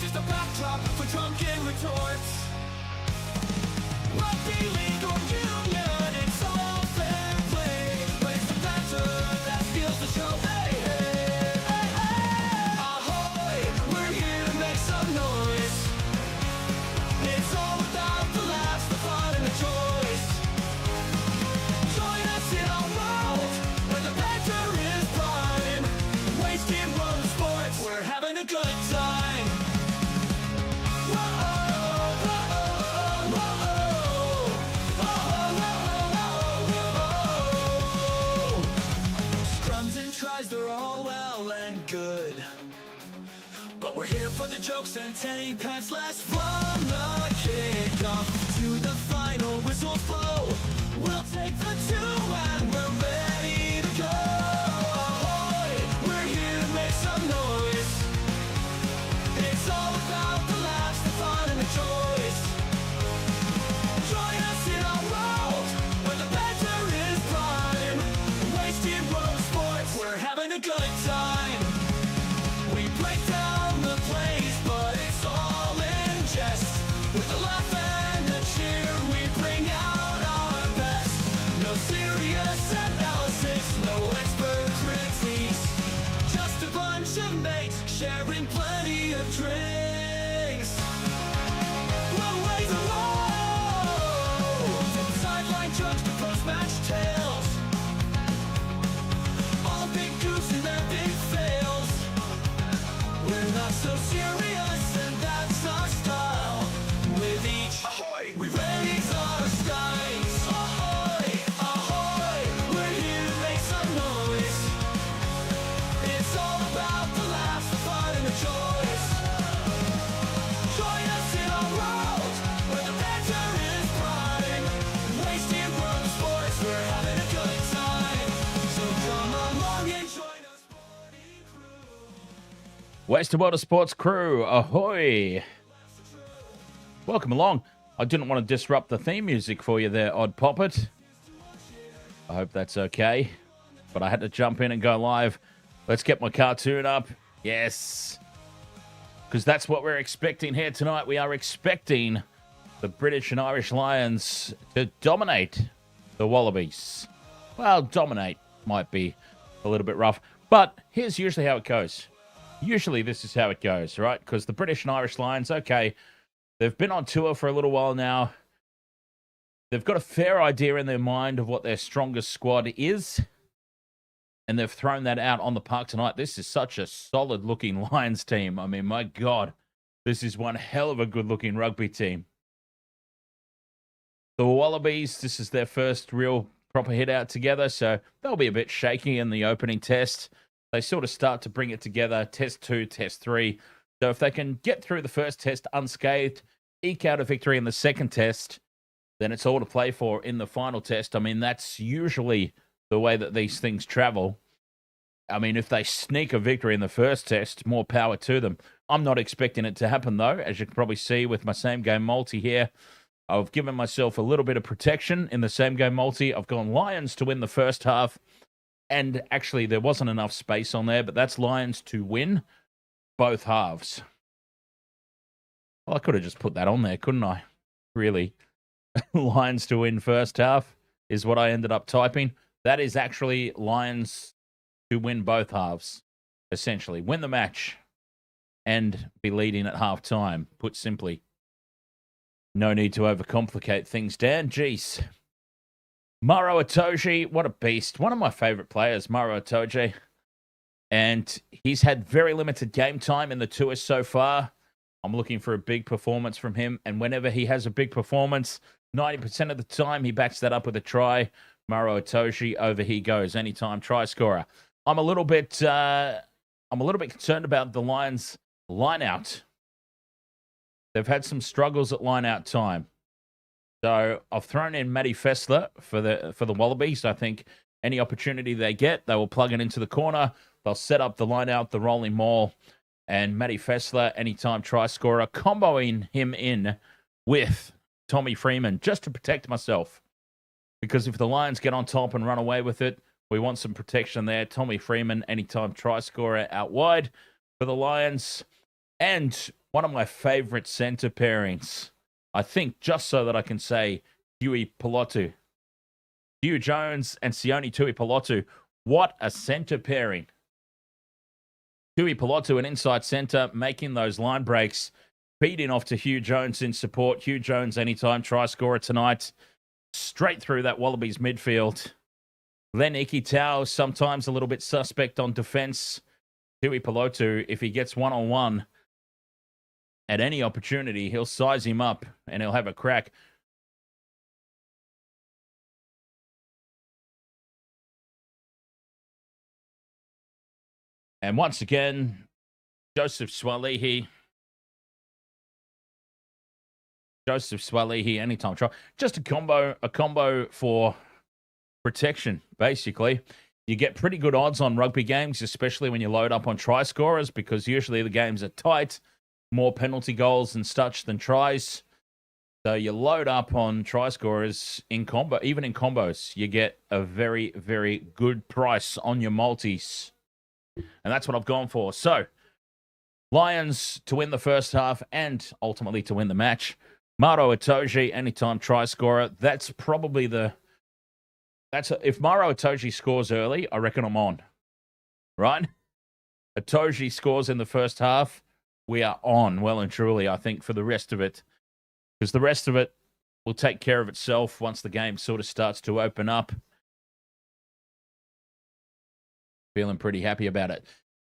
is the backdrop for drunken retorts. Rugby league or union, it's all fair play. But it's the banter that steals the show. Hey, hey, hey, hey. Ahoy, we're here to make some noise. It's all about the laughs, the fun, and the joys. Join us in our world where the banter is prime. Wasting road sports, we're having a good time. Scrums and tries, they're all well and good. But we're here for the jokes and 10 pants less from the kickoff to the final whistle blow. We'll take the 2 and we're ready to go. Ahoy, we're here to make some noise. It's all about the laughs, the fun, and the joys. Join us in our world where the banter is prime. Wasted road sports, we're having a good time. We break down the plays, but it's all in jest. With the laugh and the cheer, we bring out our best. No serious analysis, no expert critiques. Just a bunch of mates sharing plenty of drinks. We'll raise a roll from sideline jokes to post-match tales. All big goofs and their big fails. We're not so serious, and that's our style. With each ahoy, we raise our skies. Ahoy, ahoy, we're here to make some noise. It's all about the laughs, the fun, and the joys. Join us in our world where the banter is prime. Wasting road sports, we're having a good time. So come along and join us, sporty crew. Wasted World of Sports crew, ahoy! Welcome along. I didn't want to disrupt the theme music for you there, Odd Poppet. I hope that's okay. But I had to jump in and go live. Let's get my cartoon up. Yes. Because that's what we're expecting here tonight. We are expecting the British and Irish Lions to dominate the Wallabies. Well, dominate might be a little bit rough. But here's usually how it goes. Usually this is how it goes, right? Because the British and Irish Lions, okay, they've been on tour for a little while now. They've got a fair idea in their mind of what their strongest squad is. And they've thrown that out on the park tonight. This is such a solid-looking Lions team. I mean, my God, this is one hell of a good-looking rugby team. The Wallabies, this is their first real proper hit out together, so they'll be a bit shaky in the opening test. They sort of start to bring it together, test 2, test 3. So if they can get through the first test unscathed, eke out a victory in the second test, then it's all to play for in the final test. I mean, that's usually the way that these things travel. I mean, if they sneak a victory in the first test, more power to them. I'm not expecting it to happen, though. As you can probably see with my same-game multi here, I've given myself a little bit of protection in the same-game multi. I've gone Lions to win the first half, and actually there wasn't enough space on there, but that's Lions to win both halves. Well, I could have just put that on there, couldn't I? Really. Lions to win first half is what I ended up typing. That is actually Lions to win both halves, essentially. Win the match and be leading at halftime, put simply. No need to overcomplicate things, Dan. Jeez. Maro Itoje, what a beast. One of my favorite players, Maro Itoje. And he's had very limited game time in the tour so far. I'm looking for a big performance from him. And whenever he has a big performance, 90% of the time he backs that up with a try. Maro Itoje, over he goes. Anytime try scorer. I'm a little bit concerned about the Lions' line-out. They've had some struggles at line-out time. So I've thrown in Matty Fessler for the Wallabies. I think any opportunity they get, they will plug it into the corner. They'll set up the line-out, the rolling maul, and Matty Fessler, anytime try scorer, comboing him in with Tommy Freeman just to protect myself. Because if the Lions get on top and run away with it, we want some protection there. Tommy Freeman, anytime try scorer out wide for the Lions. And one of my favorite centre pairings. I think just so that I can say Huey Pilotu. Hugh Jones and Sione Tuipulotu. What a centre pairing. Tuipulotu, an inside centre, making those line breaks, feeding off to Hugh Jones in support. Hugh Jones, anytime try scorer tonight, straight through that Wallabies midfield. Len Ikitau, sometimes a little bit suspect on defence. Tuipulotu, if he gets one-on-one at any opportunity, he'll size him up and he'll have a crack. And once again, Joseph Swalihi, anytime try. Just a combo for protection, basically. You get pretty good odds on rugby games, especially when you load up on try scorers, because usually the games are tight, more penalty goals and such than tries. So you load up on try scorers in combo, even in combos, you get a very, very good price on your multis. And that's what I've gone for. So, Lions to win the first half and ultimately to win the match. Maro Itoje, anytime try scorer. That's probably if Maro Itoje scores early, I reckon I'm on. Right? Itoje scores in the first half, we are on well and truly, I think, for the rest of it. Because the rest of it will take care of itself once the game sort of starts to open up. Feeling pretty happy about it.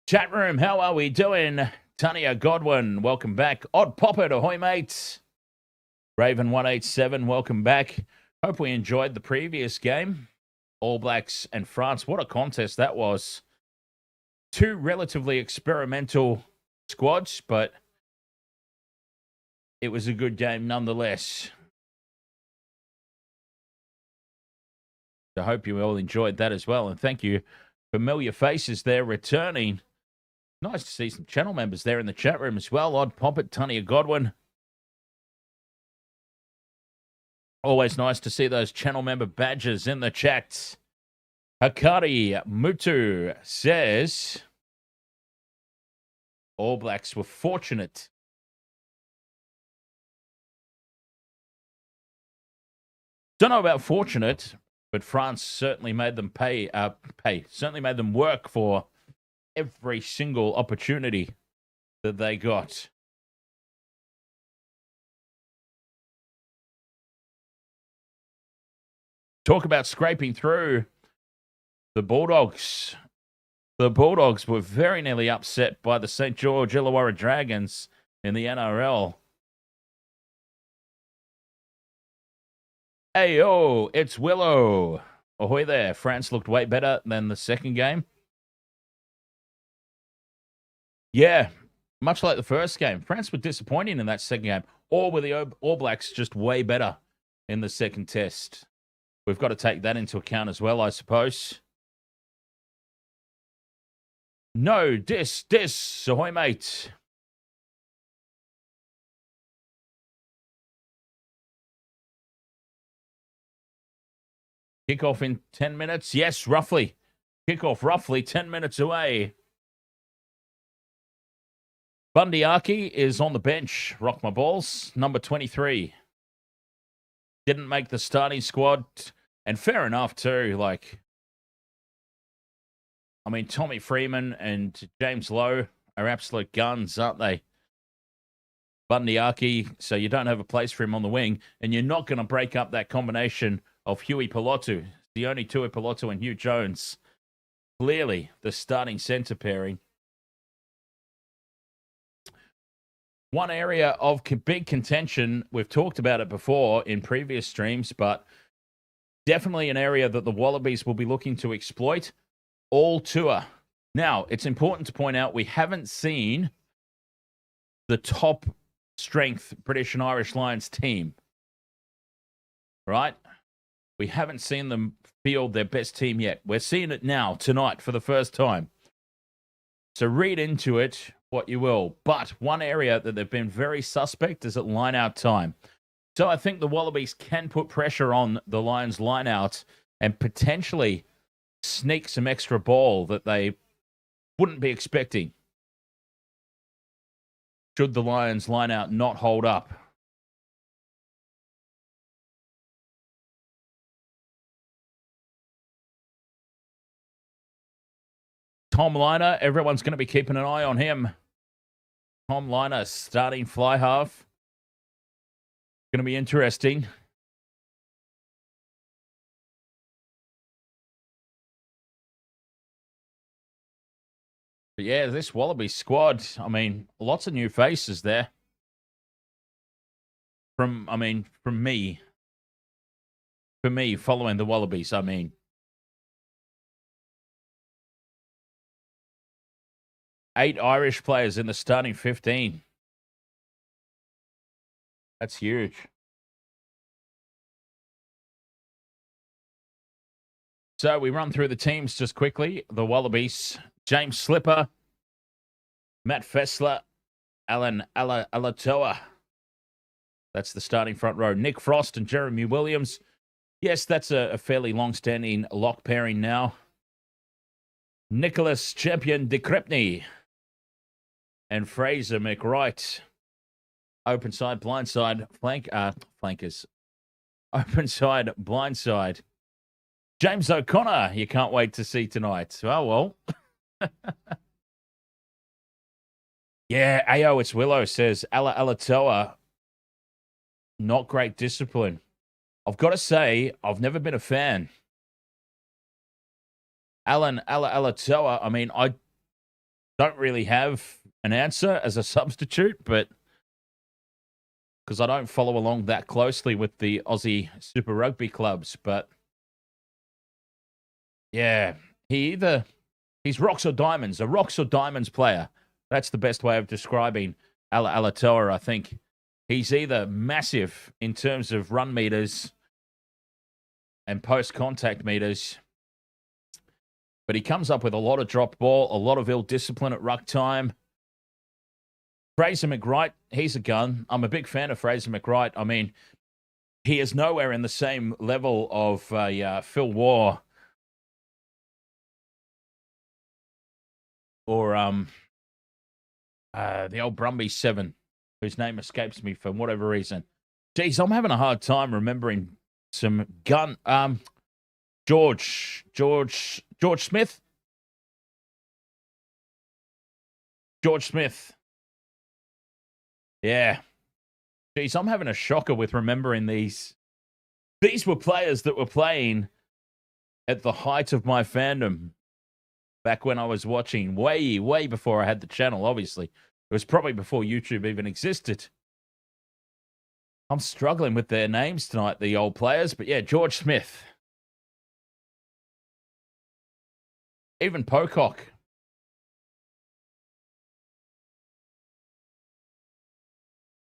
Chat room, how are we doing? Tania Godwin, welcome back. Odd Poppet, ahoy, mates. Raven187, welcome back. Hope we enjoyed the previous game. All Blacks and France. What a contest that was. Two relatively experimental squads, but it was a good game nonetheless. I hope you all enjoyed that as well. And thank you. Familiar faces there returning. Nice to see some channel members there in the chat room as well. Odd Poppet, Tania Godwin. Always nice to see those channel member badges in the chat. Hakari Mutu says, All Blacks were fortunate. Don't know about fortunate, but France certainly made them certainly made them work for every single opportunity that they got. Talk about scraping through. The Bulldogs. The Bulldogs were very nearly upset by the St. George Illawarra Dragons in the NRL. Hey, yo, it's Willow. Ahoy there. France looked way better than the second game. Yeah, much like the first game. France were disappointing in that second game. Or were the All Blacks just way better in the second test? We've got to take that into account as well, I suppose. No, dis. Ahoy, mate. Kickoff in 10 minutes. Yes, roughly. Kickoff roughly 10 minutes away. Bundyaki is on the bench. Rock my balls. Number 23. Didn't make the starting squad. And fair enough, too. Tommy Freeman and James Lowe are absolute guns, aren't they? Bundyaki, so you don't have a place for him on the wing. And you're not going to break up that combination of Huey Pilotu, the only Tuipulotu and Hugh Jones. Clearly, the starting centre pairing. One area of big contention, we've talked about it before in previous streams, but definitely an area that the Wallabies will be looking to exploit, all tour. Now, it's important to point out we haven't seen the top strength British and Irish Lions team, right? We haven't seen them field their best team yet. We're seeing it now, tonight, for the first time. So read into it what you will. But one area that they've been very suspect is at line-out time. So I think the Wallabies can put pressure on the Lions line-out and potentially sneak some extra ball that they wouldn't be expecting. should the Lions line out not hold up. Tom Liner, everyone's going to be keeping an eye on him. Tom Liner starting fly half. Going to be interesting. But yeah, this Wallaby squad, I mean, lots of new faces there. For me, following the Wallabies, I mean. Eight Irish players in the starting 15. That's huge. So we run through the teams just quickly. The Wallabies, James Slipper, Matt Fessler, Alan Alatoa. That's the starting front row. Nick Frost and Jeremy Williams. Yes, that's a fairly long-standing lock pairing now. Nicholas Champion de Crepney and Fraser McWright. Open side, blind side, flankers. Open side, blind side. James O'Connor, you can't wait to see tonight. Oh, well. Yeah, AO, it's Willow, says Alatoa. Not great discipline. I've got to say, I've never been a fan. Alan Alatoa, I mean, I don't really have an answer as a substitute, but because I don't follow along that closely with the Aussie Super Rugby clubs, but yeah, he's rocks or diamonds, a rocks or diamonds player. That's the best way of describing Alatoa, I think. He's either massive in terms of run meters and post-contact meters, but he comes up with a lot of drop ball, a lot of ill discipline at ruck time. Fraser McWright, he's a gun. I'm a big fan of Fraser McWright. I mean, he is nowhere in the same level of Phil Waugh or the old Brumbies 7, whose name escapes me for whatever reason. Geez, I'm having a hard time remembering some gun. George Smith. George Smith. Yeah. Geez, I'm having a shocker with remembering these. These were players that were playing at the height of my fandom back when I was watching way before I had the channel, obviously. It was probably before YouTube even existed. I'm struggling with their names tonight, the old players. But yeah, George Smith. Even Pocock.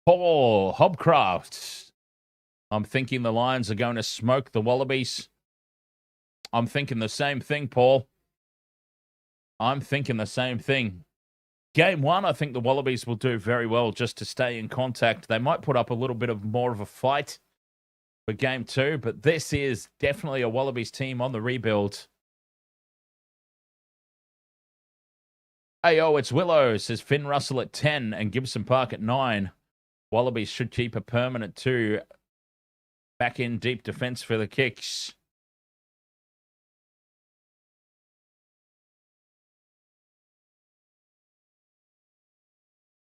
Paul Hobcraft. I'm thinking the Lions are going to smoke the Wallabies. I'm thinking the same thing, Paul. I'm thinking the same thing. Game 1, I think the Wallabies will do very well just to stay in contact. They might put up a little bit of more of a fight for Game 2, but this is definitely a Wallabies team on the rebuild. It's Willow, says Finn Russell at 10 and Gibson Park at 9. Wallabies should keep a permanent 2 back in deep defense for the kicks.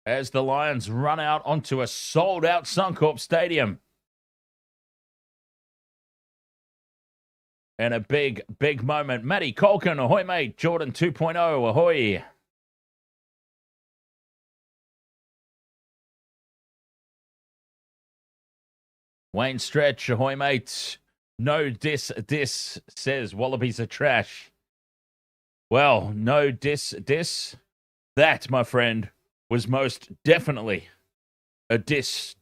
As the Lions run out onto a sold-out Suncorp Stadium. And a big moment. Matty Colkin, ahoy, mate. Jordan 2.0, ahoy. Wayne Stretch, ahoy, mate. No dis, says Wallabies are trash. Well, no dis. That, my friend, was most definitely a dis.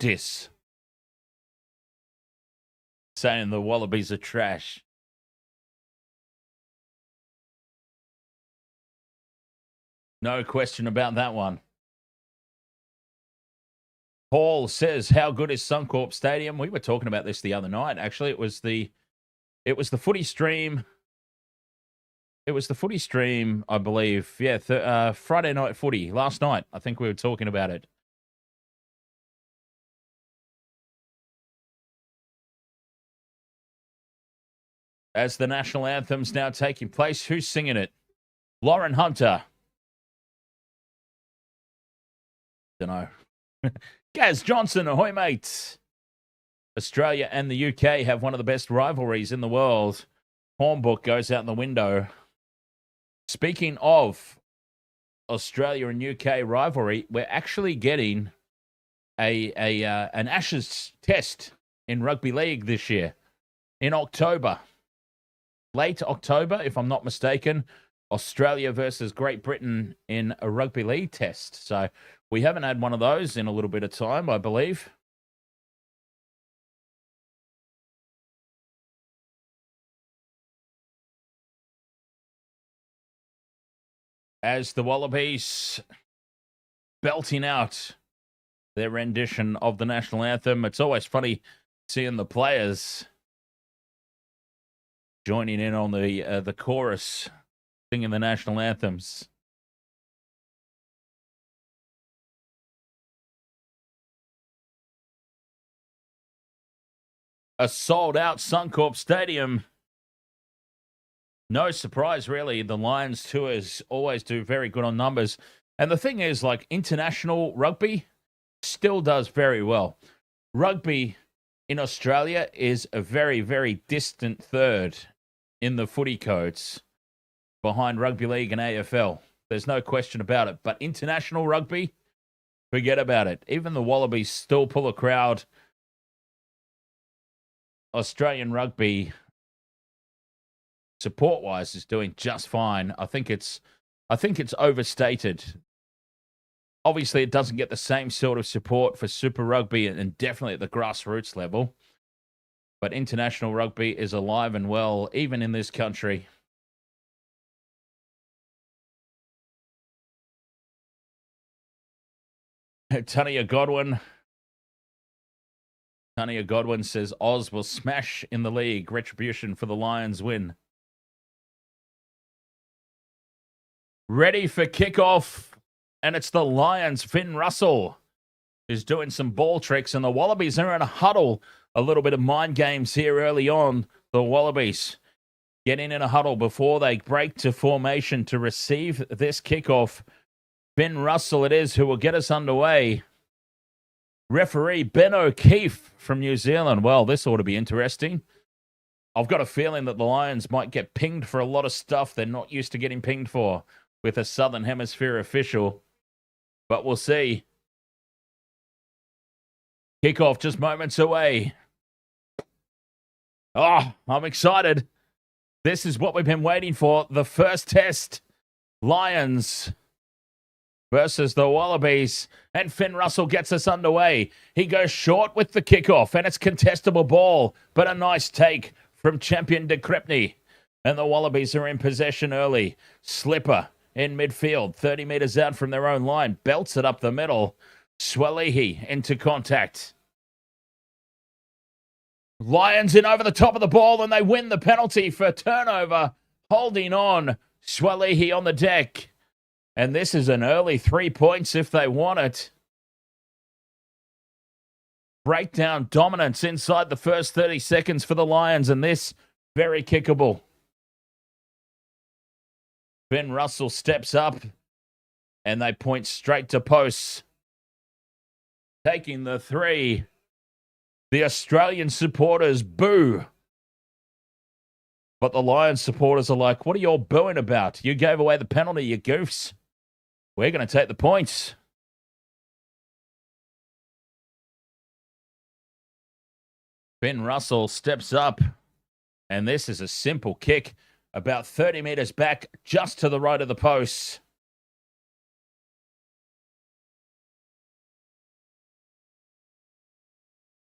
Saying the Wallabies are trash. No question about that one. Paul says, how good is Suncorp Stadium? We were talking about this the other night. Actually, it was the footy stream. It was the footy stream, I believe. Yeah, Friday night footy last night. I think we were talking about it. as the national anthem's now taking place. Who's singing it? Lauren Hunter. Don't know. Gaz Johnson, ahoy, mates. Australia and the UK have one of the best rivalries in the world. Hornbook goes out the window. Speaking of Australia and UK rivalry, we're actually getting an Ashes test in rugby league this year in October. Late October, if I'm not mistaken. Australia versus Great Britain in a rugby league test. So we haven't had one of those in a little bit of time, I believe. As the Wallabies belting out their rendition of the national anthem. It's always funny seeing the players joining in on the chorus, singing the national anthems. A sold-out Suncorp Stadium. No surprise, really. The Lions tours always do very good on numbers. And the thing is, like, international rugby still does very well. Rugby in Australia is a very, very distant third in the footy codes behind rugby league and AFL. There's no question about it. But international rugby, forget about it. Even the Wallabies still pull a crowd. Australian rugby, support-wise, is doing just fine. I think it's overstated. Obviously, it doesn't get the same sort of support for Super Rugby and definitely at the grassroots level. But international rugby is alive and well, even in this country. Tania Godwin says Oz will smash in the league. Retribution for the Lions win. Ready for kickoff. And it's the Lions. Finn Russell is doing some ball tricks. And the Wallabies are in a huddle. A little bit of mind games here early on. The Wallabies getting in a huddle before they break to formation to receive this kickoff. Finn Russell it is who will get us underway. Referee Ben O'Keefe from New Zealand. Well, this ought to be interesting. I've got a feeling that the Lions might get pinged for a lot of stuff they're not used to getting pinged for with a Southern Hemisphere official. But we'll see. Kickoff just moments away. Oh, I'm excited. This is what we've been waiting for. The first test. Lions versus the Wallabies. And Finn Russell gets us underway. He goes short with the kickoff. And it's contestable ball. But a nice take from champion De Crepney. And the Wallabies are in possession early. Slipper in midfield. 30 metres out from their own line. Belts it up the middle. Swalihi into contact. Lions in over the top of the ball and they win the penalty for turnover. Holding on. Swalihi on the deck. And this is an early 3 points if they want it. Breakdown dominance inside the first 30 seconds for the Lions. And this very kickable. Ben Russell steps up. And they point straight to posts. Taking the three. The Australian supporters boo. But the Lions supporters are like, what are you all booing about? You gave away the penalty, you goofs. We're going to take the points. Ben Russell steps up. And this is a simple kick. About 30 metres back, just to the right of the posts.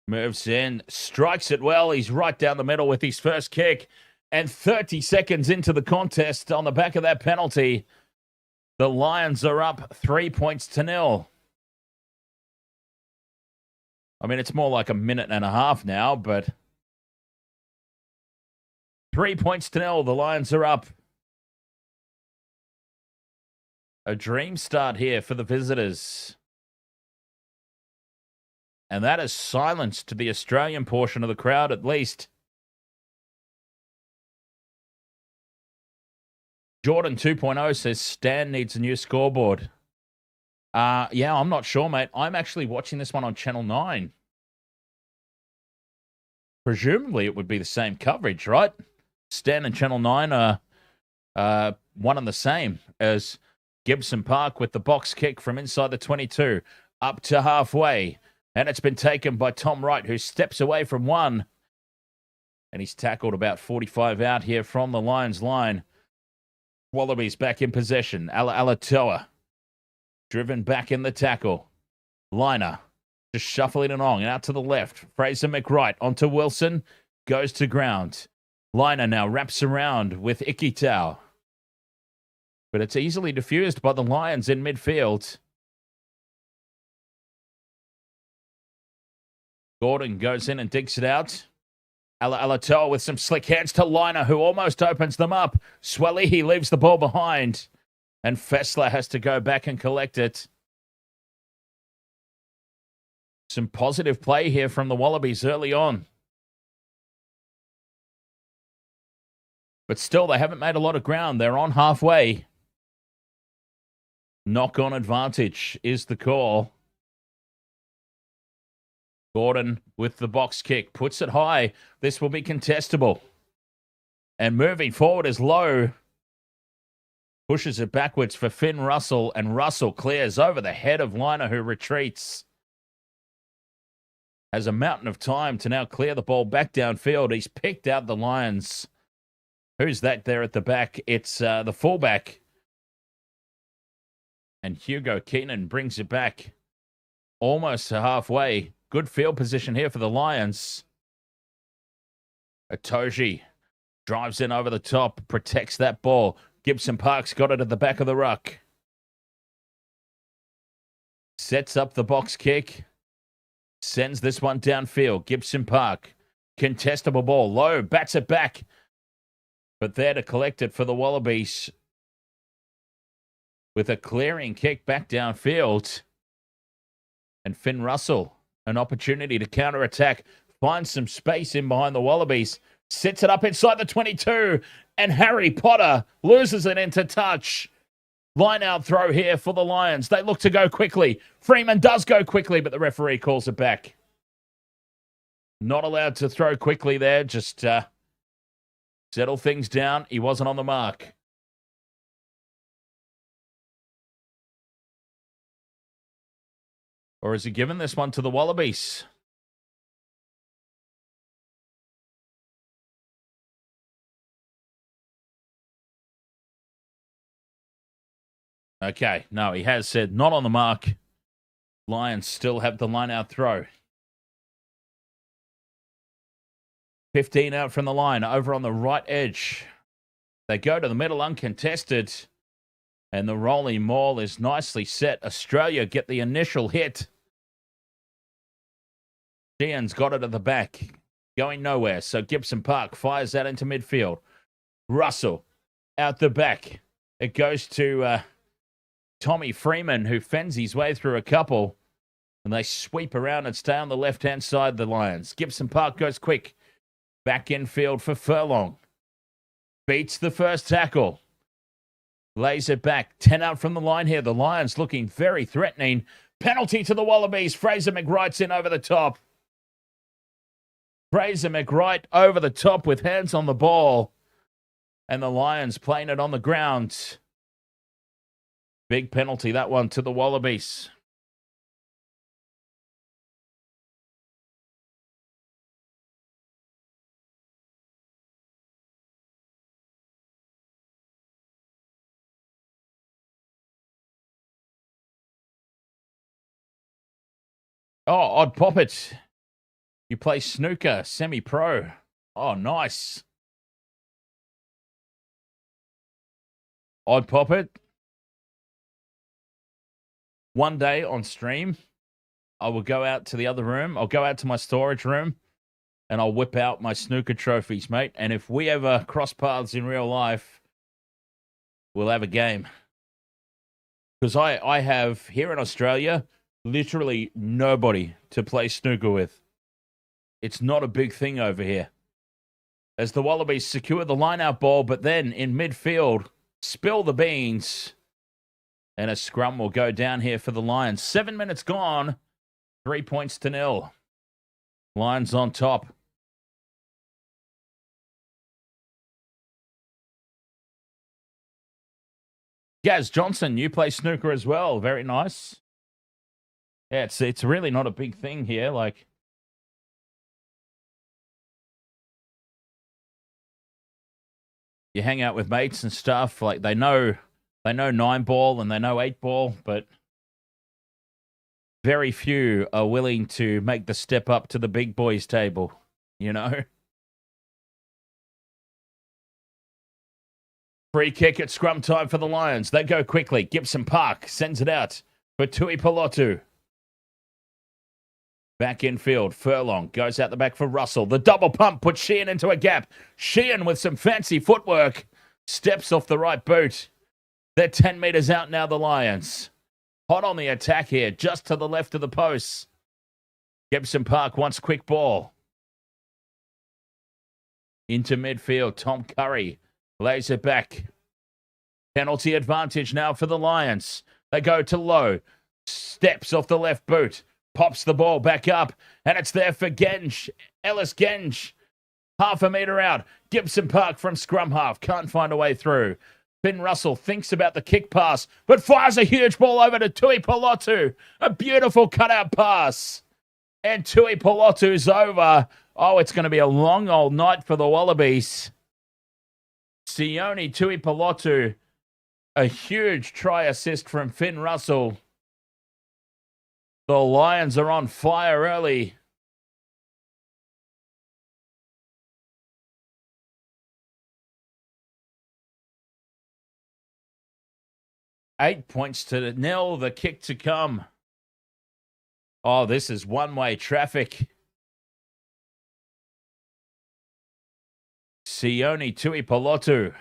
Moves in, strikes it well. He's right down the middle with his first kick. And 30 seconds into the contest on the back of that penalty, the Lions are up 3 points to 0. I mean, it's more like a minute and a half now, but 3 points to 0. The Lions are up. A dream start here for the visitors. And that is silence to the Australian portion of the crowd, at least. Jordan 2.0 says Stan needs a new scoreboard. Yeah, I'm not sure, mate. I'm actually watching this one on Channel 9. Presumably it would be the same coverage, right? Stan and Channel 9 are one and the same as Gibson Park with the box kick from inside the 22 up to halfway. And it's been taken by Tom Wright, who steps away from one. And he's tackled about 45 out here from the Lions line. Wallabies back in possession. Alatoa driven back in the tackle. Liner just shuffling it on out to the left. Fraser McWright onto Wilson. Goes to ground. Liner now wraps around with Ikitau. But it's easily diffused by the Lions in midfield. Gordon goes in and digs it out. Alatoa with some slick hands to Liner, who almost opens them up. Swalihi leaves the ball behind. And Fessler has to go back and collect it. Some positive play here from the Wallabies early on. But still, they haven't made a lot of ground. They're on halfway. Knock-on advantage is the call. Gordon with the box kick. Puts it high. This will be contestable. And moving forward is Lowe. Pushes it backwards for Finn Russell. And Russell clears over the head of Liner, who retreats. Has a mountain of time to now clear the ball back downfield. He's picked out the Lions. Who's that there at the back? It's the fullback. And Hugo Keenan brings it back almost to halfway. Good field position here for the Lions. Atoji drives in over the top, protects that ball. Gibson Park's got it at the back of the ruck. Sets up the box kick. Sends this one downfield. Gibson Park. Contestable ball. Low. Bats it back. But there to collect it for the Wallabies. With a clearing kick back downfield. And Finn Russell. An opportunity to counter-attack. Finds some space in behind the Wallabies. Sets it up inside the 22. And Harry Potter loses it into touch. Line-out throw here for the Lions. They look to go quickly. Freeman does go quickly, but the referee calls it back. Not allowed to throw quickly there. Just settle things down. He wasn't on the mark. Or has he given this one to the Wallabies? Okay, no, he has said not on the mark. Lions still have the line-out throw. 15 out from the line, over on the right edge. They go to the middle uncontested. And the rolling maul is nicely set. Australia get the initial hit. Sheehan's got it at the back. Going nowhere. So Gibson Park fires that into midfield. Russell out the back. It goes to Tommy Freeman, who fends his way through a couple. And they sweep around and stay on the left-hand side, the Lions. Gibson Park goes quick. Back infield for Furlong. Beats the first tackle. Lays it back. 10 out from the line here. The Lions looking very threatening. Penalty to the Wallabies. Fraser McWright's in over the top. Fraser McWright over the top with hands on the ball. And the Lions playing it on the ground. Big penalty, that one, to the Wallabies. Oh, Odd Poppet. You play snooker, semi-pro. Oh, nice. Odd Poppet. One day on stream, I will go out to the other room. I'll go out to my storage room and I'll whip out my snooker trophies, mate. And if we ever cross paths in real life, we'll have a game. Because I have, here in Australia, literally nobody to play snooker with. It's not a big thing over here. As the Wallabies secure the line-out ball, but then in midfield, spill the beans. And a scrum will go down here for the Lions. 7 minutes gone. 3 points to 0. Lions on top. Gaz Johnson, you play snooker as well. Very nice. Yeah, it's really not a big thing here. Like, you hang out with mates and stuff. Like, they know 9-ball and they know 8-ball, but very few are willing to make the step up to the big boys table, you know? Free kick at scrum time for the Lions. They go quickly. Gibson Park sends it out for Tui Pelotu. Back in field. Furlong goes out the back for Russell. The double pump puts Sheehan into a gap. Sheehan with some fancy footwork. Steps off the right boot. They're 10 metres out now, the Lions. Hot on the attack here, just to the left of the posts. Gibson Park wants quick ball. Into midfield. Tom Curry lays it back. Penalty advantage now for the Lions. They go to Lowe. Steps off the left boot. Pops the ball back up. And it's there for Genge. Ellis Genge. Half a metre out. Gibson Park from scrum half. Can't find a way through. Finn Russell thinks about the kick pass, but fires a huge ball over to Tui Pelotu. A beautiful cutout pass. And Tui Pelotu's over. Oh, it's going to be a long old night for the Wallabies. Sione Tui Pelotu. A huge try assist from Finn Russell. The Lions are on fire early. Eight points to 0. The kick to come. Oh, this is one-way traffic. Sione Tui Pelotu.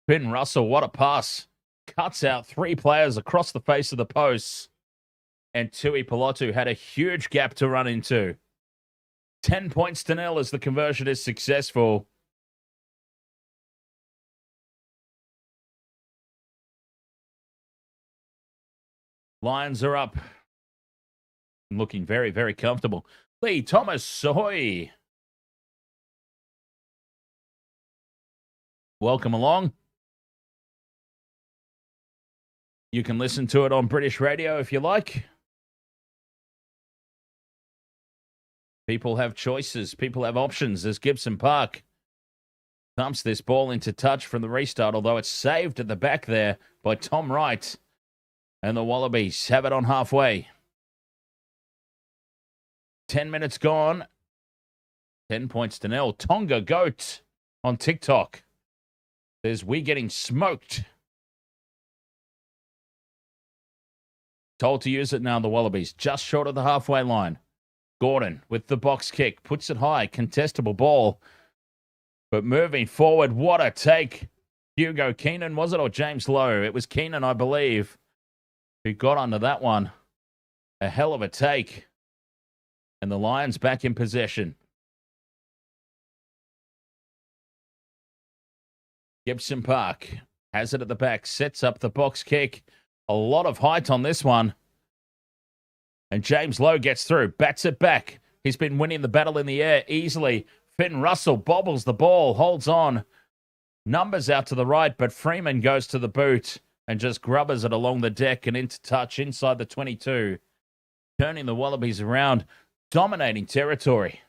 Finn Russell, what a pass. Cuts out 3 players across the face of the posts. And Tui Pelotu had a huge gap to run into. 10 points to 0 as the conversion is successful. Lions are up. Looking very, very comfortable. Lee Thomas Soy. Welcome along. You can listen to it on British radio if you like. People have choices. People have options. As Gibson Park thumps this ball into touch from the restart, although it's saved at the back there by Tom Wright. And the Wallabies have it on halfway. 10 minutes gone. 10 points to 0. Tonga Goat on TikTok says, "We getting smoked." Told to use it now, the Wallabies. Just short of the halfway line. Gordon with the box kick. Puts it high. Contestable ball. But moving forward, what a take. Hugo Keenan, was it? Or James Lowe? It was Keenan, I believe, who got under that one. A hell of a take. And the Lions back in possession. Gibson Park has it at the back. Sets up the box kick. A lot of height on this one. And James Lowe gets through. Bats it back. He's been winning the battle in the air easily. Finn Russell bobbles the ball. Holds on. Numbers out to the right, but Freeman goes to the boot and just grubbers it along the deck and into touch inside the 22. Turning the Wallabies around. Dominating territory.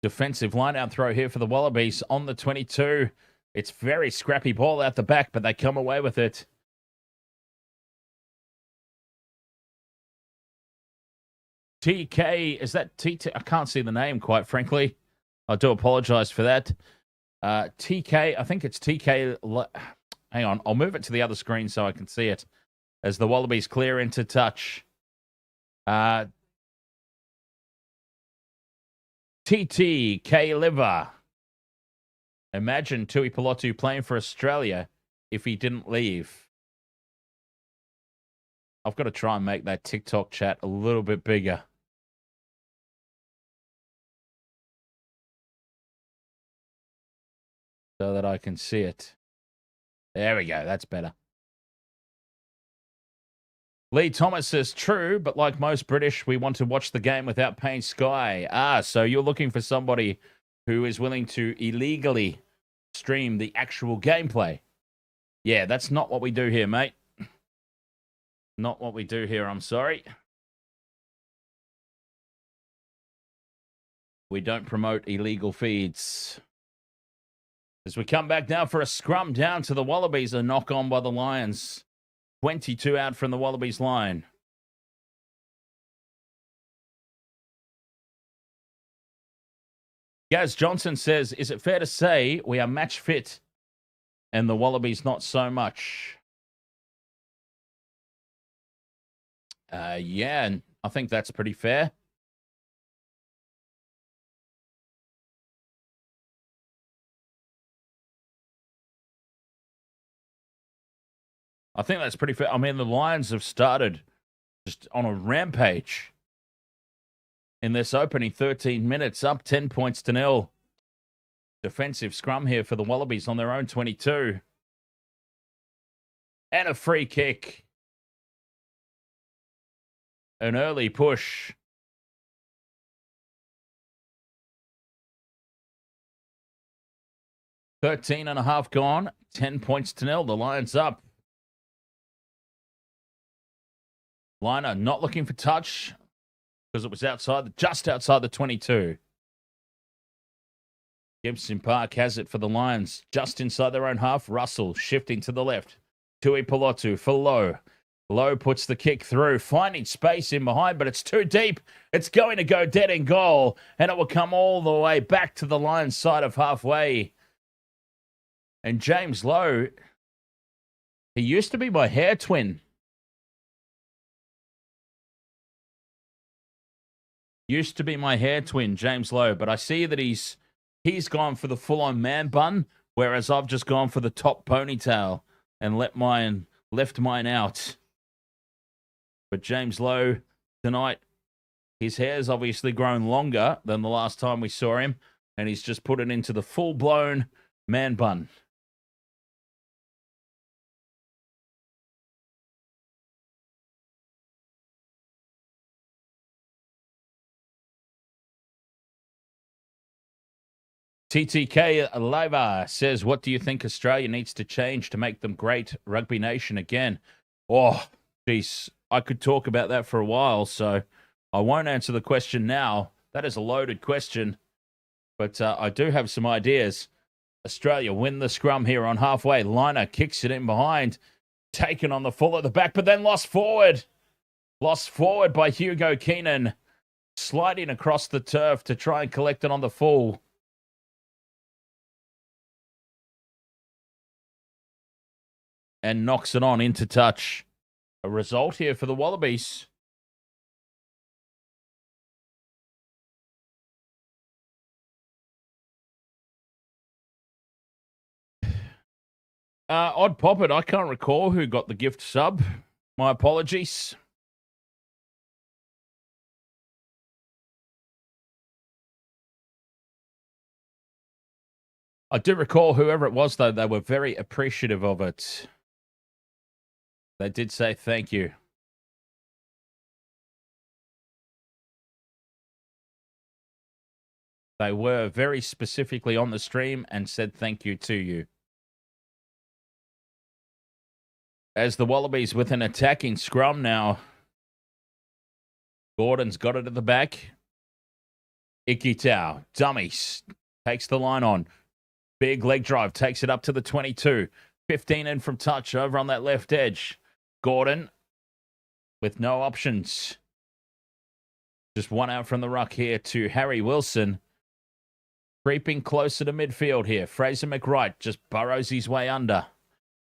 Defensive line-out throw here for the Wallabies on the 22. It's very scrappy ball out the back, but they come away with it. TK, is that TT? I can't see the name, quite frankly. I do apologize for that. TK, I think it's TK. Hang on, I'll move it to the other screen so I can see it. As the Wallabies clear into touch. TT K Liver Imagine Tui Pelotu playing for Australia if he didn't leave. I've got to try and make that TikTok chat a little bit bigger. So that I can see it. There we go. That's better. Lee Thomas says, true, but like most British, we want to watch the game without paying Sky. So you're looking for somebody who is willing to illegally stream the actual gameplay. Yeah, that's not what we do here, mate. Not what we do here, I'm sorry. We don't promote illegal feeds. As we come back now for a scrum down to the Wallabies, a knock on by the Lions. 22 out from the Wallabies line. Gaz Johnson says, is it fair to say we are match fit and the Wallabies not so much? Yeah, I think that's pretty fair. I think that's pretty fair. I mean, the Lions have started just on a rampage in this opening 13 minutes, up 10 points to 0. Defensive scrum here for the Wallabies on their own 22. And a free kick. An early push. Thirteen and a half gone. 10 points to 0. The Lions up. Liner not looking for touch because it was just outside the 22. Gibson Park has it for the Lions just inside their own half. Russell shifting to the left. Tui Pelotu for Lowe. Lowe puts the kick through, finding space in behind, but it's too deep. It's going to go dead in goal, and it will come all the way back to the Lions side of halfway. And James Lowe, he used to be my hair twin. Used to be my hair twin, James Lowe, but I see that he's gone for the full-on man bun, whereas I've just gone for the top ponytail and left mine out. But James Lowe tonight, his hair's obviously grown longer than the last time we saw him, and he's just put it into the full-blown man bun. TTK Leva says, what do you think Australia needs to change to make them great rugby nation again? Oh, geez, I could talk about that for a while, so I won't answer the question now. That is a loaded question, but I do have some ideas. Australia win the scrum here on halfway. Liner kicks it in behind, taken on the full at the back, but then lost forward. Lost forward by Hugo Keenan, sliding across the turf to try and collect it on the full. And knocks it on into touch. A result here for the Wallabies. Odd Poppet, I can't recall who got the gift sub. My apologies. I do recall whoever it was, though, they were very appreciative of it. They did say thank you. They were very specifically on the stream and said thank you to you. As the Wallabies with an attacking scrum now. Gordon's got it at the back. Ikitau, dummies, takes the line on. Big leg drive, takes it up to the 22. 15 in from touch over on that left edge. Gordon with no options. Just one out from the ruck here to Harry Wilson. Creeping closer to midfield here. Fraser McWright just burrows his way under.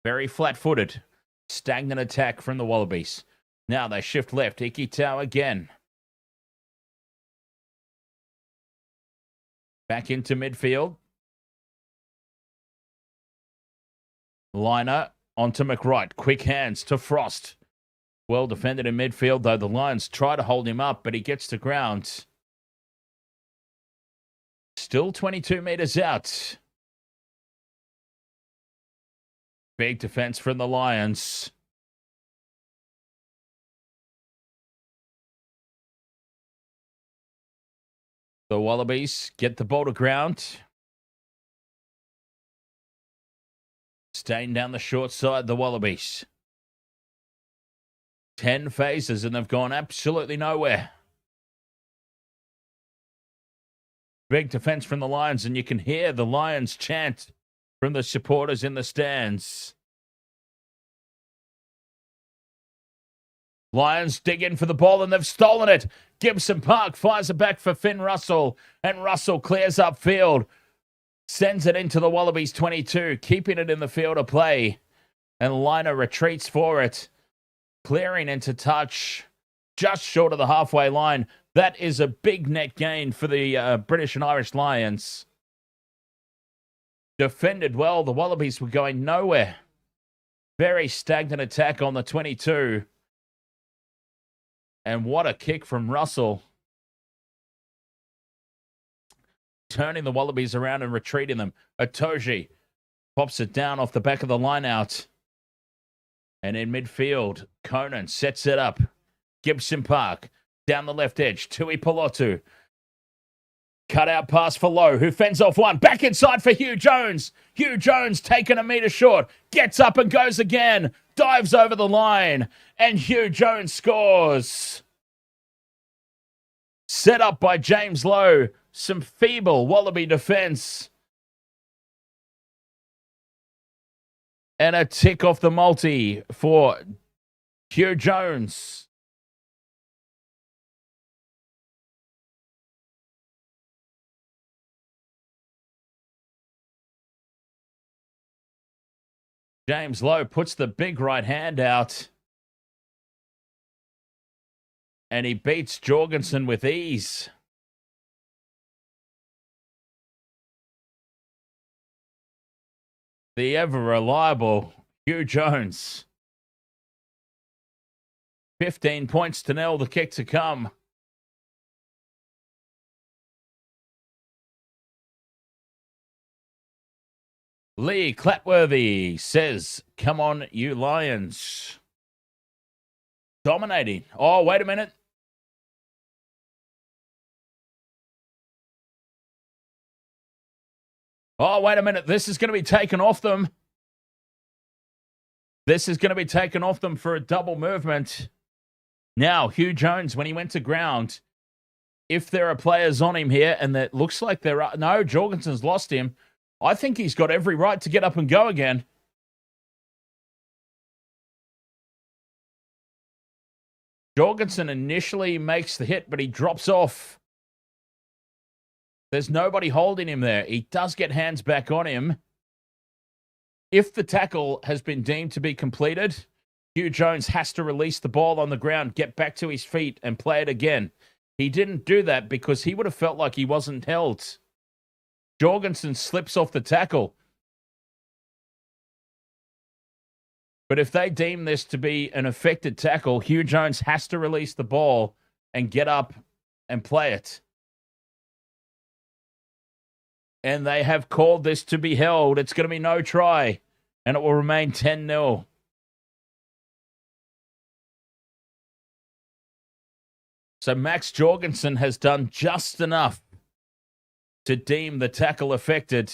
Very flat-footed. Stagnant attack from the Wallabies. Now they shift left. Ikitau again. Back into midfield. Liner onto McWright. Quick hands to Frost. Well defended in midfield, though. The Lions try to hold him up, but he gets to ground. Still 22 metres out. Big defence from the Lions. The Wallabies get the ball to ground. Staying down the short side, the Wallabies. 10 phases and they've gone absolutely nowhere. Big defense from the Lions, and you can hear the Lions chant from the supporters in the stands. Lions dig in for the ball and they've stolen it. Gibson Park fires it back for Finn Russell, and Russell clears upfield. Sends it into the Wallabies 22, keeping it in the field of play. And Liner retreats for it. Clearing into touch, just short of the halfway line. That is a big net gain for the British and Irish Lions. Defended well. The Wallabies were going nowhere. Very stagnant attack on the 22. And what a kick from Russell. Turning the Wallabies around and retreating them. Itoje pops it down off the back of the line out. And in midfield, Conan sets it up. Gibson Park down the left edge. Tui Pelotu. Cut out pass for Lowe, who fends off one. Back inside for Hugh Jones. Hugh Jones taken a metre short. Gets up and goes again. Dives over the line. And Hugh Jones scores. Set up by James Lowe. Some feeble Wallaby defence. And a tick off the multi for Hugh Jones. James Lowe puts the big right hand out. And he beats Jorgensen with ease. The ever-reliable Hugh Jones. 15 points to nil, the kick to come. Lee Clatworthy says, come on, you Lions. Dominating. Oh, wait a minute. Oh, wait a minute. This is going to be taken off them. This is going to be taken off them for a double movement. Now, Hugh Jones, when he went to ground, if there are players on him here, and it looks like there are... No, Jorgensen's lost him. I think he's got every right to get up and go again. Jorgensen initially makes the hit, but he drops off. There's nobody holding him there. He does get hands back on him. If the tackle has been deemed to be completed, Hugh Jones has to release the ball on the ground, get back to his feet, and play it again. He didn't do that because he would have felt like he wasn't held. Jorgensen slips off the tackle. But if they deem this to be an affected tackle, Hugh Jones has to release the ball and get up and play it. And they have called this to be held. It's going to be no try. And it will remain 10-0. So Max Jorgensen has done just enough to deem the tackle affected.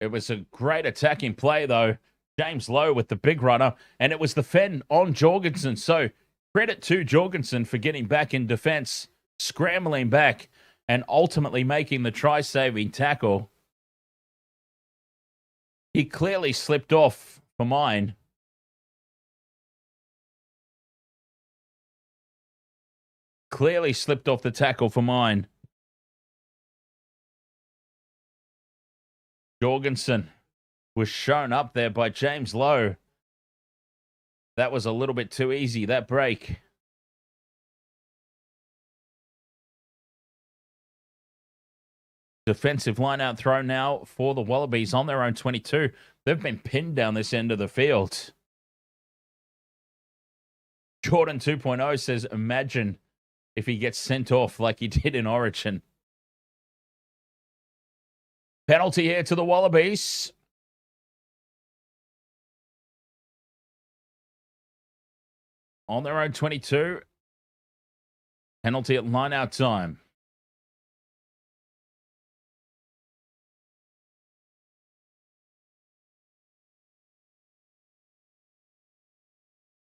It was a great attacking play, though. James Lowe with the big runner. And it was the fen on Jorgensen. So credit to Jorgensen for getting back in defense, scrambling back, and ultimately making the try-saving tackle. He clearly slipped off for mine. Clearly slipped off the tackle for mine. Jorgensen was shown up there by James Lowe. That was a little bit too easy, that break. Defensive line-out throw now for the Wallabies on their own 22. They've been pinned down this end of the field. Jordan 2.0 says, imagine if he gets sent off like he did in Origin. Penalty here to the Wallabies. On their own 22. Penalty at line-out time.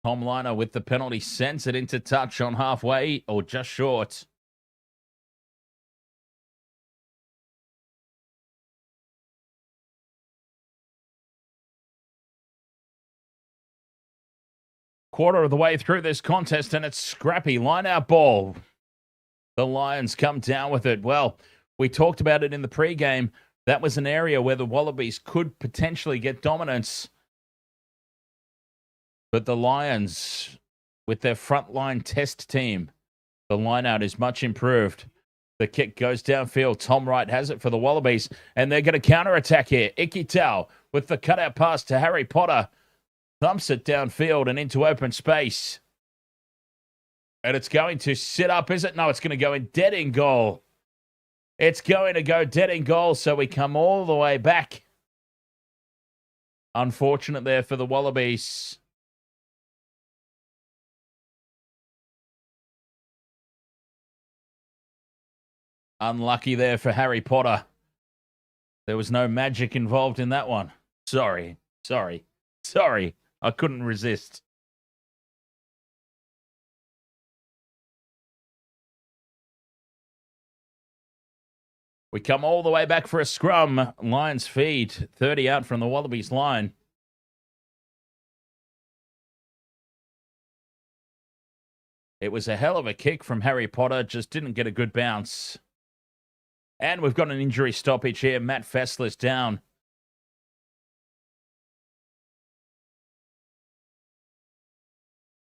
Tom Liner with the penalty sends it into touch on halfway or just short. Quarter of the way through this contest and it's scrappy. Line out ball. The Lions come down with it. Well, we talked about it in the pregame. That was an area where the Wallabies could potentially get dominance. But the Lions, with their frontline test team, the lineout is much improved. The kick goes downfield. Tom Wright has it for the Wallabies, and they're going to counter-attack here. Iki Tau with the cutout pass to Harry Potter. Thumps it downfield and into open space. And it's going to sit up, is it? No, it's going to go in dead in goal. It's going to go dead in goal, so we come all the way back. Unfortunate there for the Wallabies. Unlucky there for Harry Potter. There was no magic involved in that one. Sorry. I couldn't resist. We come all the way back for a scrum. Lions feed. 30 out from the Wallabies line. It was a hell of a kick from Harry Potter. Just didn't get a good bounce. And we've got an injury stoppage here. Matt Fessler's down.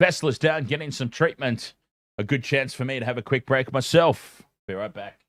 Fessler's down, getting some treatment. A good chance for me to have a quick break myself. Be right back.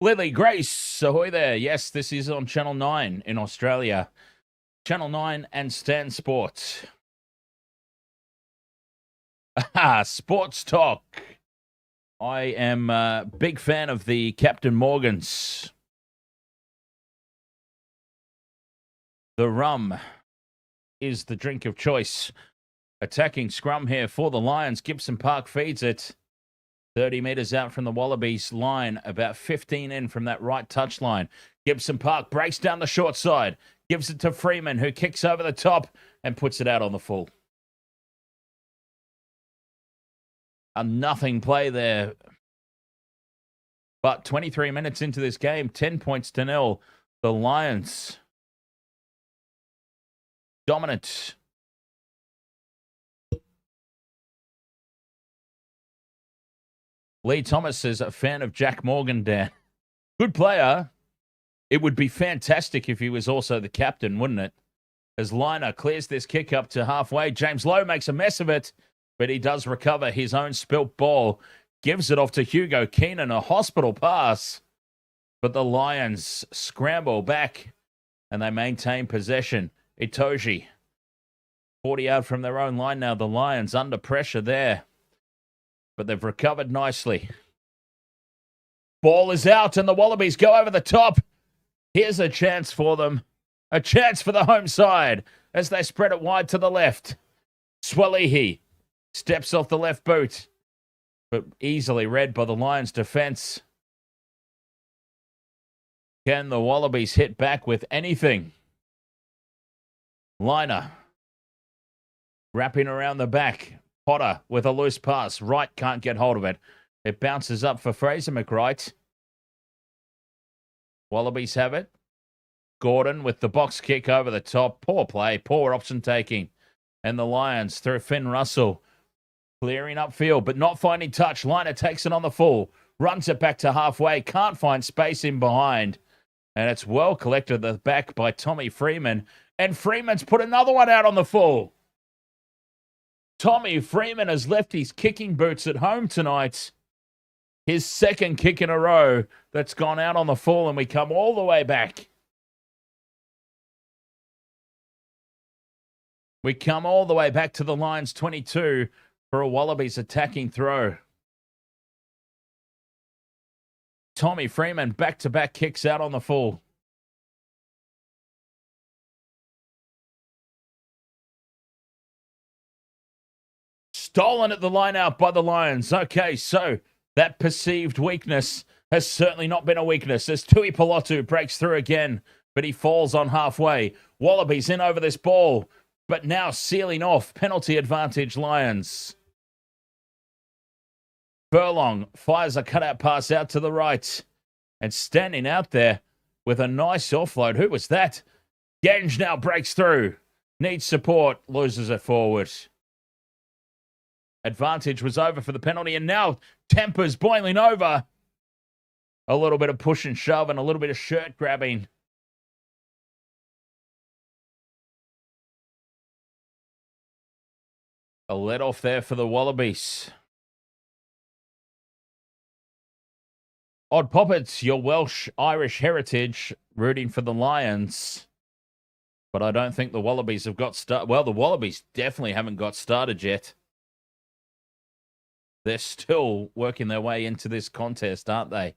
Lily Grace, ahoy there. Yes, this is on Channel 9 in Australia. Channel 9 and Stan Sports. Sports Talk. I am a big fan of the Captain Morgans. The rum is the drink of choice. Attacking scrum here for the Lions. Gibson Park feeds it. 30 metres out from the Wallabies line, about 15 in from that right touch line. Gibson Park breaks down the short side, gives it to Freeman, who kicks over the top and puts it out on the full. A nothing play there. But 23 minutes into this game, 10 points to 0. The Lions dominant. Lee Thomas is a fan of Jack Morgan, Dan. Good player. It would be fantastic if he was also the captain, wouldn't it? As Liner clears this kick up to halfway, James Lowe makes a mess of it, but he does recover his own spilt ball. Gives it off to Hugo Keenan, a hospital pass. But the Lions scramble back, and they maintain possession. Itoji, 40 out from their own line now. The Lions under pressure there. But they've recovered nicely. Ball is out and the Wallabies go over the top. Here's a chance for them. A chance for the home side as they spread it wide to the left. Swalihi steps off the left boot, but easily read by the Lions defense. Can the Wallabies hit back with anything? Liner. Wrapping around the back. Potter with a loose pass. Wright can't get hold of it. It bounces up for Fraser McWright. Wallabies have it. Gordon with the box kick over the top. Poor play. Poor option taking. And the Lions through Finn Russell. Clearing upfield, but not finding touch. Liner takes it on the full. Runs it back to halfway. Can't find space in behind. And it's well collected at the back by Tommy Freeman. And Freeman's put another one out on the full. Tommy Freeman has left his kicking boots at home tonight. His second kick in a row that's gone out on the full, and we come all the way back. We come all the way back to the Lions 22 for a Wallabies attacking throw. Tommy Freeman back-to-back kicks out on the full. Stolen at the line out by the Lions. Okay, so that perceived weakness has certainly not been a weakness as Tui Pelotu breaks through again, but he falls on halfway. Wallabies in over this ball, but now sealing off. Penalty advantage, Lions. Furlong fires a cutout pass out to the right. And standing out there with a nice offload. Who was that? Genge now breaks through. Needs support. Loses it forward. Advantage was over for the penalty. And now tempers boiling over. A little bit of push and shove and a little bit of shirt grabbing. A let off there for the Wallabies. Odd Poppets, your Welsh-Irish heritage, rooting for the Lions. But I don't think the Wallabies have got started. Well, the Wallabies definitely haven't got started yet. They're still working their way into this contest, aren't they?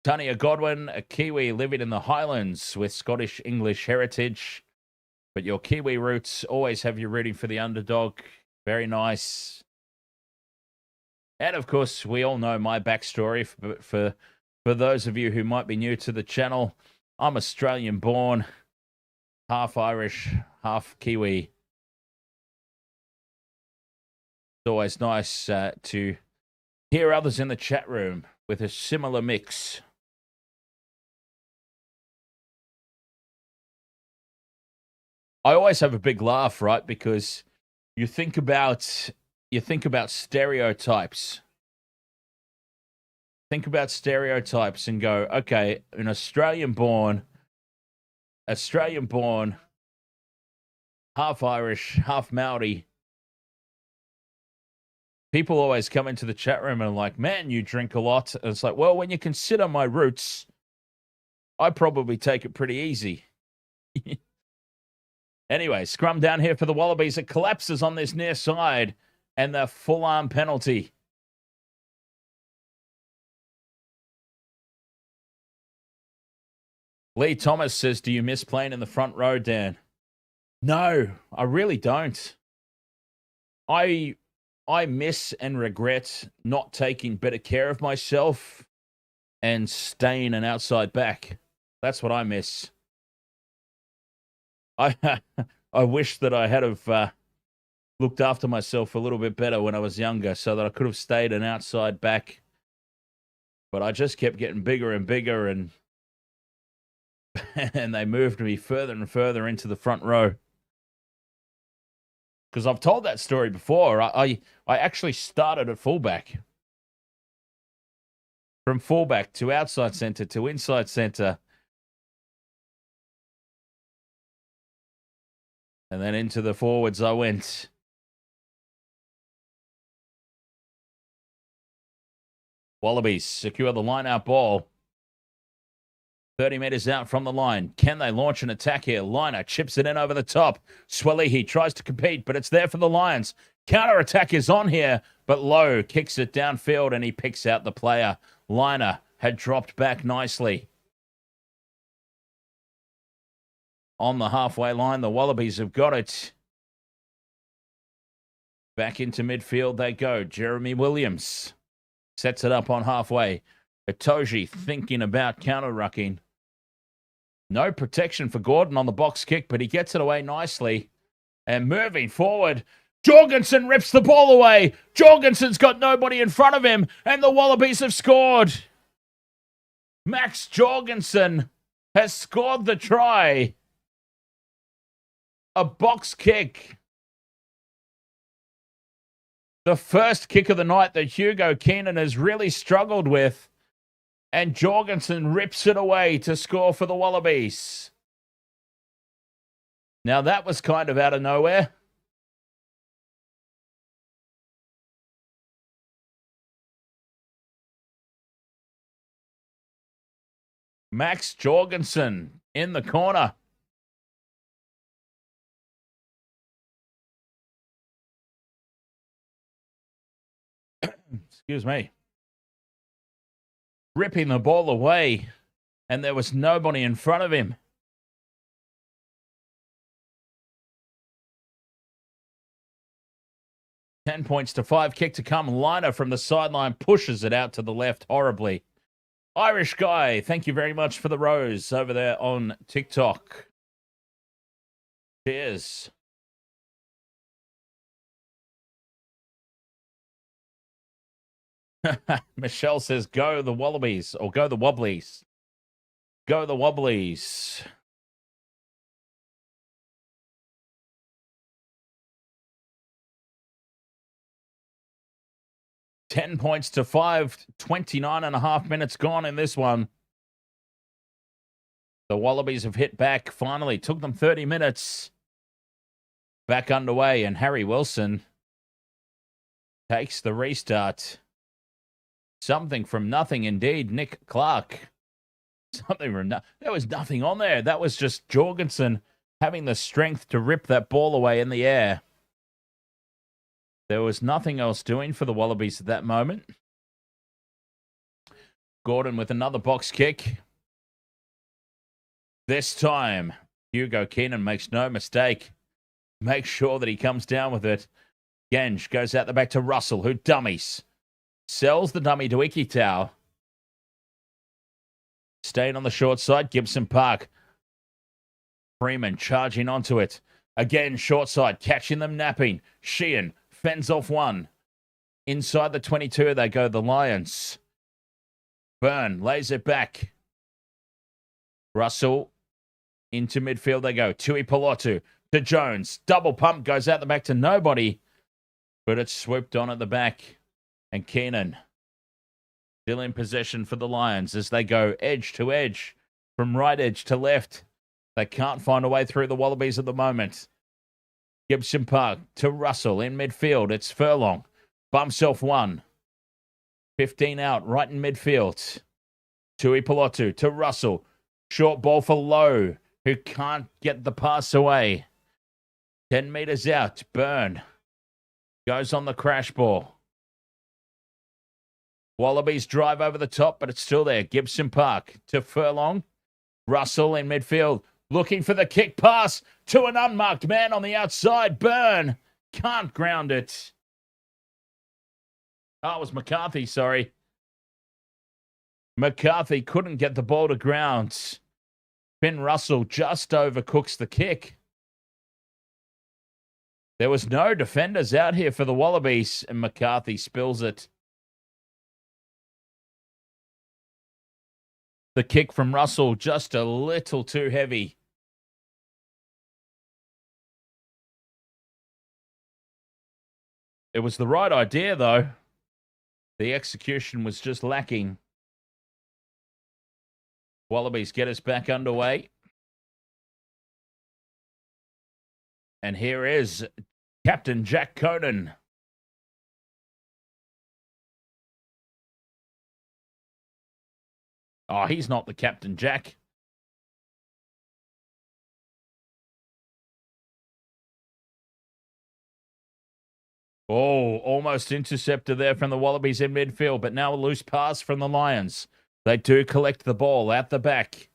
Tania Godwin, a Kiwi living in the Highlands with Scottish-English heritage. But your Kiwi roots always have you rooting for the underdog. Very nice. And, of course, we all know my backstory. For those of you who might be new to the channel, I'm Australian-born, half Irish, half Kiwi. It's always nice to hear others in the chat room with a similar mix. I always have a big laugh, right? Because you think about stereotypes. Think about stereotypes and go, okay, an Australian-born, half Irish, half Maori. People always come into the chat room and are like, man, you drink a lot. And it's like, well, when you consider my roots, I probably take it pretty easy. Anyway, scrum down here for the Wallabies. It collapses on this near side. And the full-arm penalty. Lee Thomas says, do you miss playing in the front row, Dan? No, I really don't. I miss and regret not taking better care of myself and staying an outside back. That's what I miss. I wish that I had have looked after myself a little bit better when I was younger so that I could have stayed an outside back. But I just kept getting bigger and bigger, and they moved me further and further into the front row. Because I've told that story before. I actually started at fullback. From fullback to outside centre to inside centre. And then into the forwards I went. Wallabies secure the line-out ball. 30 metres out from the line. Can they launch an attack here? Liner chips it in over the top. Swalihi tries to compete, but it's there for the Lions. Counter-attack is on here, but Lowe kicks it downfield and he picks out the player. Liner had dropped back nicely. On the halfway line, the Wallabies have got it. Back into midfield they go. Jeremy Williams sets it up on halfway. Itoji thinking about counter-rucking. No protection for Gordon on the box kick, but he gets it away nicely. And moving forward, Jorgensen rips the ball away. Jorgensen's got nobody in front of him, and the Wallabies have scored. Max Jorgensen has scored the try. A box kick. The first kick of the night that Hugo Keenan has really struggled with. And Jorgensen rips it away to score for the Wallabies. Now that was kind of out of nowhere. Max Jorgensen in the corner. Excuse me. Ripping the ball away, and there was nobody in front of him. $10 to 5, kick to come. Liner from the sideline pushes it out to the left horribly. Irish guy, thank you very much for the rose over there on TikTok. Cheers. Michelle says, go the Wallabies, or go the Wobblies. Go the Wobblies. $10 to 5, 29.5 minutes gone in this one. The Wallabies have hit back, finally. Took them 30 minutes. Back underway, and Harry Wilson takes the restart. Something from nothing indeed. Nick Clark. Something from there was nothing on there. That was just Jorgensen having the strength to rip that ball away in the air. There was nothing else doing for the Wallabies at that moment. Gordon with another box kick. This time, Hugo Keenan makes no mistake. Makes sure that he comes down with it. Genge goes out the back to Russell, who dummies. Sells the dummy to Ikitau. Staying on the short side, Gibson Park. Freeman charging onto it. Again, short side, catching them napping. Sheehan fends off one. Inside the 22, they go the Lions. Byrne lays it back. Russell into midfield they go. Tui Pelotu to Jones. Double pump goes out the back to nobody. But it's swooped on at the back. And Keenan still in possession for the Lions as they go edge to edge, from right edge to left. They can't find a way through the Wallabies at the moment. Gibson Park to Russell in midfield. It's Furlong. Bumps off one. 15 out, right in midfield. Tui Pelotu to Russell. Short ball for Lowe, who can't get the pass away. 10 meters out. Byrne goes on the crash ball. Wallabies drive over the top, but it's still there. Gibson Park to Furlong. Russell in midfield, looking for the kick pass to an unmarked man on the outside. Byrne can't ground it. Oh, it was McCarthy, sorry. McCarthy couldn't get the ball to ground. Finn Russell just overcooks the kick. There was no defenders out here for the Wallabies, and McCarthy spills it. The kick from Russell just a little too heavy. It was the right idea, though. The execution was just lacking. Wallabies get us back underway. And here is Captain Jack Conan. Oh, he's not the Captain Jack. Oh, almost intercepted there from the Wallabies in midfield, but now a loose pass from the Lions. They do collect the ball out the back.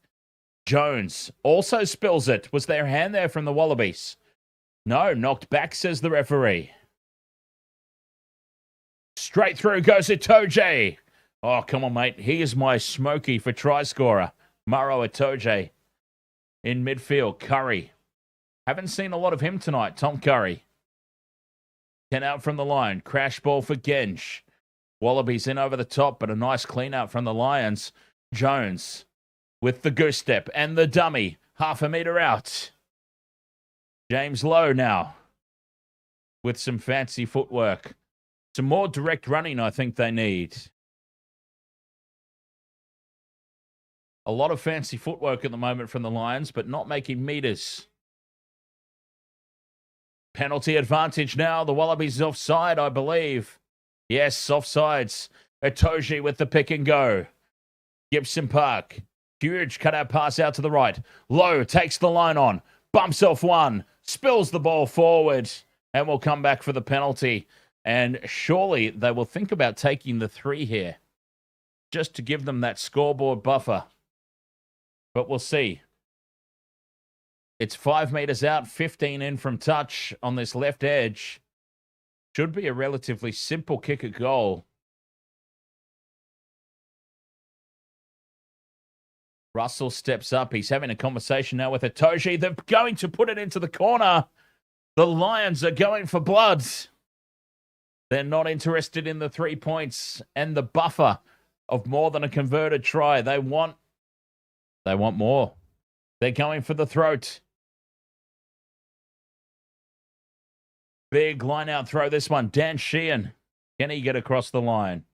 Jones also spills it. Was there a hand there from the Wallabies? No, knocked back, says the referee. Straight through goes Itoje. Oh, come on, mate. He is my smoky for try scorer. Maro Itoje. in midfield. Curry. Haven't seen a lot of him tonight. Tom Curry. 10 out from the line. Crash ball for Gensch. Wallabies in over the top, but a nice clean out from the Lions. Jones with the goose step and the dummy. Half a metre out. James Lowe now with some fancy footwork. Some more direct running I think they need. A lot of fancy footwork at the moment from the Lions, but not making meters. Penalty advantage now. The Wallabies offside, I believe. Yes, offsides. Itoje with the pick and go. Gibson Park. Huge cutout pass out to the right. Lowe takes the line on. Bumps off one. Spills the ball forward. And will come back for the penalty. And surely they will think about taking the 3 here. Just to give them that scoreboard buffer. But we'll see. It's 5 meters out, 15 in from touch on this left edge. Should be a relatively simple kick at goal. Russell steps up. He's having a conversation now with Itoje. They're going to put it into the corner. The Lions are going for blood. They're not interested in the 3 points and the buffer of more than a converted try. They want more. They're going for the throat. Big line out throw this one. Dan Sheehan. Can he get across the line?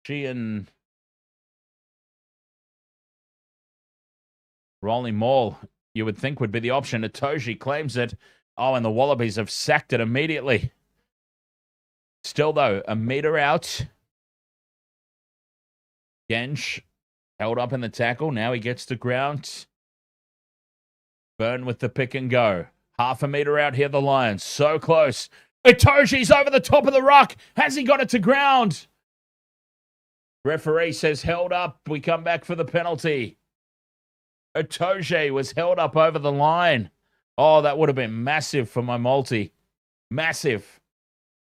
Sheehan. Rolling maul, you would think would be the option. Itoje claims it. Oh, and the Wallabies have sacked it immediately. Still, though, a metre out. Gensch held up in the tackle. Now he gets to ground. Burn with the pick and go. Half a metre out here, the Lions. So close. Itoje's over the top of the ruck. Has he got it to ground? Referee says held up. We come back for the penalty. Itoje was held up over the line. Oh, that would have been massive for my multi. Massive.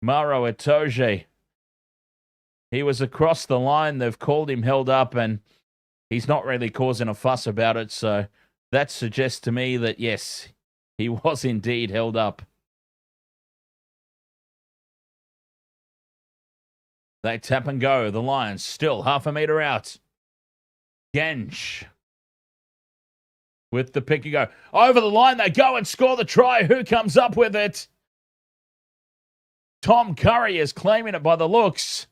Maro Itoje. He was across the line. They've called him held up, and he's not really causing a fuss about it. So that suggests to me that, yes, he was indeed held up. They tap and go. The Lions still half a metre out. Gensch with the pick and go. Over the line they go and score the try. Who comes up with it? Tom Curry is claiming it by the looks.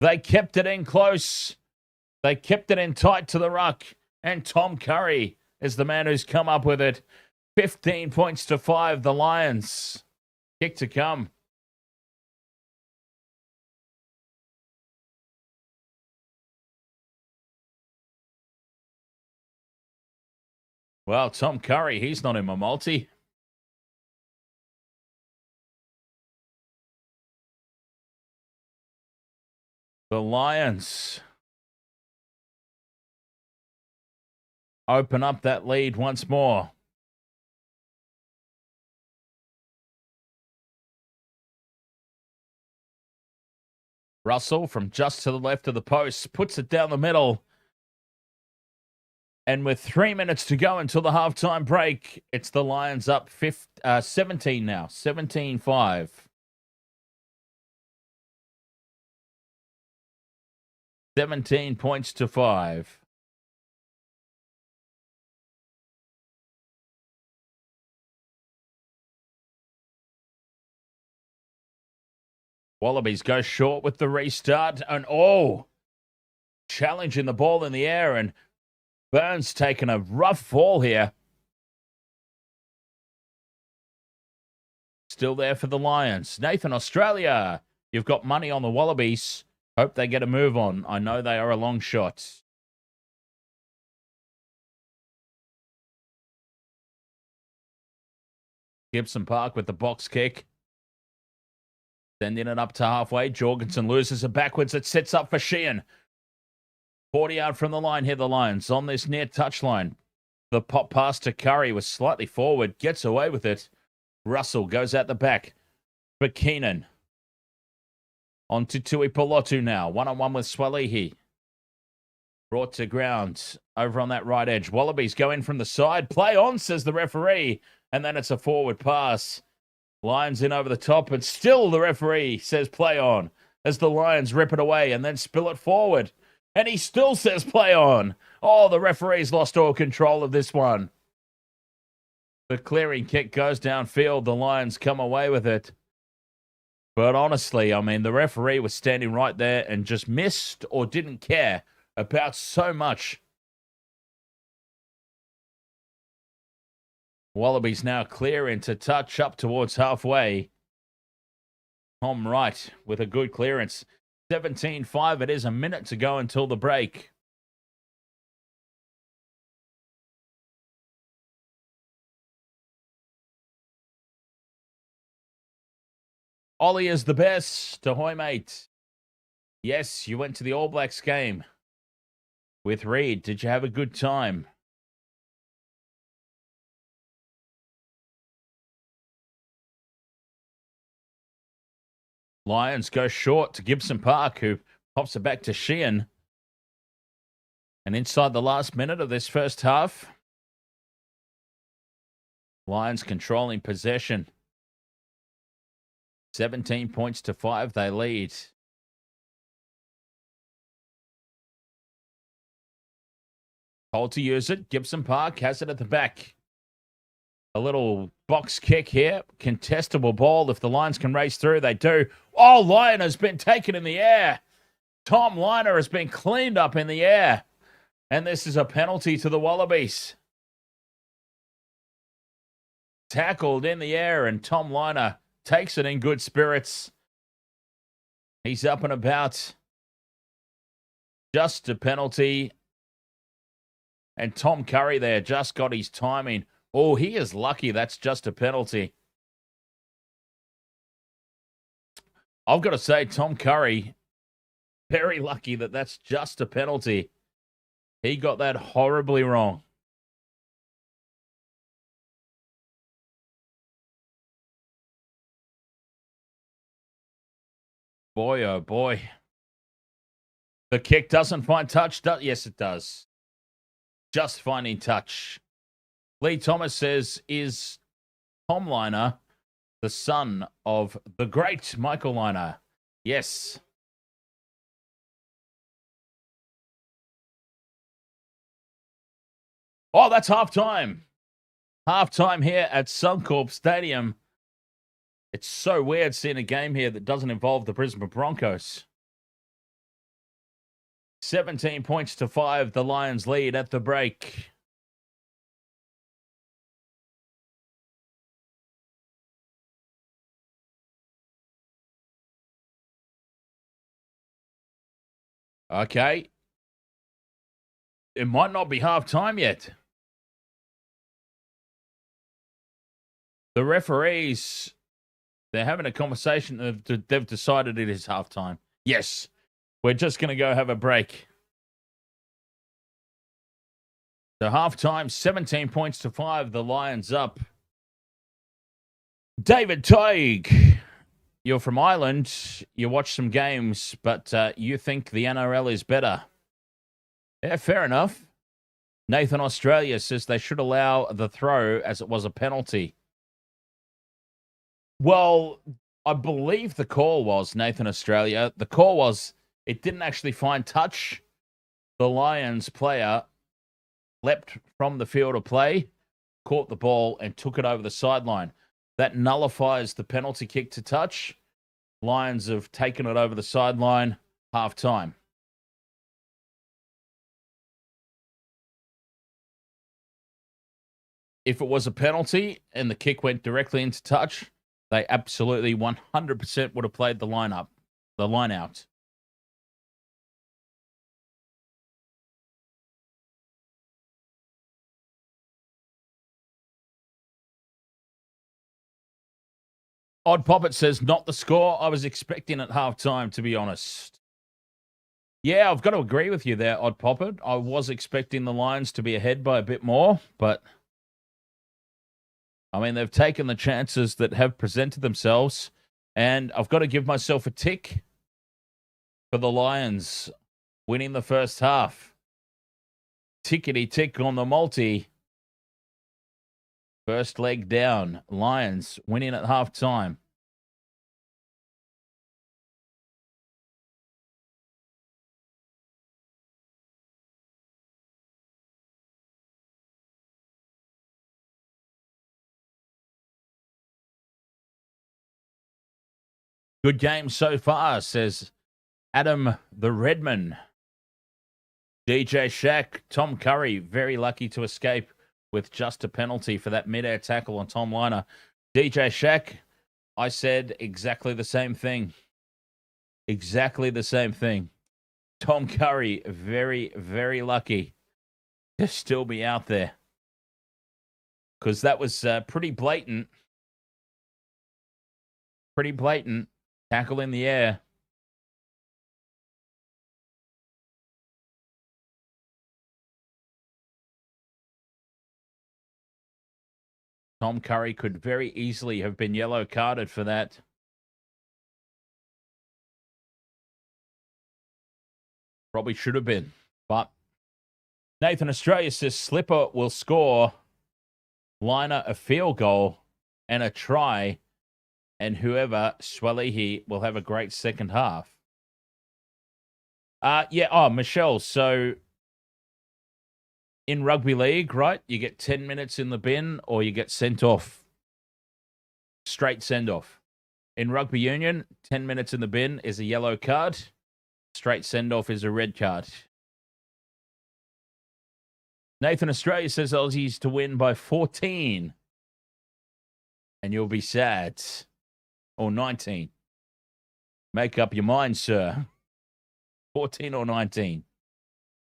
They kept it in close. They kept it in tight to the ruck. And Tom Curry is the man who's come up with it. 15 points to 5, the Lions. Kick to come. Well, Tom Curry, he's not in my multi. The Lions open up that lead once more. Russell from just to the left of the post puts it down the middle. And with 3 minutes to go until the halftime break, it's the Lions up 17 now, 17-5. $17 points to 5. Wallabies go short with the restart. And challenging the ball in the air. And Burns taking a rough fall here. Still there for the Lions. Nathan, Australia. You've got money on the Wallabies. Hope they get a move on. I know they are a long shot. Gibson Park with the box kick. Sending it up to halfway. Jorgensen loses it backwards. It sets up for Sheehan. 40 out from the line here, the Lions. On this near touchline. The pop pass to Curry was slightly forward. Gets away with it. Russell goes out the back for Keenan. On to Tui Pelotu now. One-on-one with Swalihi. Brought to ground over on that right edge. Wallabies go in from the side. Play on, says the referee. And then it's a forward pass. Lions in over the top, and still the referee says play on as the Lions rip it away and then spill it forward. And he still says play on. Oh, the referee's lost all control of this one. The clearing kick goes downfield. The Lions come away with it. But honestly, I mean, the referee was standing right there and just missed or didn't care about so much. Wallabies now clear into touch up towards halfway. Tom Wright with a good clearance. 17-5. It is a minute to go until the break. Ollie is the best. Ahoy, mate. Yes, you went to the All Blacks game with Reed. Did you have a good time? Lions go short to Gibson Park, who pops it back to Sheehan. And inside the last minute of this first half, Lions controlling possession. 17 points to 5, they lead. Hold to use it. Gibson Park has it at the back. A little box kick here. Contestable ball. If the Lions can race through, they do. Oh, Lyon has been taken in the air. Tom Liner has been cleaned up in the air. And this is a penalty to the Wallabies. Tackled in the air, and Tom Liner takes it in good spirits. He's up and about. Just a penalty. And Tom Curry there just got his timing. Oh, he is lucky that's just a penalty. I've got to say, Tom Curry, very lucky that that's just a penalty. He got that horribly wrong. Boy, oh boy. The kick doesn't find touch. Yes, it does. Just finding touch. Lee Thomas says, is Tom Liner the son of the great Michael Liner? Yes. Oh, that's halftime. Halftime here at Suncorp Stadium. It's so weird seeing a game here that doesn't involve the Brisbane Broncos. 17 points to 5, the Lions lead at the break. Okay. It might not be halftime yet. The referees, they're having a conversation. They've decided it is halftime. Yes. We're just going to go have a break. So halftime, 17 points to 5. The Lions up. David Teig, you're from Ireland. You watch some games, but you think the NRL is better. Yeah, fair enough. Nathan Australia says they should allow the throw as it was a penalty. Well, I believe the call was, Nathan Australia, the call was it didn't actually find touch. The Lions player leapt from the field of play, caught the ball, and took it over the sideline. That nullifies the penalty kick to touch. Lions have taken it over the sideline, half-time. If it was a penalty and the kick went directly into touch, they absolutely 100% would have played the line out. Odd Poppet says, not the score I was expecting at halftime, to be honest. Yeah, I've got to agree with you there, Odd Poppet. I was expecting the Lions to be ahead by a bit more, but I mean, they've taken the chances that have presented themselves, and I've got to give myself a tick for the Lions winning the first half. tickety-tick on the multi. First leg down. Lions winning at halftime. Good game so far, says Adam the Redman. DJ Shack, Tom Curry, very lucky to escape with just a penalty for that mid-air tackle on Tom Liner. DJ Shack, I said exactly the same thing. Exactly the same thing. Tom Curry, very, very lucky to still be out there. Because that was pretty blatant. Pretty blatant. Tackle in the air. Tom Curry could very easily have been yellow carded for that. Probably should have been. But Nathan Australia says Slipper will score Liner a field goal and a try. And whoever, Swalihi, will have a great second half. Michelle, so in rugby league, right, you get 10 minutes in the bin or you get sent off. Straight send-off. In rugby union, 10 minutes in the bin is a yellow card. Straight send-off is a red card. Nathan Australia says Aussies to win by 14. And you'll be sad. Or 19. Make up your mind, sir. 14 or 19.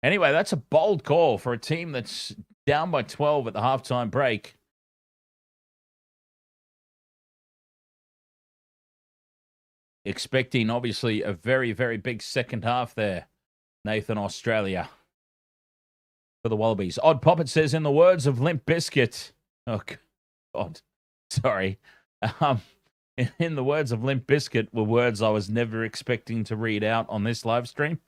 Anyway, that's a bold call for a team that's down by 12 at the halftime break. Expecting, obviously, a very, very big second half there. Nathan Australia. For the Wallabies. Odd Poppet says, in the words of Limp Bizkit. Oh, God. Sorry. In the words of Limp Bizkit were words I was never expecting to read out on this live stream.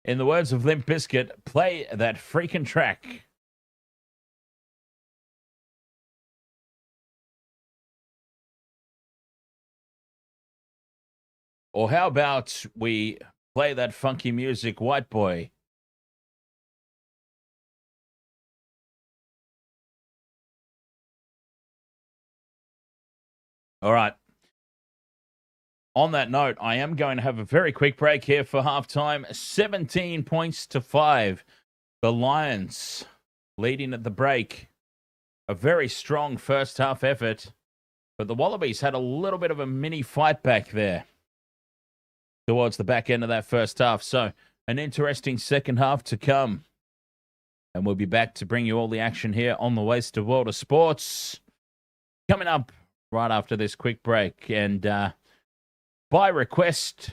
In the words of Limp Bizkit, play that freaking track. Or how about we play that funky music, white boy? All right. On that note, I am going to have a very quick break here for halftime. 17 points to 5. The Lions leading at the break. A very strong first half effort. But the Wallabies had a little bit of a mini fight back there towards the back end of that first half. So an interesting second half to come. And we'll be back to bring you all the action here on the Wasted World of Sports. Coming up right after this quick break. And by request,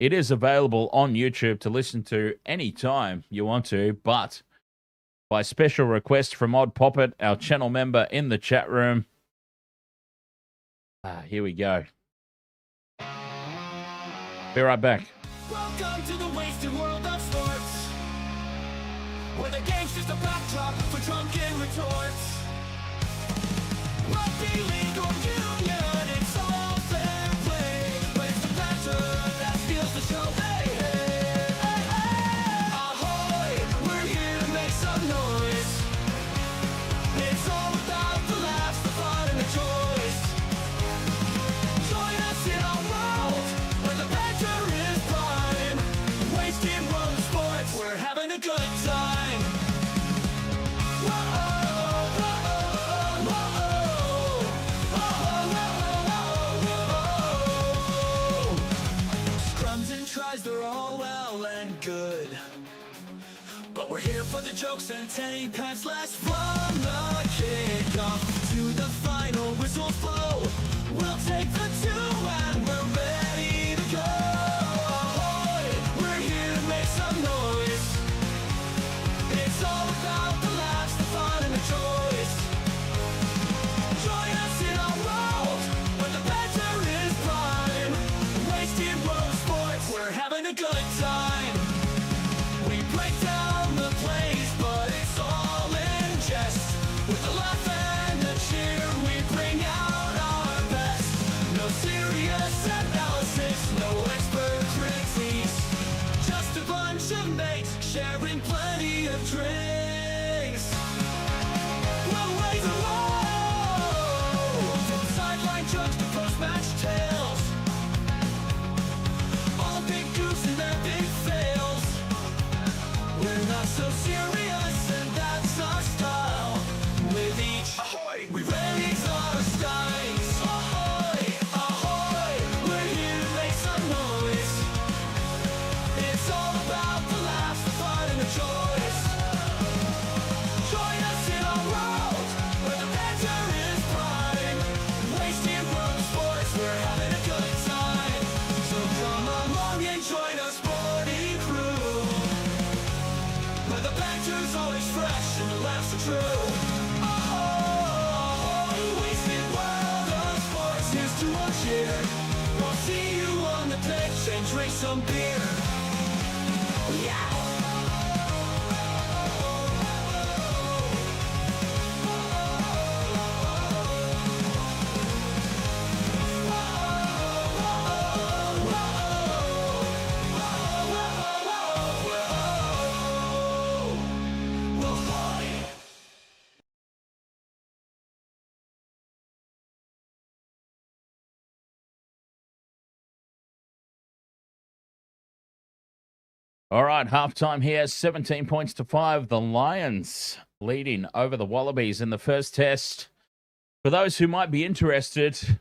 it is available on YouTube to listen to anytime you want to, but by special request from Odd Poppet, our channel member in the chat room. Here we go. Be right back. Welcome to the wasted world of sports, where the game's just a backdrop for drunken retorts. Rugby league or union, it's all fair play, but it's the banter that steals the show. Hey, hey, hey, hey. Ahoy, we're here to make some noise. It's all about the laughs, the fun, and the joys. Join us in our world, where the banter is prime. Wasted world of sports, we're having a good time. They're all well and good, but we're here for the jokes and 10 pants less. From the kickoff to the final whistle blow, we'll take the 2 and we're ready to go. Ahoy, we're here to make some noise. It's all about the laughs, the fun, and the joys. Join us in our world, where the banter is prime. Wasted world of sports, we're having a good time. We break down the judge the post-match tales. All big goofs and their big fails. We're not so serious, and that's our style. With each ahoy, we raise our skies. Ahoy, ahoy, we're here to make some noise. It's all about the laughs, the fun, and the joys. Join us in our world where the banter is prime. Wasting world sports, we're having a good time. So come along and join us, sporty crew, where the banter's always fresh and the laughs are true. Oh, wasted world of sports, here's to our cheer. We'll see you on the pitch and drink some beer. Yeah! All right, halftime here, 17 points to 5. The Lions leading over the Wallabies in the first test. For those who might be interested,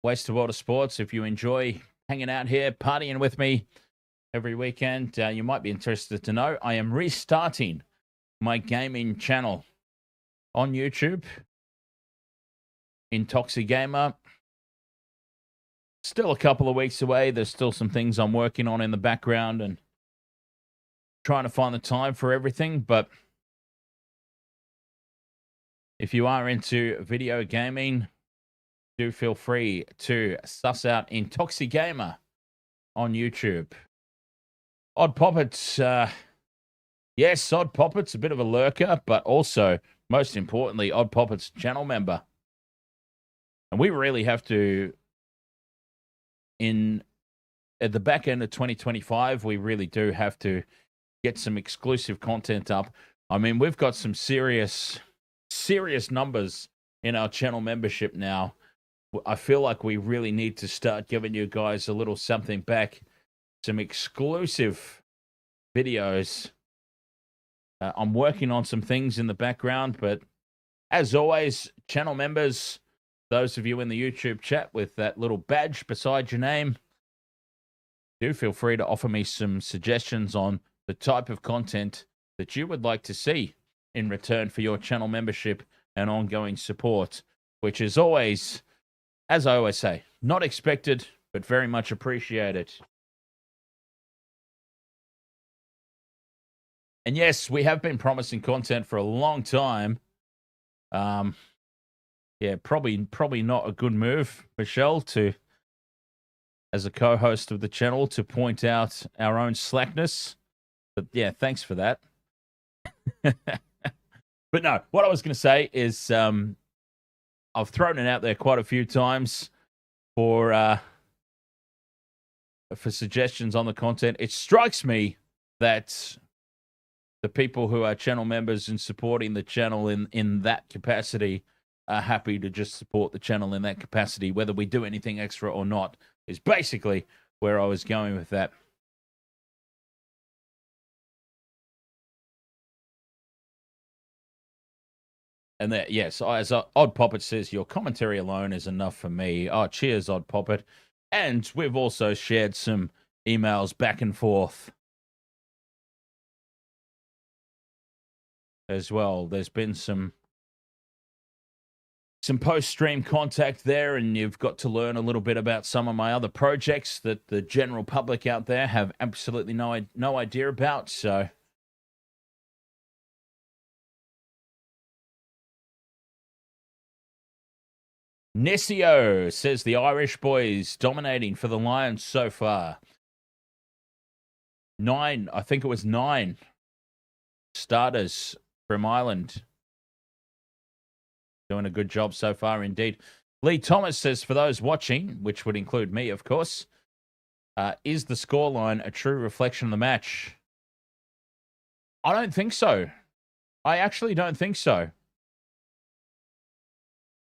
Waste of Water Sports, if you enjoy hanging out here, partying with me every weekend, you might be interested to know I am restarting my gaming channel on YouTube, Intoxi Gamer. Still a couple of weeks away. There's still some things I'm working on in the background and trying to find the time for everything. But if you are into video gaming, do feel free to suss out Intoxi Gamer on YouTube. Odd Poppets, yes, Odd Poppets, a bit of a lurker, but also, most importantly, Odd Poppets channel member. And we really have to, at the back end of 2025, we really do have to get some exclusive content up. I mean, we've got some serious numbers in our channel membership now. I feel like we really need to start giving you guys a little something back, some exclusive videos. I'm working on some things in the background, but as always, channel members, those of you in the YouTube chat with that little badge beside your name, do feel free to offer me some suggestions on the type of content that you would like to see in return for your channel membership and ongoing support, which is always, as I always say, not expected, but very much appreciated. And yes, we have been promising content for a long time. Yeah, probably not a good move, Michelle, as a co-host of the channel, to point out our own slackness. But yeah, thanks for that. But no, what I was going to say is I've thrown it out there quite a few times for suggestions on the content. It strikes me that the people who are channel members and supporting the channel in that capacity are happy to just support the channel in that capacity, whether we do anything extra or not, is basically where I was going with that. And that, yes, as Odd Poppet says, your commentary alone is enough for me. Oh, cheers, Odd Poppet. And we've also shared some emails back and forth as well. There's been some post-stream contact there, and you've got to learn a little bit about some of my other projects that the general public out there have absolutely no idea about. So Nessio says the Irish boys dominating for the Lions so far. I think it was 9 starters from Ireland. Doing a good job so far indeed. Lee Thomas says, for those watching, which would include me, of course, is the scoreline a true reflection of the match? I don't think so. I actually don't think so.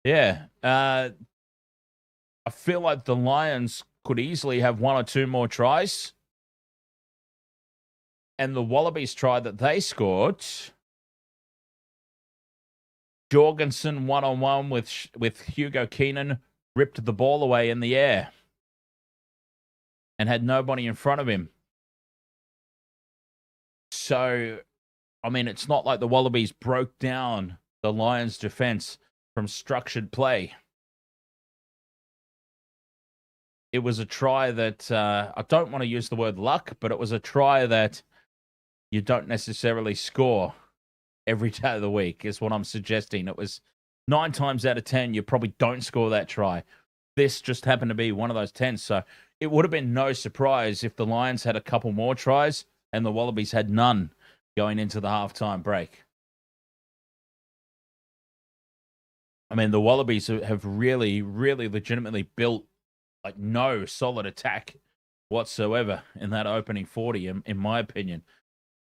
Yeah. I feel like the Lions could easily have one or two more tries. And the Wallabies try that they scored, Jorgensen one-on-one with Hugo Keenan ripped the ball away in the air and had nobody in front of him. So, I mean, it's not like the Wallabies broke down the Lions' defense from structured play. It was a try that, I don't want to use the word luck, but it was a try that you don't necessarily score every day of the week, is what I'm suggesting. It was 9 times out of 10, you probably don't score that try. This just happened to be one of those 10. So it would have been no surprise if the Lions had a couple more tries and the Wallabies had none going into the halftime break. I mean, the Wallabies have really, really legitimately built like no solid attack whatsoever in that opening 40, in my opinion.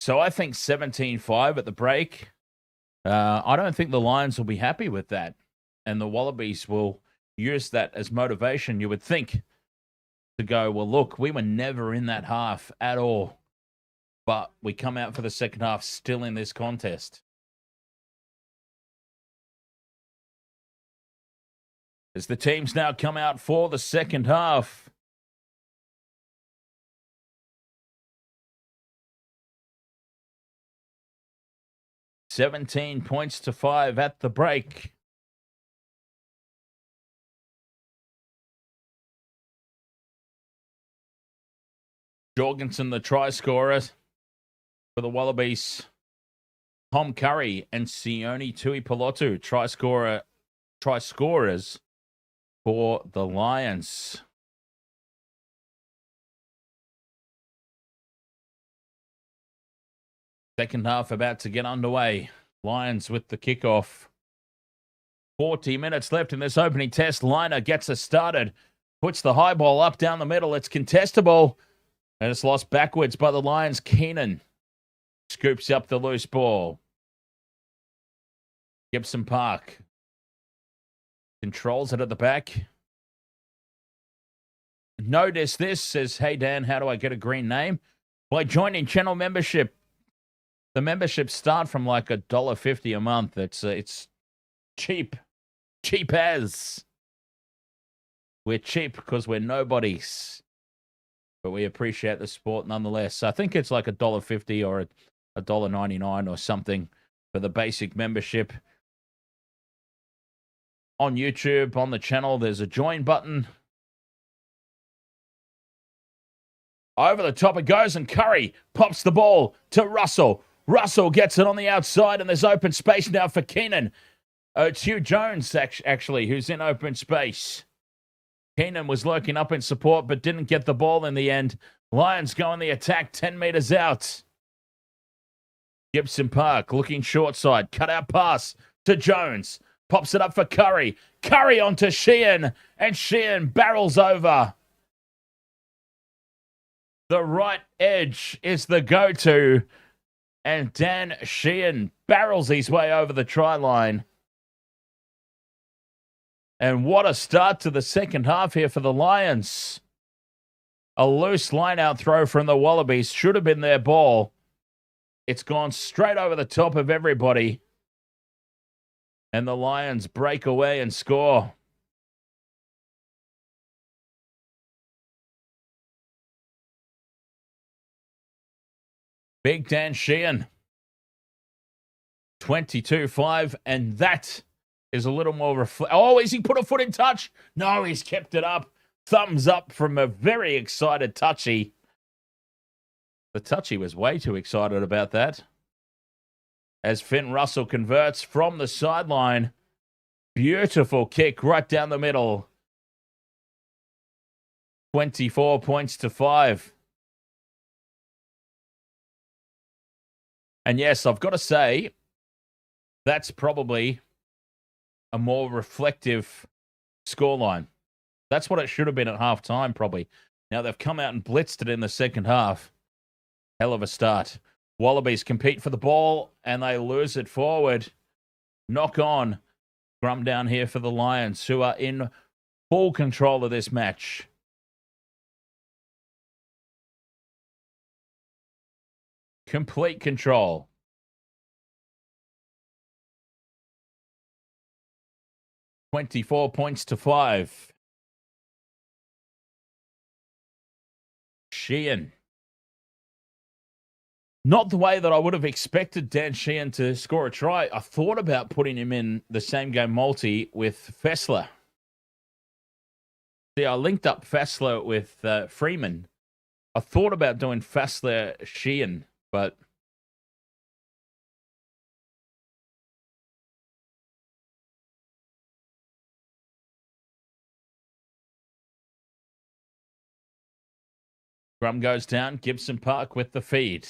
So I think 17-5 at the break. I don't think the Lions will be happy with that. And the Wallabies will use that as motivation, you would think, to go, well, look, we were never in that half at all. But we come out for the second half still in this contest. As the teams now come out for the second half. $17 to 5 at the break. Jorgensen, the try scorer for the Wallabies. Tom Curry and Sione Tuipulotu, try scorers for the Lions. Second half about to get underway. Lions with the kickoff. 40 minutes left in this opening test. Liner gets us started. Puts the high ball up down the middle. It's contestable. And it's lost backwards by the Lions. Keenan scoops up the loose ball. Gibson Park controls it at the back. Notice this, says, hey Dan, how do I get a green name? By joining channel membership. The memberships start from like $1.50 a month. It's cheap. Cheap as. We're cheap because we're nobodies. But we appreciate the sport nonetheless. I think it's like $1.50 or $1.99 or something for the basic membership. On YouTube, on the channel, there's a join button. Over the top it goes, and Curry pops the ball to Russell. Russell gets it on the outside, and there's open space now for Keenan. It's Hugh Jones, actually, who's in open space. Keenan was lurking up in support, but didn't get the ball in the end. Lions go on the attack, 10 meters out. Gibson Park looking short side. Cut out pass to Jones. Pops it up for Curry. Curry onto Sheehan, and Sheehan barrels over. The right edge is the go-to. And Dan Sheehan barrels his way over the try line. And what a start to the second half here for the Lions. A loose line-out throw from the Wallabies. Should have been their ball. It's gone straight over the top of everybody. And the Lions break away and score. Big Dan Sheehan. 22-5, and that is a little more oh, has he put a foot in touch? No, he's kept it up. Thumbs up from a very excited Touchy. The Touchy was way too excited about that. As Finn Russell converts from the sideline. Beautiful kick right down the middle. 24 points to 5. And yes, I've got to say, that's probably a more reflective scoreline. That's what it should have been at halftime, probably. Now they've come out and blitzed it in the second half. Hell of a start. Wallabies compete for the ball, and they lose it forward. Knock on Scrum down here for the Lions, who are in full control of this match. Complete control. $24 points to 5. Sheehan. Not the way that I would have expected Dan Sheehan to score a try. I thought about putting him in the same game multi with Fessler. See, I linked up Fessler with Freeman. I thought about doing Fessler Sheehan, but Grum goes down. Gibson Park with the feed.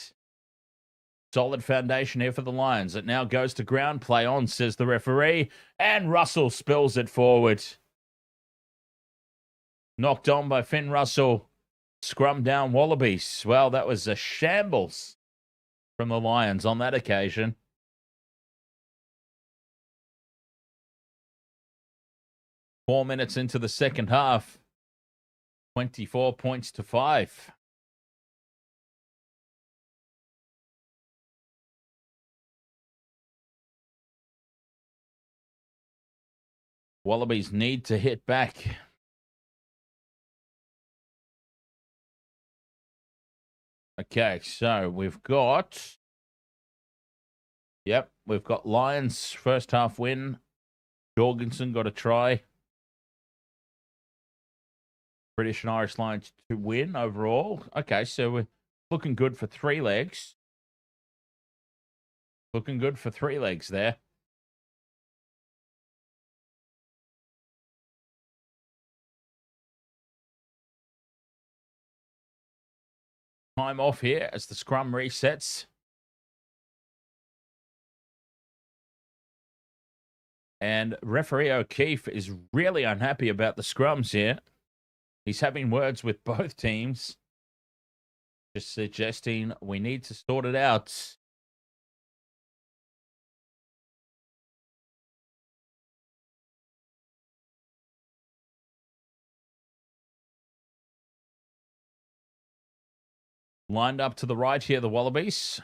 Solid foundation here for the Lions. It now goes to ground. Play on, says the referee. And Russell spills it forward. Knocked on by Finn Russell. Scrum down Wallabies. Well, that was a shambles from the Lions on that occasion. Four minutes into the second half. 24 points to 5. Wallabies need to hit back. Okay, so we've got... Yep, we've got Lions first half win. Jorgensen got a try. British and Irish Lions to win overall. Okay, so we're looking good for 3 legs. Looking good for 3 legs there. Time off here as the scrum resets. And referee O'Keefe is really unhappy about the scrums here. He's having words with both teams, just suggesting we need to sort it out. Lined up to the right here, the Wallabies.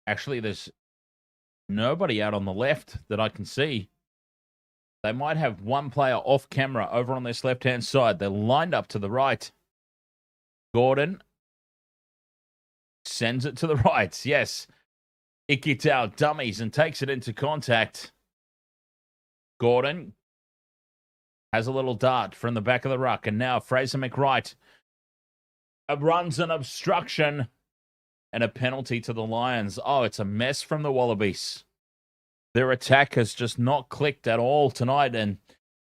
Actually, there's nobody out on the left that I can see. They might have one player off camera over on this left-hand side. They're lined up to the right. Gordon sends it to the right. Yes. Ikitau dummies and takes it into contact. Gordon has a little dart from the back of the ruck. And now Fraser McWright runs an obstruction and a penalty to the Lions. Oh, it's a mess from the Wallabies. Their attack has just not clicked at all tonight. And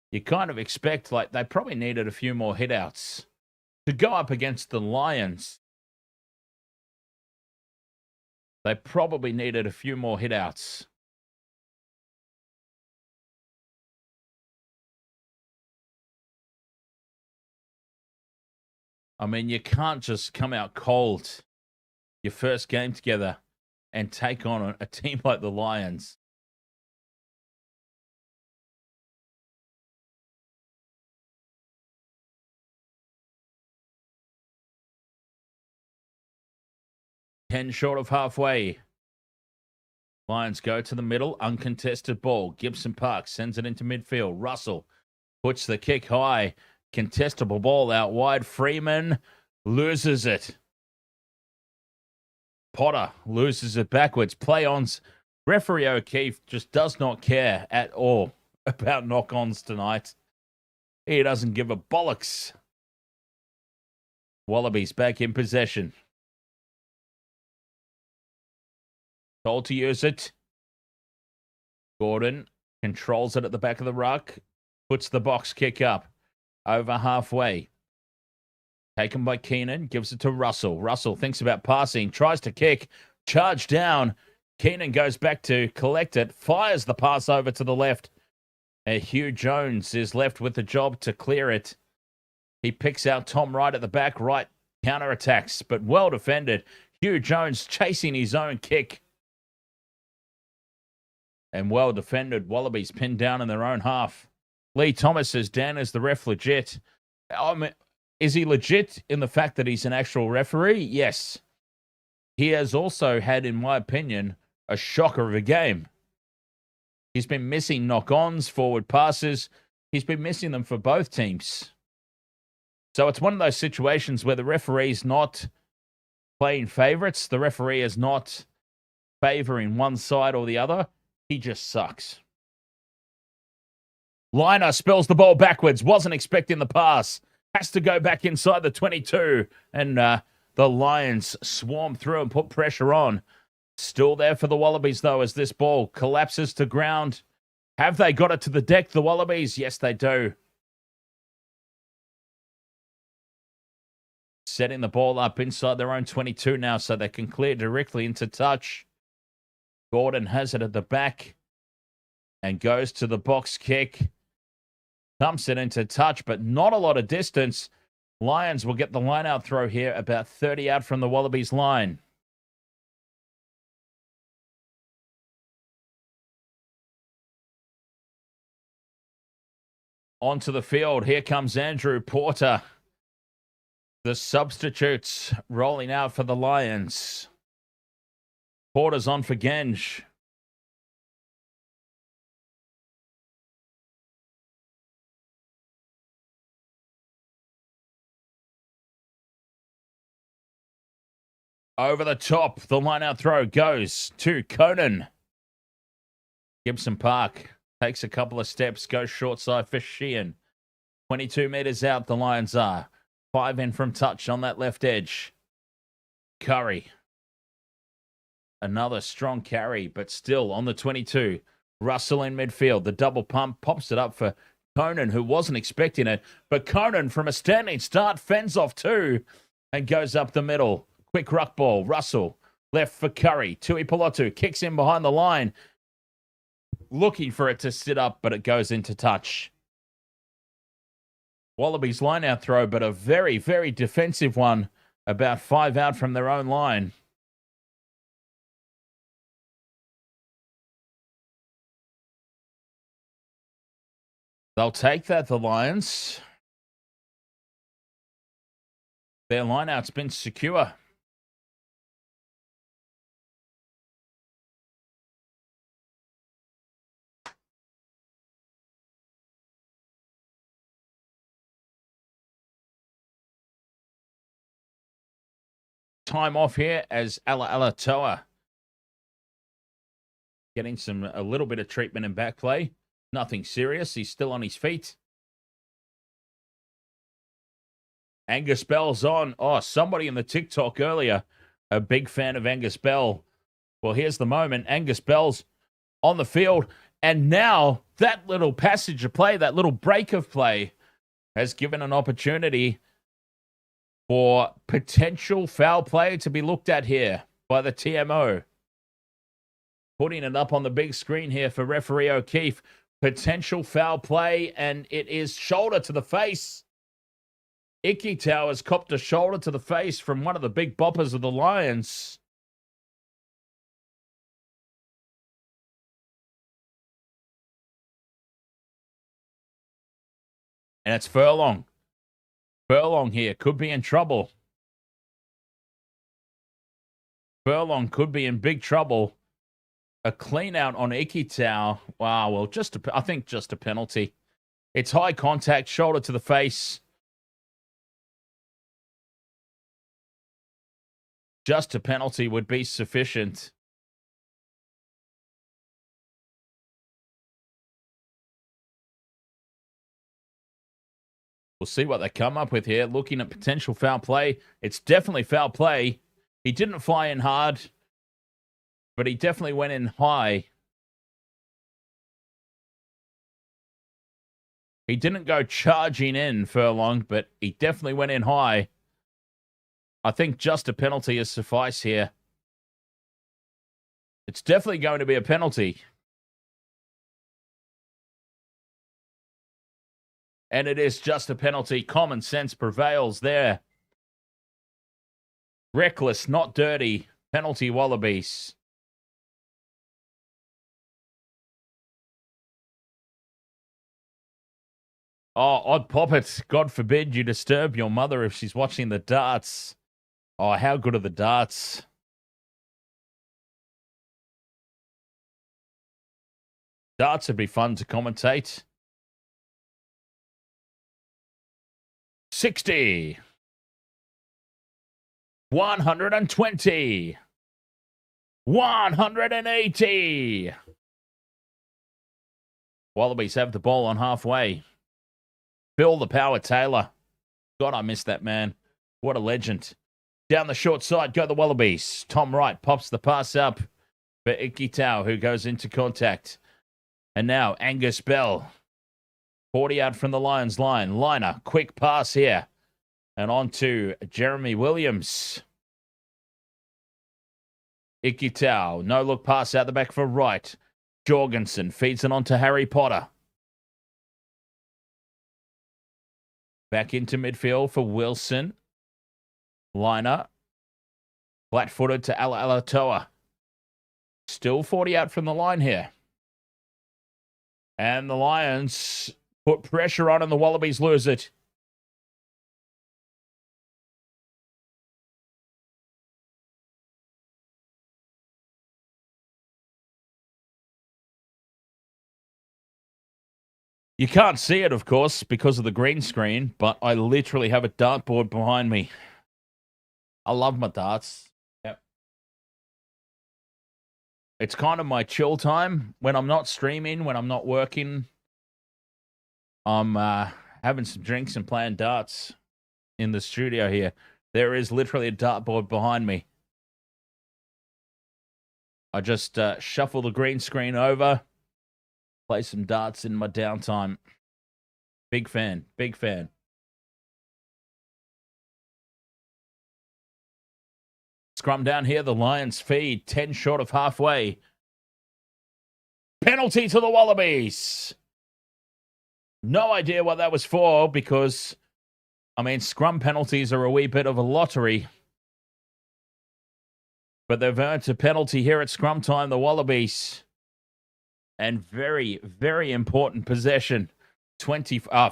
you kind of expect, like, they probably needed a few more hitouts to go up against the Lions. They probably needed a few more hitouts. I mean, you can't just come out cold your first game together and take on a team like the Lions. Ten short of halfway. Lions go to the middle, uncontested ball. Gibson Park sends it into midfield. Russell puts the kick high. Contestable ball out wide. Freeman loses it. Potter loses it backwards. Play-ons. Referee O'Keefe just does not care at all about knock-ons tonight. He doesn't give a bollocks. Wallabies back in possession. Told to use it. Gordon controls it at the back of the ruck. Puts the box kick up. Over halfway. Taken by Keenan. Gives it to Russell. Russell thinks about passing. Tries to kick. Charge down. Keenan goes back to collect it. Fires the pass over to the left. And Hugh Jones is left with the job to clear it. He picks out Tom Wright at the back. Wright counterattacks, but well defended. Hugh Jones chasing his own kick. And well defended. Wallabies pinned down in their own half. Lee Thomas says, Dan, is the ref legit? Is he legit in the fact that he's an actual referee? Yes. He has also had, in my opinion, a shocker of a game. He's been missing knock-ons, forward passes. He's been missing them for both teams. So it's one of those situations where the referee's not playing favourites. The referee is not favouring one side or the other. He just sucks. Liner spells the ball backwards. Wasn't expecting the pass. Has to go back inside the 22. And the Lions swarm through and put pressure on. Still there for the Wallabies, though, as this ball collapses to ground. Have they got it to the deck, the Wallabies? Yes, they do. Setting the ball up inside their own 22 now so they can clear directly into touch. Gordon has it at the back and goes to the box kick. Thumps it into touch, but not a lot of distance. Lions will get the line-out throw here, about 30 out from the Wallabies line. Onto the field. Here comes Andrew Porter. The substitutes rolling out for the Lions. Porter's on for Genge. Over the top, the line-out throw goes to Conan. Gibson Park takes a couple of steps, goes short side for Sheehan. 22 metres out, the Lions are. 5 in from touch on that left edge. Curry. Another strong carry, but still on the 22. Russell in midfield. The double pump pops it up for Conan, who wasn't expecting it. But Conan, from a standing start, fends off two and goes up the middle. Quick ruck ball. Russell left for Curry. Tui Pelotu kicks in behind the line. Looking for it to sit up, but it goes into touch. Wallabies line-out throw, but a very, very defensive one. About 5 out from their own line. They'll take that, the Lions. Their line-out's been secure. Time off here as Alatoa getting a little bit of treatment in back play. Nothing serious. He's still on his feet. Angus Bell's on. Oh, somebody in the TikTok earlier, a big fan of Angus Bell. Well, here's the moment. Angus Bell's on the field. And now that little passage of play, that little break of play, has given an opportunity for potential foul play to be looked at here by the TMO. Putting it up on the big screen here for referee O'Keefe. Potential foul play, and it is shoulder to the face. Ikitau has copped a shoulder to the face from one of the big boppers of the Lions. And it's Furlong. Furlong here could be in trouble. Furlong could be in big trouble. A clean out on Ikitau. Wow, well, I think just a penalty. It's high contact, shoulder to the face. Just a penalty would be sufficient. We'll see what they come up with here. Looking at potential foul play. It's definitely foul play. He didn't fly in hard, but he definitely went in high. He didn't go charging in, Furlong, but he definitely went in high. I think just a penalty is suffice here. It's definitely going to be a penalty. And it is just a penalty. Common sense prevails there. Reckless, not dirty. Penalty Wallabies. Oh, odd poppet. God forbid you disturb your mother if she's watching the darts. Oh, how good are the darts? Darts would be fun to commentate. 60. 120. 180. Wallabies have the ball on halfway. Bill the Power Taylor. God, I miss that man. What a legend. Down the short side go the Wallabies. Tom Wright pops the pass up for Ikitau, who goes into contact. And now Angus Bell. 40 out from the Lions line. Liner, quick pass here. And on to Jeremy Williams. Ikitau, no look pass out the back for Wright. Jorgensen feeds it on to Harry Potter. Back into midfield for Wilson. Liner. Flat-footed to Alatoa. Still 40 out from the line here. And the Lions put pressure on and the Wallabies lose it. You can't see it, of course, because of the green screen, but I literally have a dartboard behind me. I love my darts. Yep. It's kind of my chill time when I'm not streaming, when I'm not working. I'm having some drinks and playing darts in the studio here. There is literally a dartboard behind me. I just shuffle the green screen over. Play some darts in my downtime. Big fan. Big fan. Scrum down here. The Lions feed. 10 short of halfway. Penalty to the Wallabies. No idea what that was for because, I mean, scrum penalties are a wee bit of a lottery. But they've earned a penalty here at scrum time, the Wallabies. And very, very important possession. Front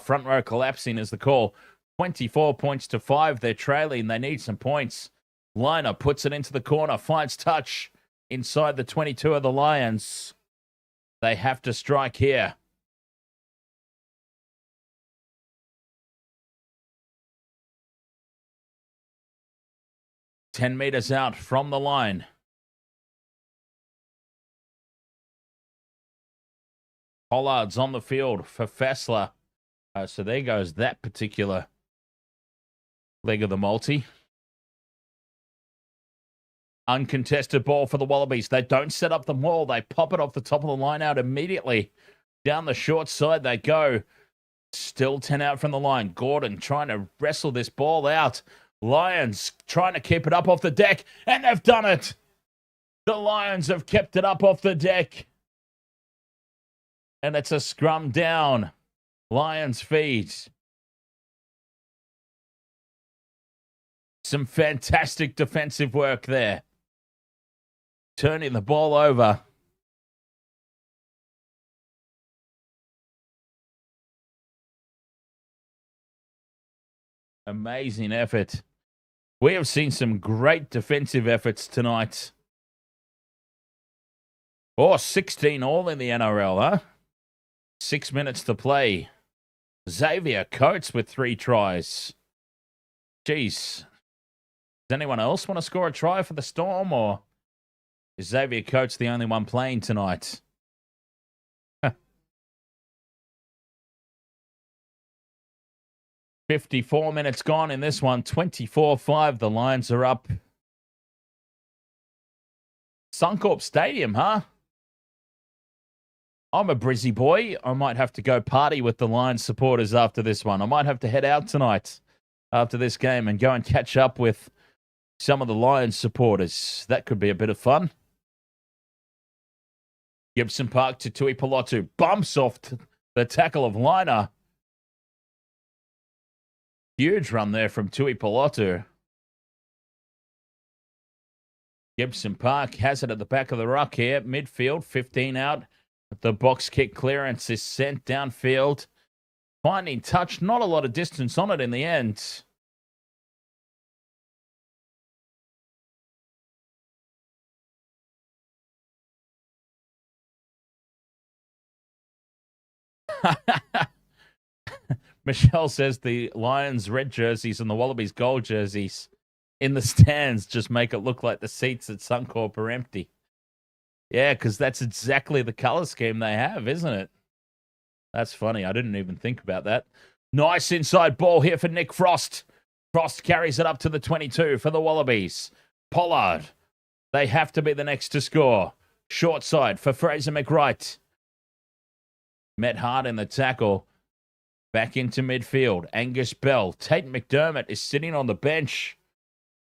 row collapsing is the call. 24 points to 5. They're trailing. They need some points. Liner puts it into the corner. Finds touch inside the 22 of the Lions. They have to strike here. Ten meters out from the line. Pollard's on the field for Fassler. So there goes that particular leg of the multi. Uncontested ball for the Wallabies. They don't set up the maul. They pop it off the top of the line out immediately. Down the short side they go. Still 10 out from the line. Gordon trying to wrestle this ball out. Lions trying to keep it up off the deck. And they've done it. The Lions have kept it up off the deck. And it's a scrum down. Lions feed. Some fantastic defensive work there. Turning the ball over. Amazing effort. We have seen some great defensive efforts tonight. Oh, 16 all in the NRL, huh? 6 minutes to play. Xavier Coates with 3 tries. Jeez. Does anyone else want to score a try for the Storm, or is Xavier Coates the only one playing tonight? 54 minutes gone in this one. 24-5. The Lions are up. Suncorp Stadium, huh? I'm a Brizzy boy. I might have to go party with the Lions supporters after this one. I might have to head out tonight after this game and go and catch up with some of the Lions supporters. That could be a bit of fun. Gibson Park to Tui Pelotu. Bumps off the tackle of Liner. Huge run there from Tui Pelotu. Gibson Park has it at the back of the ruck here. Midfield, 15 out. The box kick clearance is sent downfield Finding touch, not a lot of distance on it in the end. Michelle says the Lions red jerseys and the Wallabies gold jerseys in the stands just make it look like the seats at Suncorp are empty. Yeah, because that's exactly the color scheme they have, isn't it? That's funny. I didn't even think about that. Nice inside ball here for Nick Frost. Frost carries it up to the 22 for the Wallabies. Pollard. They have to be the next to score. Short side for Fraser McWright. Met hard in the tackle. Back into midfield. Angus Bell. Tate McDermott is sitting on the bench.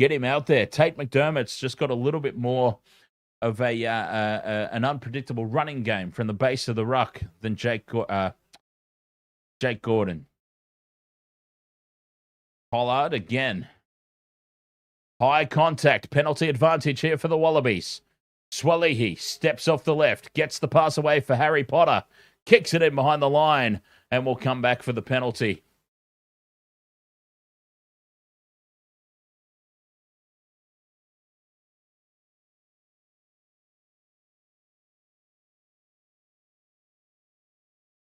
Get him out there. Tate McDermott's just got a little bit more of an unpredictable running game from the base of the ruck than Jake Gordon. Pollard again. High contact. Penalty advantage here for the Wallabies. Swalihi steps off the left. Gets the pass away for Harry Potter. Kicks it in behind the line and will come back for the penalty.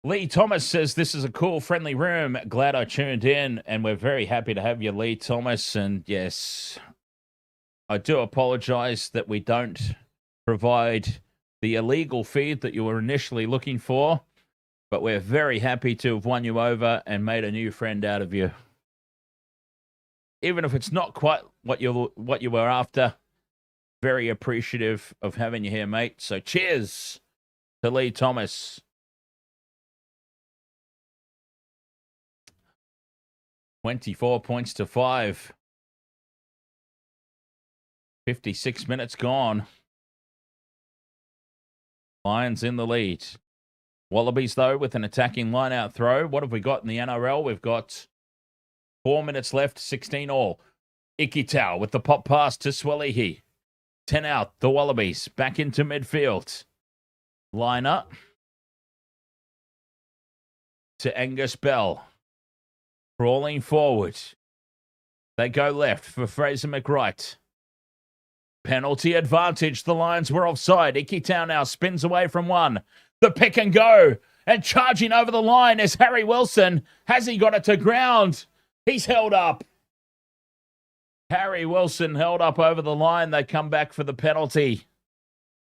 Lee Thomas says, this is a cool, friendly room. Glad I tuned in, and we're very happy to have you, Lee Thomas. And yes, I do apologize that we don't provide the illegal feed that you were initially looking for, but we're very happy to have won you over and made a new friend out of you. Even if it's not quite what you were after, very appreciative of having you here, mate. So cheers to Lee Thomas. 24 points to 5. 56 minutes gone. Lions in the lead. Wallabies, though, with an attacking line-out throw. What have we got in the NRL? We've got 4 minutes left, 16 all. Ikitau with the pop pass to Swalihi. 10 out, the Wallabies. Back into midfield. Line up to Angus Bell. Crawling forward. They go left for Fraser McWright. Penalty advantage. The Lions were offside. Ikitau now spins away from one. The pick and go. And charging over the line is Harry Wilson. Has he got it to ground? He's held up. Harry Wilson held up over the line. They come back for the penalty.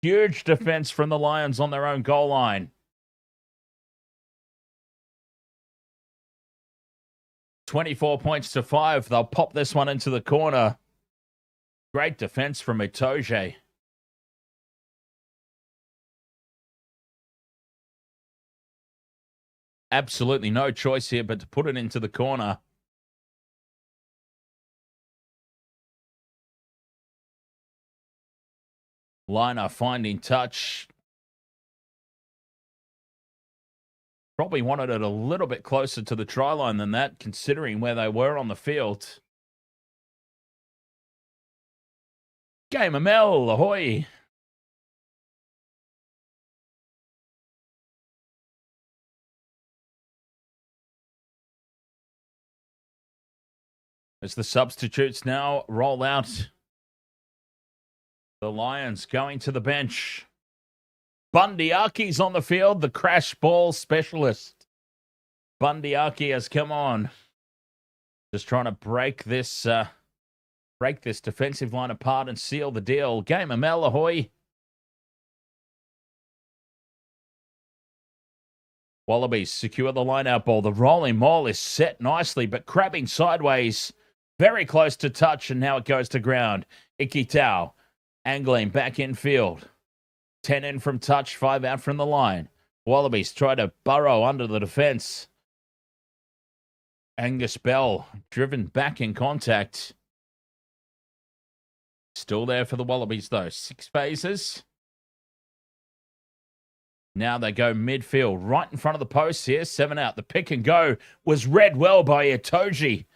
Huge defense from the Lions on their own goal line. 24 points to 5. They'll pop this one into the corner. Great defense from Itoje. Absolutely no choice here but to put it into the corner. Liner finding touch. Probably wanted it a little bit closer to the try line than that, considering where they were on the field. Game of Mel, ahoy. As the substitutes now roll out. The Lions going to the bench. Bundyaki's on the field, the crash ball specialist. Bundyaki has come on. Just trying to break this defensive line apart and seal the deal. Game of Mel, ahoy. Wallabies secure the line-out ball. The rolling maul is set nicely, but crabbing sideways. Very close to touch, and now it goes to ground. Ikitau angling back in field. 10 in from touch, 5 out from the line. Wallabies try to burrow under the defense. Angus Bell driven back in contact. Still there for the Wallabies, though. 6 phases. Now they go midfield, right in front of the post here. 7 out. The pick and go was read well by Itoje.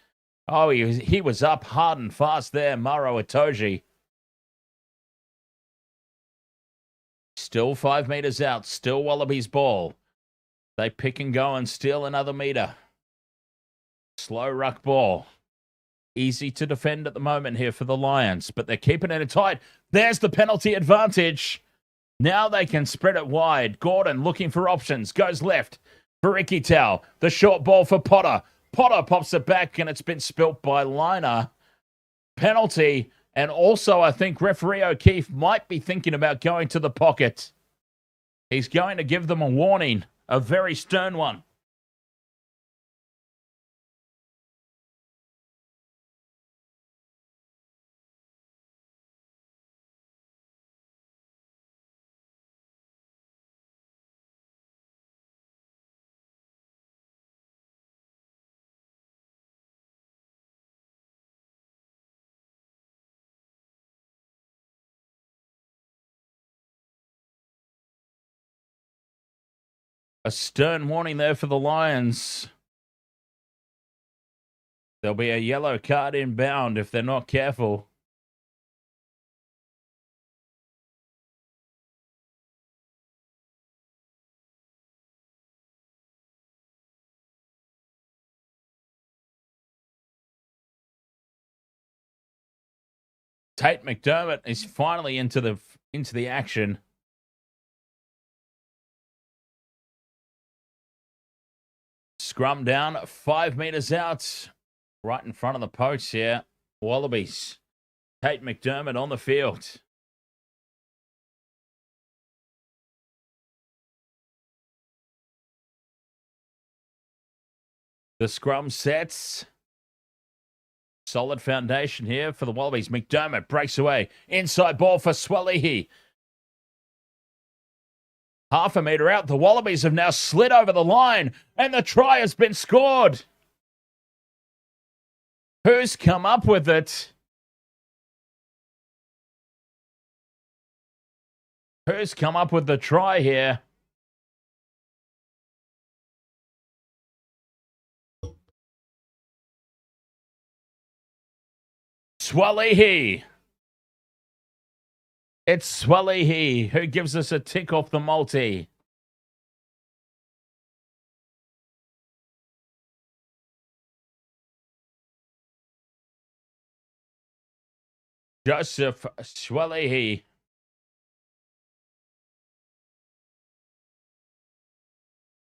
Oh, he was up hard and fast there, Maro Itoje. Still 5 meters out. Still Wallabies ball. They pick and go and steal another meter. Slow ruck ball. Easy to defend at the moment here for the Lions, but they're keeping it tight. There's the penalty advantage. Now they can spread it wide. Gordon looking for options. Goes left for Ricky Tau. The short ball for Potter. Potter pops it back, and it's been spilt by Liner. Penalty. And also, I think referee O'Keefe might be thinking about going to the pocket. He's going to give them a warning. A very stern one. A stern warning there for the Lions. There'll be a yellow card inbound if they're not careful. Tate McDermott is finally into the action. Scrum down, 5 meters out, right in front of the post here. Wallabies. Tate McDermott on the field. The scrum sets. Solid foundation here for the Wallabies. McDermott breaks away. Inside ball for Swalihi. Half a metre out. The Wallabies have now slid over the line, and the try has been scored. Who's come up with it? Who's come up with the try here? Swalihi. It's Swalihi who gives us a tick off the multi. Joseph Swalihi.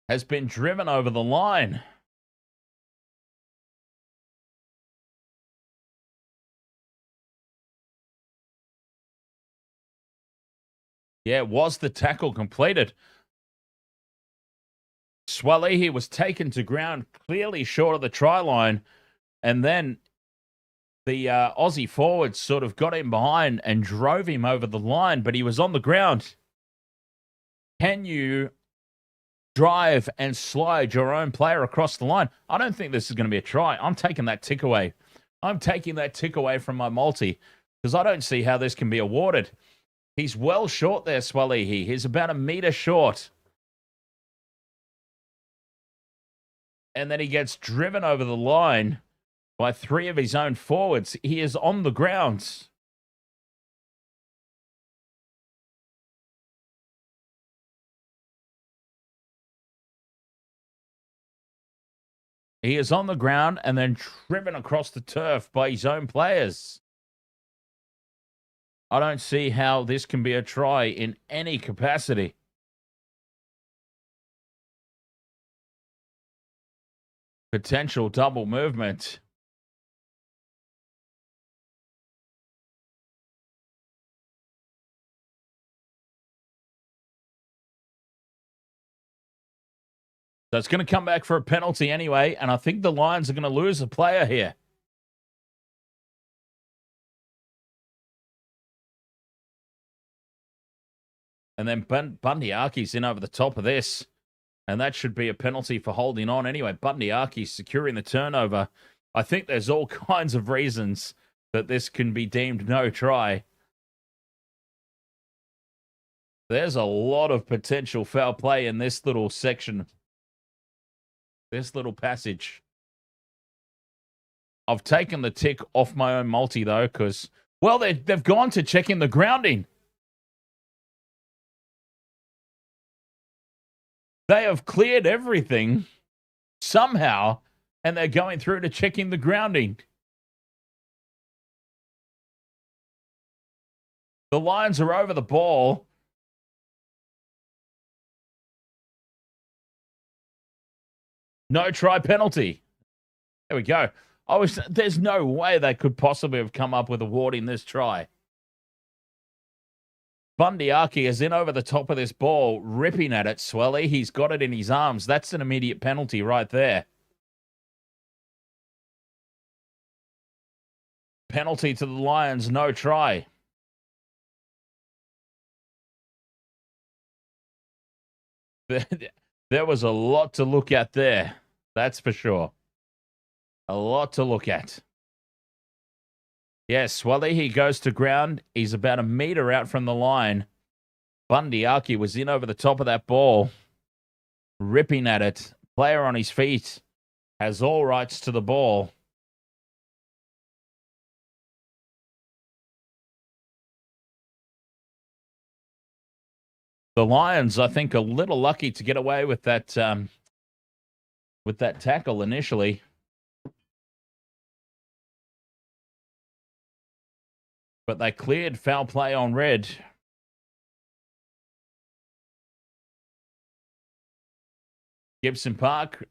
Has been driven over the line. Yeah, was the tackle completed? Swalihi was taken to ground clearly short of the try line, and then the Aussie forwards sort of got him behind and drove him over the line, but he was on the ground. Can you drive and slide your own player across the line? I don't think this is going to be a try. I'm taking that tick away. I'm taking that tick away from my multi because I don't see how this can be awarded. He's well short there, Swalihi. He's about a metre short. And then he gets driven over the line by 3 of his own forwards. He is on the ground. He is on the ground and then driven across the turf by his own players. I don't see how this can be a try in any capacity. Potential double movement. So it's going to come back for a penalty anyway, and I think the Lions are going to lose a player here. And then Bundyarki's in over the top of this. And that should be a penalty for holding on anyway. Bundyarki's securing the turnover. I think there's all kinds of reasons that this can be deemed no try. There's a lot of potential foul play in this little section. This little passage. I've taken the tick off my own multi, though, because, well, they've gone to checking the grounding. They have cleared everything somehow, and they're going through to checking the grounding. The Lions are over the ball. No try penalty. There we go. There's no way they could possibly have come up with awarding this try. Bundyaki is in over the top of this ball, ripping at it, Swelly. He's got it in his arms. That's an immediate penalty right there. Penalty to the Lions, no try. There was a lot to look at there. That's for sure. A lot to look at. Yes, Swelly, he goes to ground. He's about a metre out from the line. Bundyaki was in over the top of that ball, ripping at it. Player on his feet has all rights to the ball. The Lions, I think, a little lucky to get away with that tackle initially. But they cleared foul play on red. Gibson Park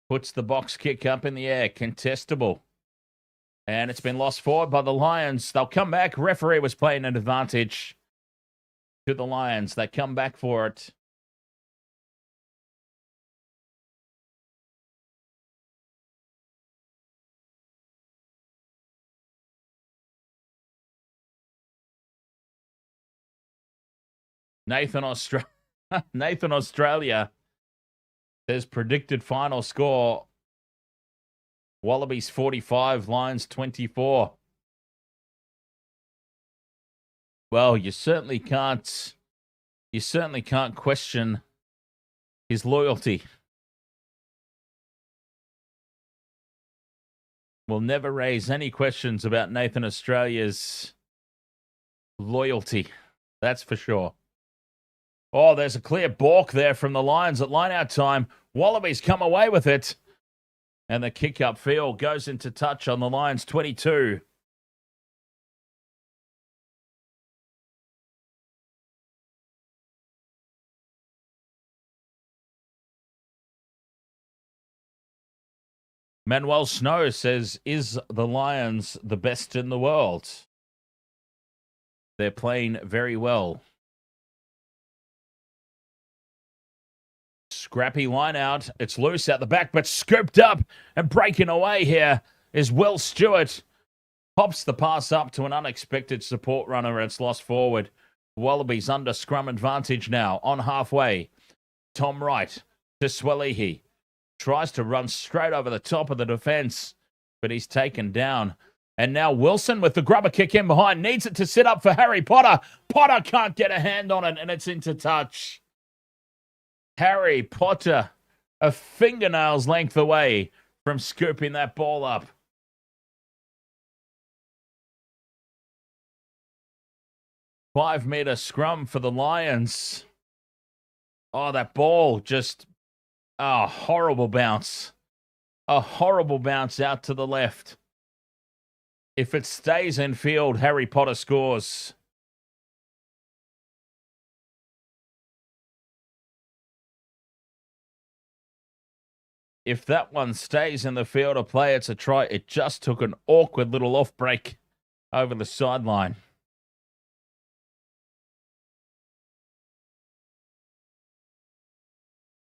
puts the box kick up in the air. Contestable. And it's been lost forward by the Lions. They'll come back. Referee was playing an advantage to the Lions. They come back for it. Nathan Australia says predicted final score. Wallabies 45, Lions 24. Well, you certainly can't question his loyalty. We'll never raise any questions about Nathan Australia's loyalty. That's for sure. Oh, there's a clear balk there from the Lions at line-out time. Wallabies come away with it. And the kick upfield goes into touch on the Lions 22. Manuel Snow says, is the Lions the best in the world? They're playing very well. Scrappy line out. It's loose out the back, but scooped up and breaking away here is Will Stewart. Pops the pass up to an unexpected support runner. It's lost forward. Wallabies under scrum advantage now on halfway. Tom Wright to Swalihi. Tries to run straight over the top of the defence, but he's taken down. And now Wilson with the grubber kick in behind. Needs it to sit up for Harry Potter. Potter can't get a hand on it, and it's into touch. Harry Potter, a fingernail's length away from scooping that ball up. Five-metre scrum for the Lions. Oh, that ball just... a horrible bounce. A horrible bounce out to the left. If it stays in field, Harry Potter scores. If that one stays in the field of play, it's a try. It just took an awkward little off break over the sideline.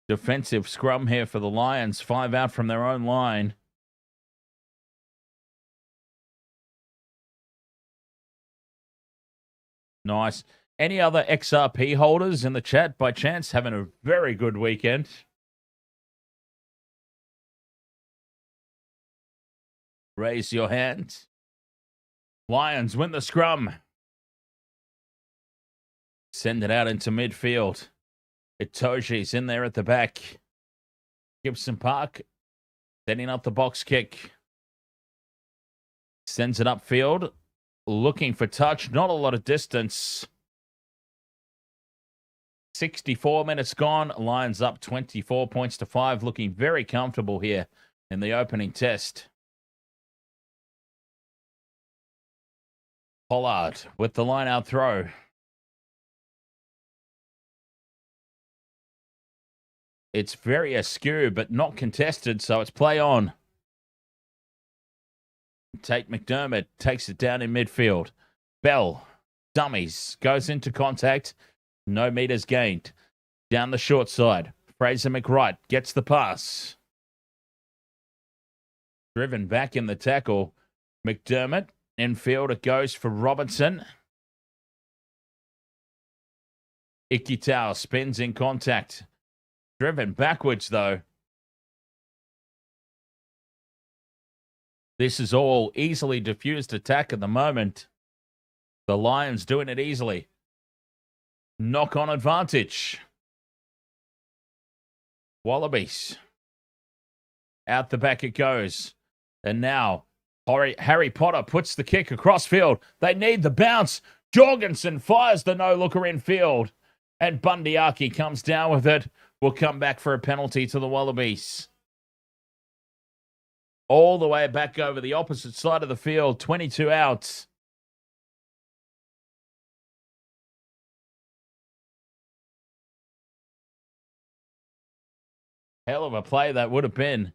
Defensive scrum here for the Lions. 5 out from their own line. Nice. Any other XRP holders in the chat by chance? Having a very good weekend. Raise your hand. Lions win the scrum. Send it out into midfield. Itoji's in there at the back. Gibson Park setting up the box kick. Sends it upfield. Looking for touch. Not a lot of distance. 64 minutes gone. Lions up 24 points to 5. Looking very comfortable here in the opening test. Pollard with the line-out throw. It's very askew, but not contested, so it's play on. Tate McDermott takes it down in midfield. Bell, dummies, goes into contact. No meters gained. Down the short side. Fraser McWright gets the pass. Driven back in the tackle. McDermott, infield, it goes for Robertson. Ikitau spins in contact. Driven backwards, though. This is all easily diffused attack at the moment. The Lions doing it easily. Knock-on advantage. Wallabies. Out the back it goes. And now Harry Potter puts the kick across field. They need the bounce. Jorgensen fires the no-looker in field. And Bundyaki comes down with it. Will come back for a penalty to the Wallabies. All the way back over the opposite side of the field. 22 outs. Hell of a play that would have been.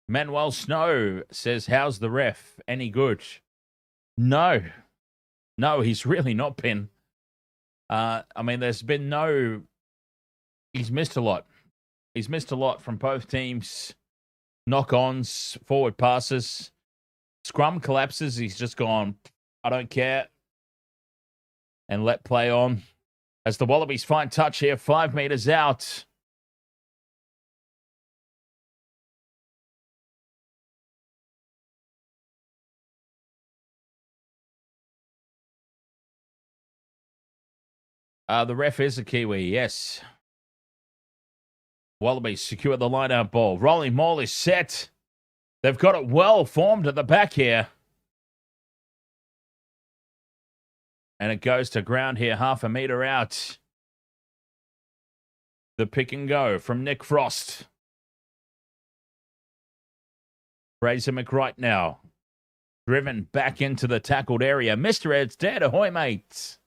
Manuel Snow says, how's the ref? Any good? No. No, he's really not been. I mean, there's been no... He's missed a lot. He's missed a lot from both teams. Knock-ons, forward passes. Scrum collapses. He's just gone, I don't care. And let play on. As the Wallabies find touch here, 5 meters out. The ref is a Kiwi, yes. Wallabies secure the line-out ball. Rolling maul is set. They've got it well formed at the back here. And it goes to ground here, half a meter out. The pick and go from Nick Frost. Fraser McWright now. Driven back into the tackled area. Mr. Ed's dead. Ahoy, mates.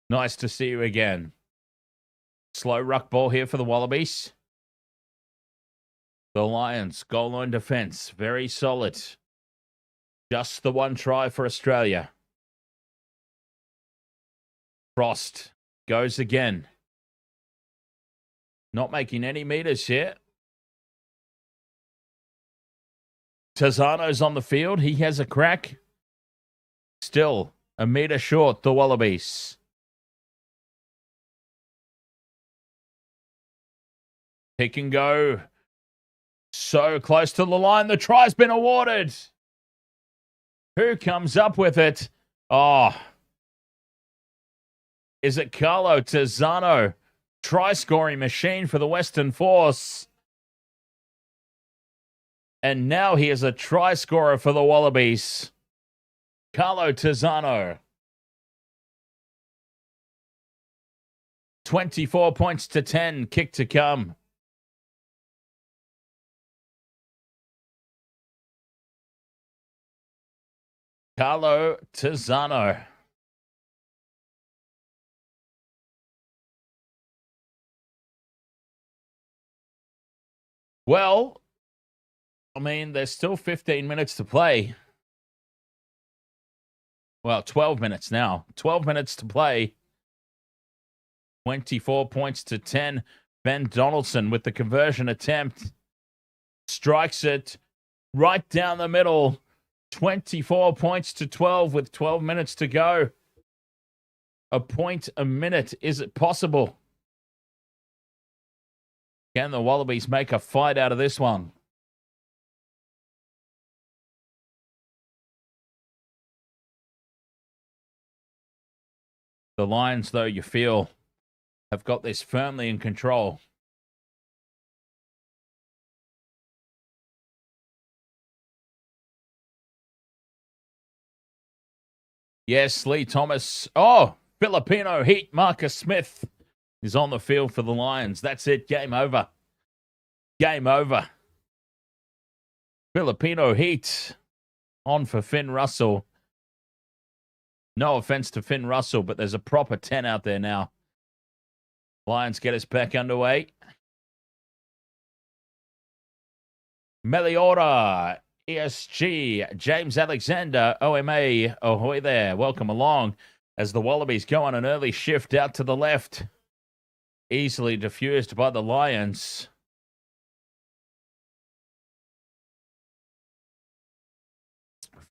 Nice to see you again. Slow ruck ball here for the Wallabies. The Lions, goal line defense, very solid. Just the one try for Australia. Frost goes again. Not making any meters here. Tazano's on the field. He has a crack. Still a meter short, the Wallabies. Pick and go. So close to the line. The try's been awarded. Who comes up with it? Oh. Is it Carlo Tazano? Try-scoring machine for the Western Force. And now he is a try-scorer for the Wallabies. Carlo Tazano. 24 points to 10. Kick to come. Carlo Tazano. Well, I mean, there's still 15 minutes to play. Well, 12 minutes now. 12 minutes to play. 24 points to 10. Ben Donaldson with the conversion attempt. Strikes it right down the middle. 24 points to 12 with 12 minutes to go. A point a minute. Is it possible? Can the Wallabies make a fight out of this one? The Lions, though, you feel, have got this firmly in control. Yes, Lee Thomas. Oh, Filipino Heat. Marcus Smith is on the field for the Lions. That's it. Game over. Game over. Filipino heat on for Finn Russell. No offense to Finn Russell, but there's a proper 10 out there now. Lions get us back underway. Meliora, ESG, James Alexander, OMA, ahoy there. Welcome along as the Wallabies go on an early shift out to the left. Easily diffused by the Lions.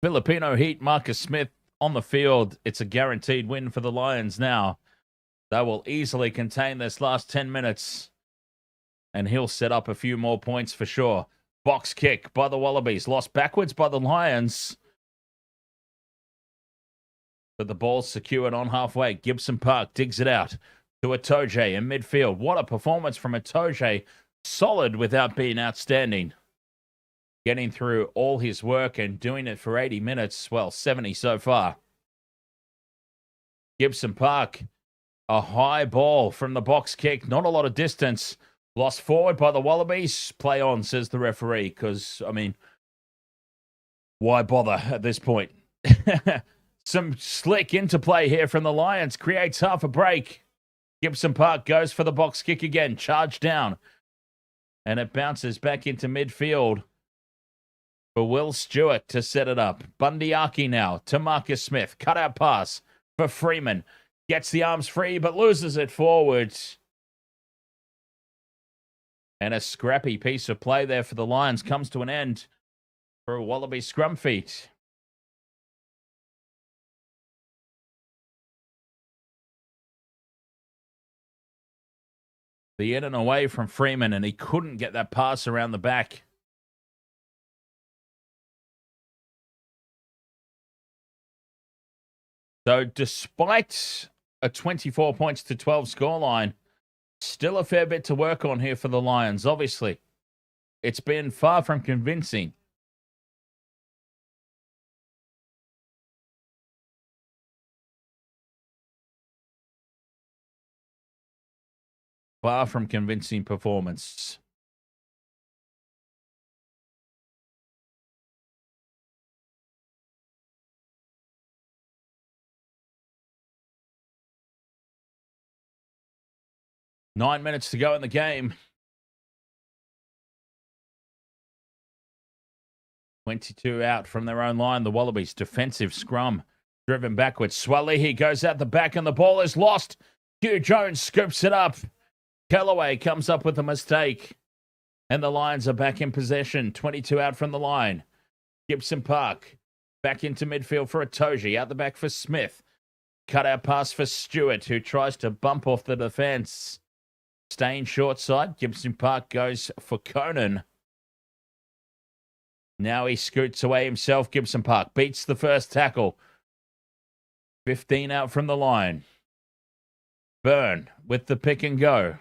Filipino heat, Marcus Smith on the field. It's a guaranteed win for the Lions now. They will easily contain this last 10 minutes. And he'll set up a few more points for sure. Box kick by the Wallabies. Lost backwards by the Lions. But the ball's secured on halfway. Gibson Park digs it out to Itoje in midfield. What a performance from Itoje. Solid without being outstanding. Getting through all his work and doing it for 80 minutes. Well, 70 so far. Gibson Park. A high ball from the box kick. Not a lot of distance. Lost forward by the Wallabies. Play on, says the referee. Because, I mean, why bother at this point? Some slick interplay here from the Lions. Creates half a break. Gibson Park goes for the box kick again. Charge down. And it bounces back into midfield for Will Stewart to set it up. Bundyaki now to Marcus Smith. Cutout pass for Freeman. Gets the arms free but loses it forward. And a scrappy piece of play there for the Lions comes to an end for a Wallaby scrum feat. The in and away from Freeman, and he couldn't get that pass around the back. So despite a 24 points to 12 scoreline, still a fair bit to work on here for the Lions, obviously. It's been far from convincing. Far from convincing performance. Nine minutes to go in the game. 22 out from their own line. The Wallabies defensive scrum driven backwards. Swalihi goes out the back and the ball is lost. Hugh Jones scoops it up. Callaway comes up with a mistake. And the Lions are back in possession. 22 out from the line. Gibson Park back into midfield for Itoje. Out the back for Smith. Cut out pass for Stewart, who tries to bump off the defence. Staying short side. Gibson Park goes for Conan. Now he scoots away himself. Gibson Park beats the first tackle. 15 out from the line. Byrne with the pick and go.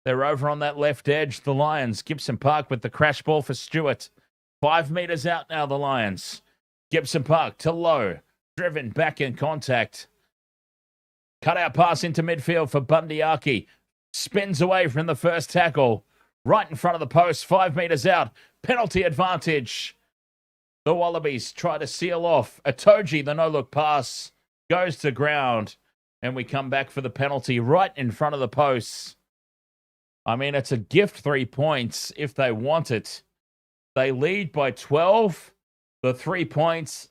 They're over on that left edge. The Lions. Gibson Park with the crash ball for Stewart. 5 meters out now, the Lions. Gibson Park to Low. Driven back in contact. Cut out pass into midfield for Bundyaki. Spins away from the first tackle. Right in front of the post. 5 meters out. Penalty advantage. The Wallabies try to seal off. Itoje, the no-look pass, goes to ground. And we come back for the penalty right in front of the posts. I mean, it's a gift 3 points if they want it. They lead by 12. The 3 points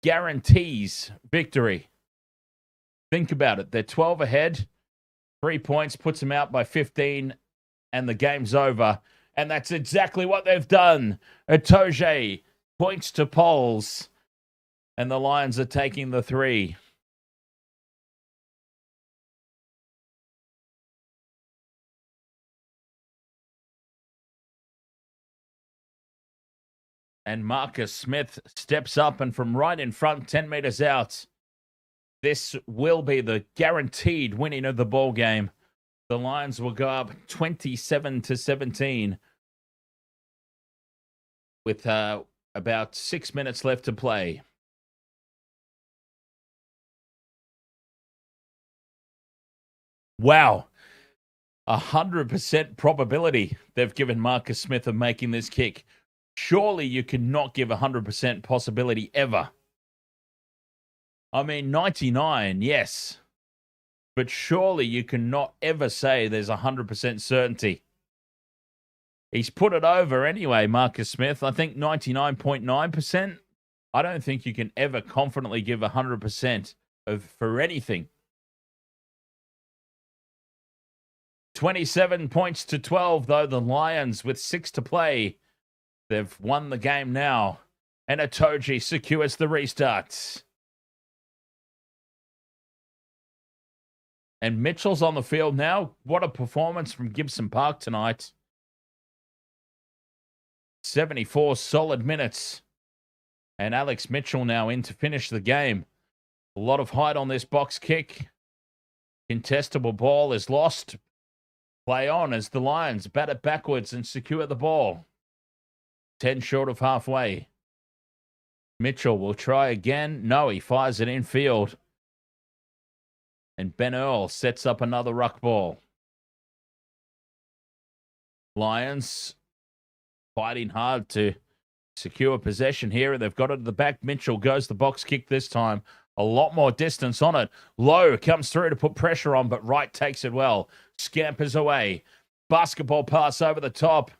guarantees victory. Think about it. They're 12 ahead. 3 points puts them out by 15. And the game's over. And that's exactly what they've done. Itoje points to poles. And the Lions are taking the 3. And Marcus Smith steps up and from right in front, 10 meters out. This will be the guaranteed winning of the ball game. The Lions will go up 27-17 with about 6 minutes left to play. Wow. 100% probability they've given Marcus Smith of making this kick. Surely you cannot give 100% possibility ever. I mean, 99, yes. But surely you cannot ever say there's 100% certainty. He's put it over anyway, Marcus Smith. I think 99.9%. I don't think you can ever confidently give 100% for anything. 27 points to 12, though, the Lions with 6 to play. They've won the game now. And Itoje secures the restart. And Mitchell's on the field now. What a performance from Gibson Park tonight. 74 solid minutes. And Alex Mitchell now in to finish the game. A lot of height on this box kick. Contestable ball is lost. Play on as the Lions bat it backwards and secure the ball. 10 short of halfway. Mitchell will try again. No, he fires it infield. And Ben Earl sets up another ruck ball. Lions fighting hard to secure possession here, and they've got it at the back. Mitchell goes the box kick this time. A lot more distance on it. Lowe comes through to put pressure on, but Wright takes it well. Scampers away. Basketball pass over the top.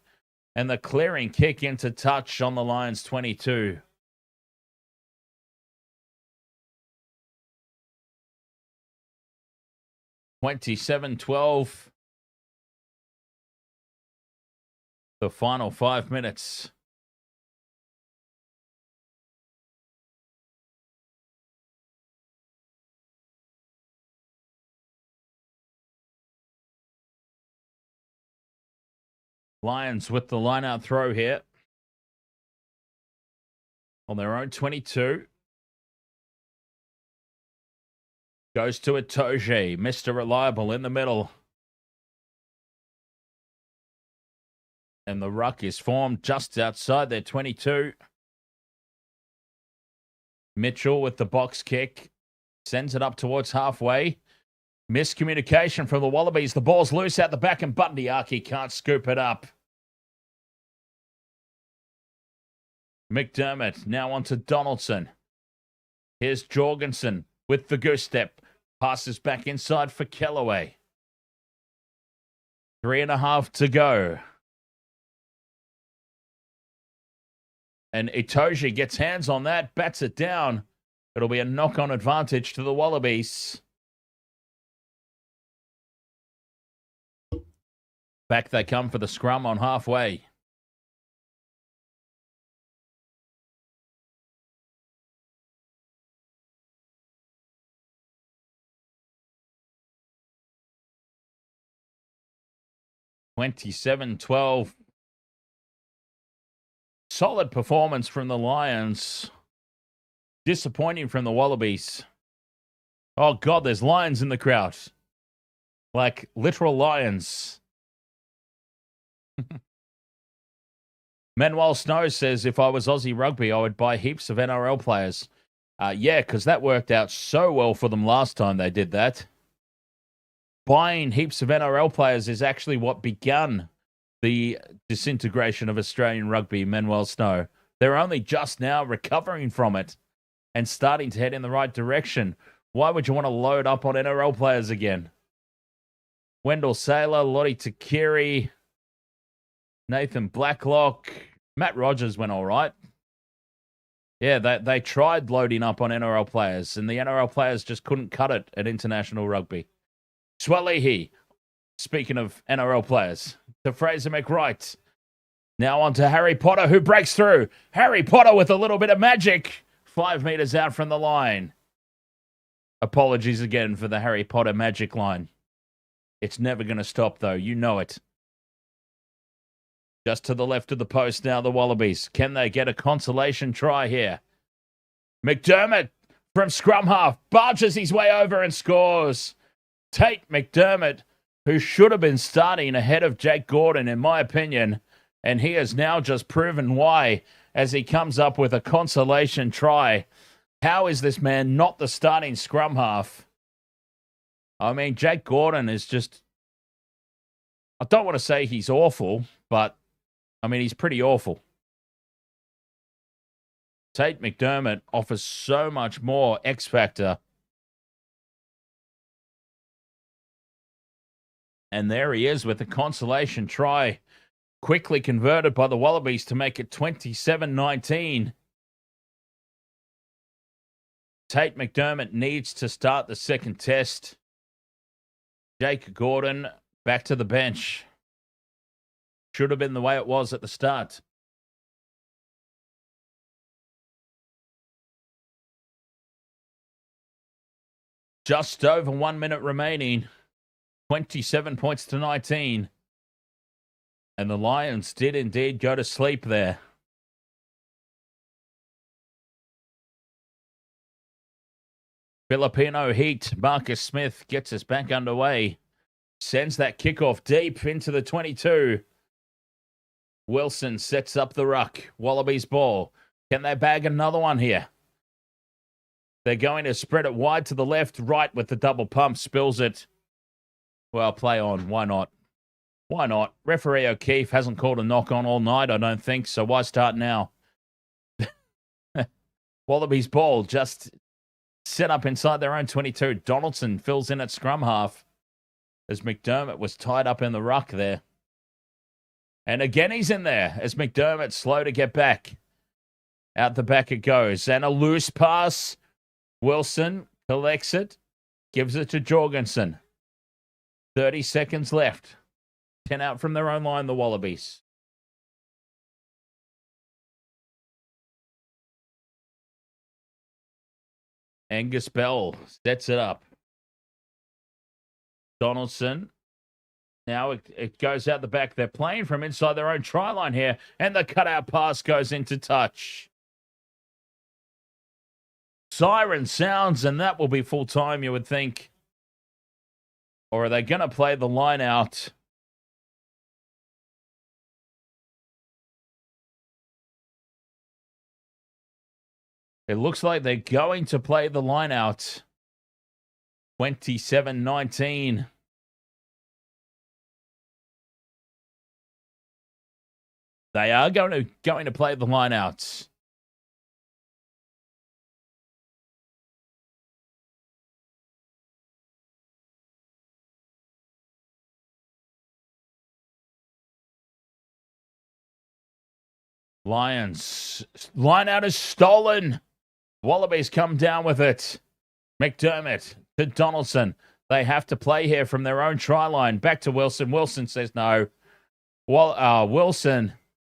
And the clearing kick into touch on the Lions 22. (27-12). The final 5 minutes. Lions with the line-out throw here. On their own 22. Goes to Itoje. Mr. Reliable in the middle. And the ruck is formed just outside their 22. Mitchell with the box kick. Sends it up towards halfway. Miscommunication from the Wallabies. The ball's loose out the back and Bundyaki can't scoop it up. McDermott now on to Donaldson. Here's Jorgensen with the goose step. Passes back inside for Kellaway. 3.5 to go. And Itoje gets hands on that, bats it down. It'll be a knock-on advantage to the Wallabies. Back they come for the scrum on halfway. (27-12). Solid performance from the Lions. Disappointing from the Wallabies. Oh, God, there's lions in the crowd. Like, literal lions. Manuel Snow says, if I was Aussie Rugby, I would buy heaps of NRL players. Yeah, because that worked out so well for them last time they did that. Buying heaps of NRL players is actually what began the disintegration of Australian rugby, Manuel Snow. They're only just now recovering from it and starting to head in the right direction. Why would you want to load up on NRL players again? Wendell Saylor, Lottie Takiri, Nathan Blacklock, Matt Rogers went all right. Yeah, they tried loading up on NRL players, and the NRL players just couldn't cut it at international rugby. Swalehi, speaking of NRL players, to Fraser McWright. Now on to Harry Potter, who breaks through. Harry Potter with a little bit of magic. 5 meters out from the line. Apologies again for the Harry Potter magic line. It's never going to stop, though. You know it. Just to the left of the post now, the Wallabies. Can they get a consolation try here? McDermott from scrum half barges his way over and scores. Tate McDermott, who should have been starting ahead of Jack Gordon, in my opinion, and he has now just proven why as he comes up with a consolation try. How is this man not the starting scrum half? I mean, Jack Gordon is just... I don't want to say he's awful, but, I mean, he's pretty awful. Tate McDermott offers so much more X factor. And there he is with the consolation try, quickly converted by the Wallabies to make it 27-19. Tate McDermott needs to start the second test. Jake Gordon back to the bench. Should have been the way it was at the start. Just over 1 minute remaining. 27 points to 19. And the Lions did indeed go to sleep there. Filipino heat. Marcus Smith gets us back underway. Sends that kickoff deep into the 22. Wilson sets up the ruck. Wallabies ball. Can they bag another one here? They're going to spread it wide to the left, right with the double pump. Spills it. Well, play on. Why not? Why not? Referee O'Keefe hasn't called a knock on all night, I don't think, so why start now? Wallabies ball just set up inside their own 22. Donaldson fills in at scrum half as McDermott was tied up in the ruck there. And again he's in there as McDermott slow to get back. Out the back it goes. And a loose pass. Wilson collects it. Gives it to Jorgensen. 30 seconds left. 10 out from their own line, the Wallabies. Angus Bell sets it up. Donaldson. Now it goes out the back. They're playing from inside their own try line here. And the cutout pass goes into touch. Siren sounds, and that will be full time, you would think. Or are they going to play the line out? It looks like they're going to play the line out. 27-19. They are going to play the line outs. Lions. Line out is stolen. Wallabies come down with it. McDermott to Donaldson. They have to play here from their own try line. Back to Wilson. Wilson says no. Wilson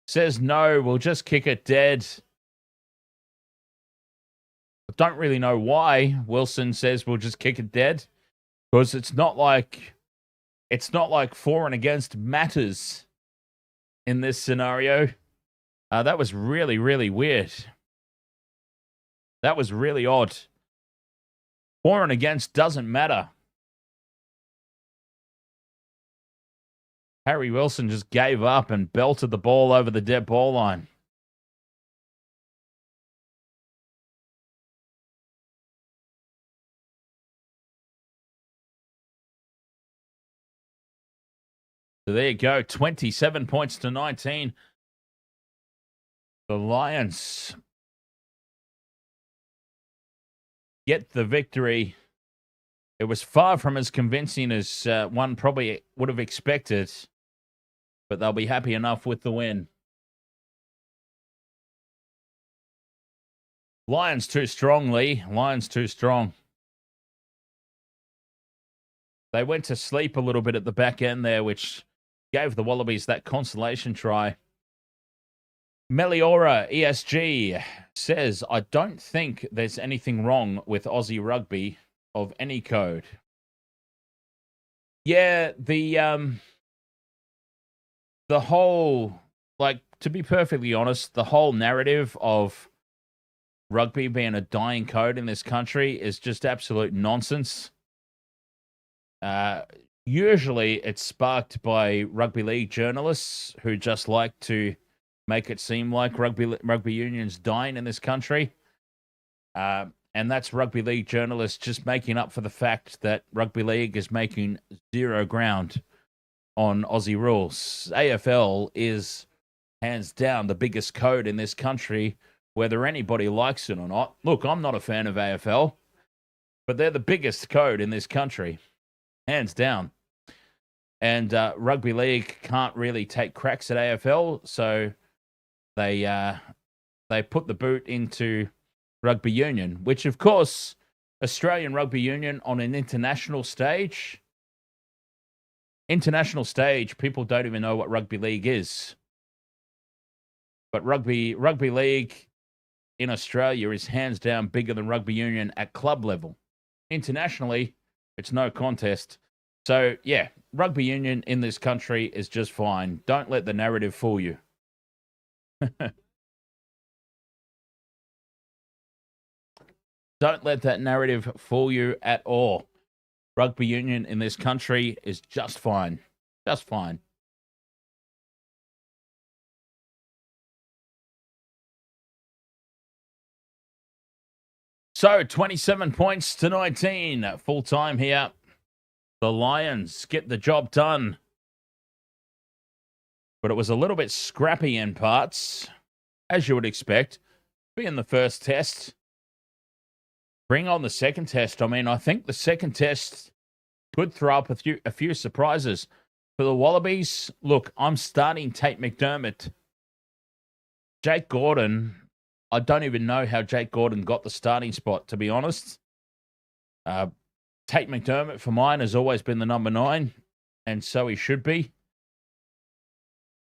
says no. We'll just kick it dead. I don't really know why Wilson says we'll just kick it dead. Because it's not like for and against matters in this scenario. That was really, really weird. That was really odd. For and against doesn't matter. Harry Wilson just gave up and belted the ball over the dead ball line. So there you go. 27 points to 19. The Lions get the victory. It was far from as convincing as one probably would have expected, but they'll be happy enough with the win. Lions too strong, Lee. Lions too strong. They went to sleep a little bit at the back end there, which gave the Wallabies that consolation try. Meliora ESG says, I don't think there's anything wrong with Aussie rugby of any code. Yeah, the whole, like, to be perfectly honest, the whole narrative of rugby being a dying code in this country is just absolute nonsense. Usually it's sparked by rugby league journalists who just like to make it seem like rugby union's dying in this country. And that's rugby league journalists just making up for the fact that rugby league is making zero ground on Aussie rules. AFL is hands down the biggest code in this country whether anybody likes it or not. Look, I'm not a fan of AFL, but they're the biggest code in this country, hands down. And rugby league can't really take cracks at AFL, so they put the boot into rugby union, which, of course, Australian rugby union on an international stage, people don't even know what rugby league is. But rugby league in Australia is hands down bigger than rugby union at club level. Internationally, it's no contest. So, yeah, rugby union in this country is just fine. Don't let the narrative fool you. Don't let that narrative fool you at all. Rugby union in this country is just fine. Just fine. So, 27 points to 19. Full time here. The Lions get the job done. But it was a little bit scrappy in parts, as you would expect. Being the first test. Bring on the second test. I mean, I think the second test could throw up a few surprises. For the Wallabies, look, I'm starting Tate McDermott. Jake Gordon, I don't even know how Jake Gordon got the starting spot, to be honest. Tate McDermott, for mine, has always been the number 9, and so he should be.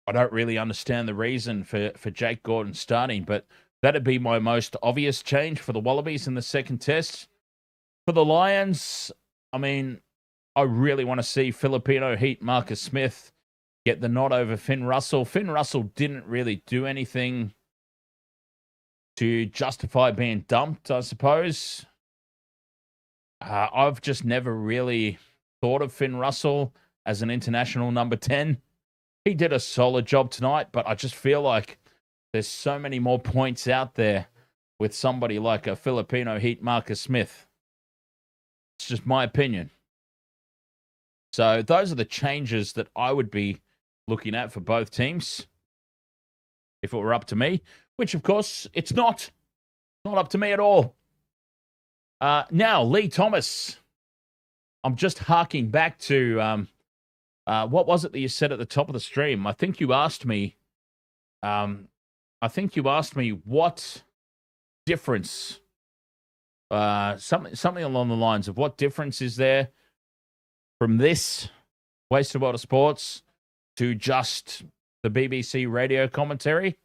I don't really understand the reason for Jake Gordon starting, but that'd be my most obvious change for the Wallabies in the second test. For the Lions, I mean, I really want to see Filipino Heat Marcus Smith get the nod over Finn Russell. Finn Russell didn't really do anything to justify being dumped, I suppose. I've just never really thought of Finn Russell as an international number 10. He did a solid job tonight, but I just feel like there's so many more points out there with somebody like a Filipino Heat Marcus Smith. It's just my opinion. So those are the changes that I would be looking at for both teams if it were up to me, which, of course, it's not. Not up to me at all. Now, Lee Thomas. I'm just harking back to what was it that you said at the top of the stream? I think you asked me what difference, something along the lines of what difference is there from this Wasted World of Sports to just the BBC radio commentary?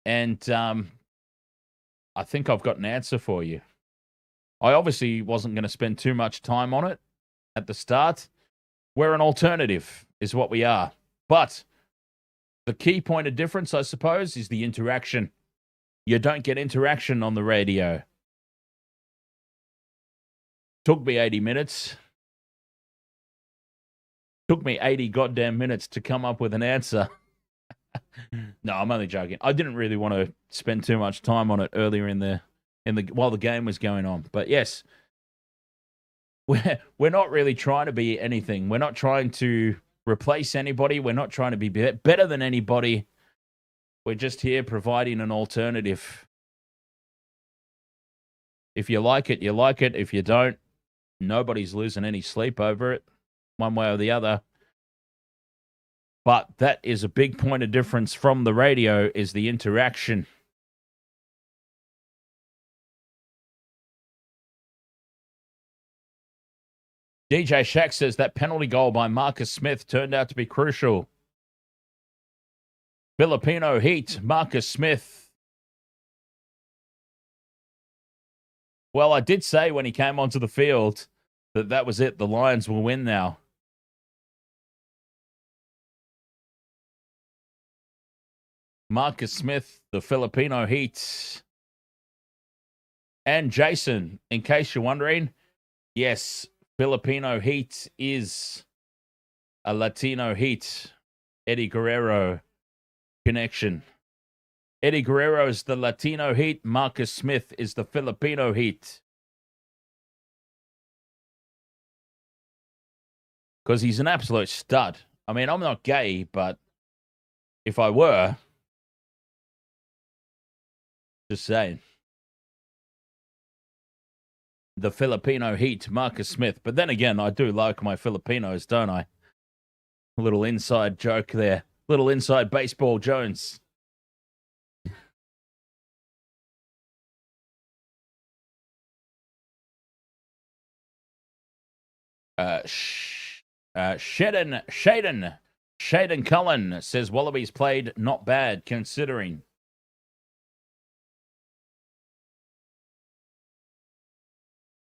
And I think I've got an answer for you. I obviously wasn't going to spend too much time on it at the start. We're an alternative, is what we are. But the key point of difference, I suppose, is the interaction. You don't get interaction on the radio. Took me 80 minutes. Took me 80 goddamn minutes to come up with an answer. No, I'm only joking. I didn't really want to spend too much time on it earlier while the game was going on. But yes, we're not really trying to be anything. We're not trying to replace anybody. We're not trying to be better than anybody. We're just here providing an alternative. If you like it, you like it. If you don't, nobody's losing any sleep over it, one way or the other. But that is a big point of difference from the radio, is the interaction. DJ Shack says that penalty goal by Marcus Smith turned out to be crucial. Filipino Heat, Marcus Smith. Well, I did say when he came onto the field that was it. The Lions will win now. Marcus Smith, the Filipino Heat. And Jason, in case you're wondering, yes, Filipino Heat is a Latino Heat. Eddie Guerrero connection. Eddie Guerrero is the Latino Heat. Marcus Smith is the Filipino Heat. Because he's an absolute stud. I mean, I'm not gay, but if I were, Just saying. The Filipino heat, Marcus Smith. But then again, I do like my Filipinos, don't I? A little inside joke there. Little inside baseball, Jones. Shaden Cullen says Wallabies played not bad considering.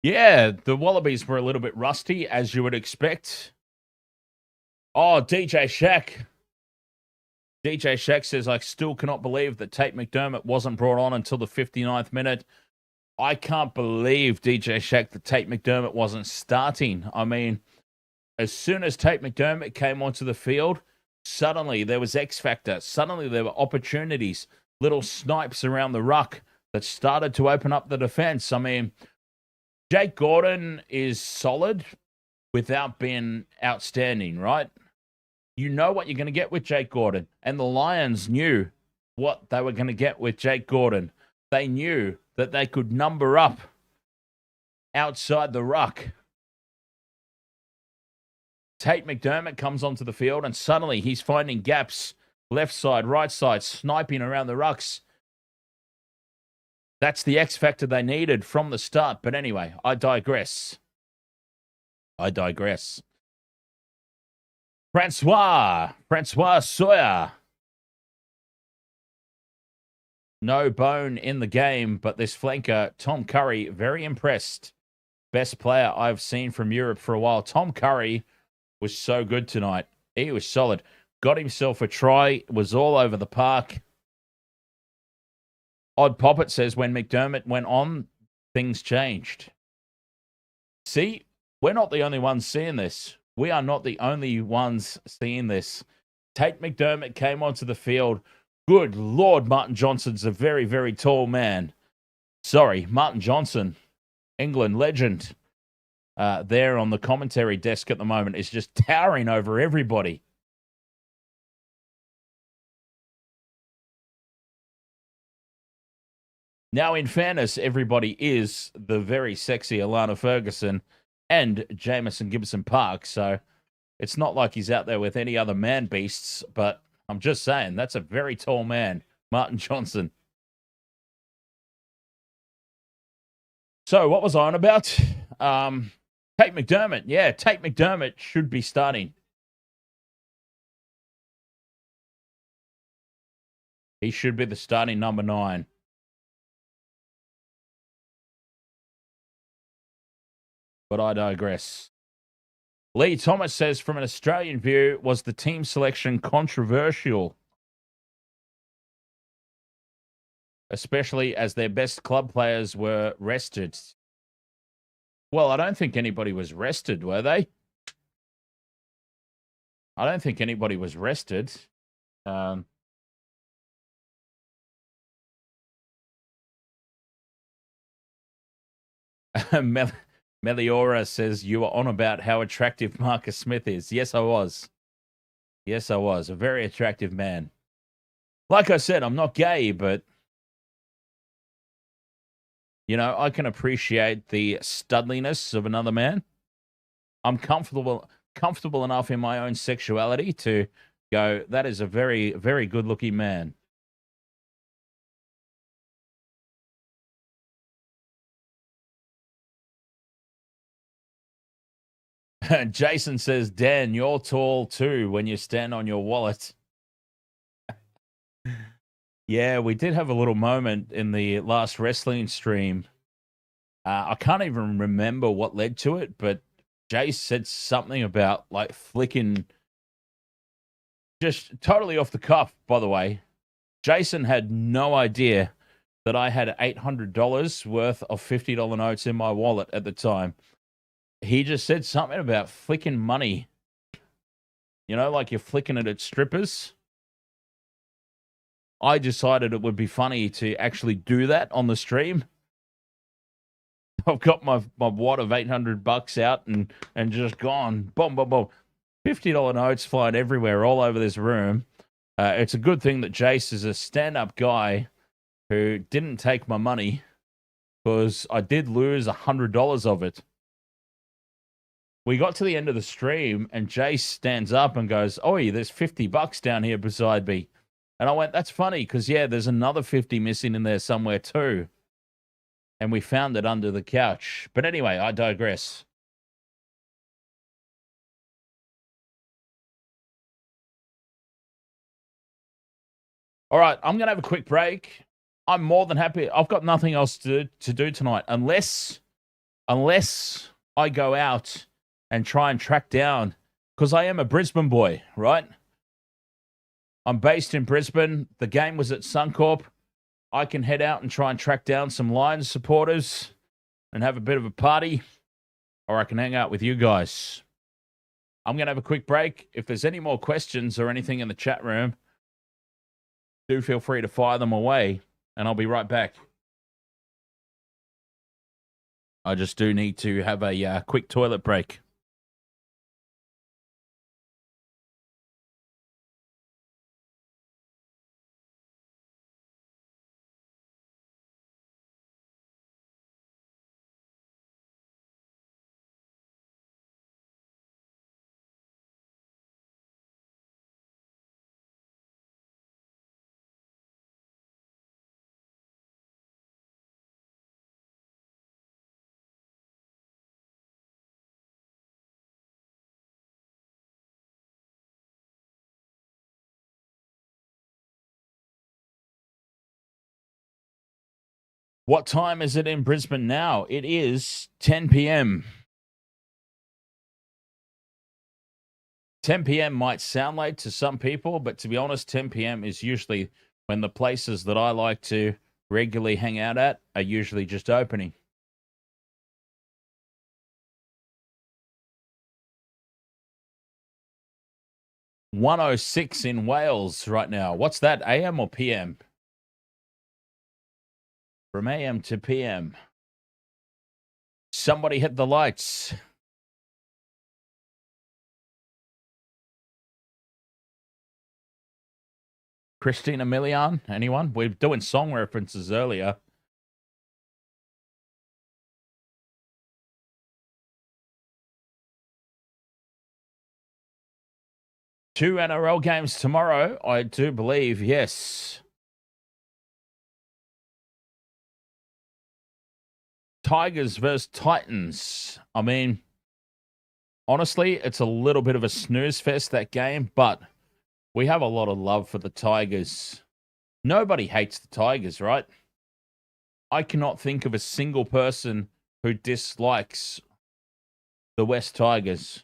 Yeah, the Wallabies were a little bit rusty, as you would expect. Oh, DJ Shack. DJ Shack says, I still cannot believe that Tate McDermott wasn't brought on until the 59th minute. I can't believe, DJ Shack, that Tate McDermott wasn't starting. I mean, as soon as Tate McDermott came onto the field, suddenly there was X Factor. Suddenly there were opportunities, little snipes around the ruck that started to open up the defense. I mean, Jake Gordon is solid without being outstanding, right? You know what you're going to get with Jake Gordon. And the Lions knew what they were going to get with Jake Gordon. They knew that they could number up outside the ruck. Tate McDermott comes onto the field and suddenly he's finding gaps, left side, right side, sniping around the rucks. That's the X factor they needed from the start. But anyway, I digress. Francois Sawyer. No bone in the game, but this flanker, Tom Curry, very impressed. Best player I've seen from Europe for a while. Tom Curry was so good tonight. He was solid. Got himself a try. Was all over the park. Odd Poppet says when McDermott went on, things changed. See, we're not the only ones seeing this. We are not the only ones seeing this. Tate McDermott came onto the field. Good Lord, Martin Johnson's a very, very tall man. Sorry, Martin Johnson, England legend, there on the commentary desk at the moment is just towering over everybody. Now, in fairness, everybody is the very sexy Alana Ferguson and Jamison Gibson Park, so it's not like he's out there with any other man beasts, but I'm just saying, that's a very tall man, Martin Johnson. So, what was I on about? Tate McDermott. Yeah, Tate McDermott should be starting. He should be the starting number 9. But I digress. Lee Thomas says, from an Australian view, was the team selection controversial? Especially as their best club players were rested. Well, I don't think anybody was rested, were they? I don't think anybody was rested. Meliora says, you were on about how attractive Marcus Smith is. Yes, I was. Yes, I was. A very attractive man. Like I said, I'm not gay, but, you know, I can appreciate the studliness of another man. I'm comfortable enough in my own sexuality to go, that is a very, very good-looking man. Jason says, Dan, you're tall too when you stand on your wallet. Yeah, we did have a little moment in the last wrestling stream. I can't even remember what led to it, but Jace said something about like flicking, just totally off the cuff, by the way. Jason had no idea that I had $800 worth of $50 notes in my wallet at the time. He just said something about flicking money. You know, like you're flicking it at strippers. I decided it would be funny to actually do that on the stream. I've got my wad of $800 out and just gone, boom, boom, boom. $50 notes flying everywhere, all over this room. It's a good thing that Jace is a stand-up guy who didn't take my money because I did lose $100 of it. We got to the end of the stream and Jace stands up and goes, "Oi, there's $50 down here beside me." And I went, "That's funny because, yeah, there's another 50 missing in there somewhere too." And we found it under the couch. But anyway, I digress. All right, I'm going to have a quick break. I'm more than happy. I've got nothing else to do tonight unless I go out and try and track down, because I am a Brisbane boy, right? I'm based in Brisbane. The game was at Suncorp. I can head out and try and track down some Lions supporters and have a bit of a party, or I can hang out with you guys. I'm going to have a quick break. If there's any more questions or anything in the chat room, do feel free to fire them away, and I'll be right back. I just do need to have a quick toilet break. What time is it in Brisbane now? It is 10 p.m. 10 p.m. might sound late to some people, but to be honest, 10 p.m. is usually when the places that I like to regularly hang out at are usually just opening. "106 in Wales right now." What's that, AM or PM? From AM to PM. Somebody hit the lights. Christina Milian? Anyone? We're doing song references earlier. Two NRL games tomorrow, I do believe, yes. Tigers versus Titans. I mean, honestly, it's a little bit of a snooze fest, that game, but we have a lot of love for the Tigers. Nobody hates the Tigers, right? I cannot think of a single person who dislikes the West Tigers.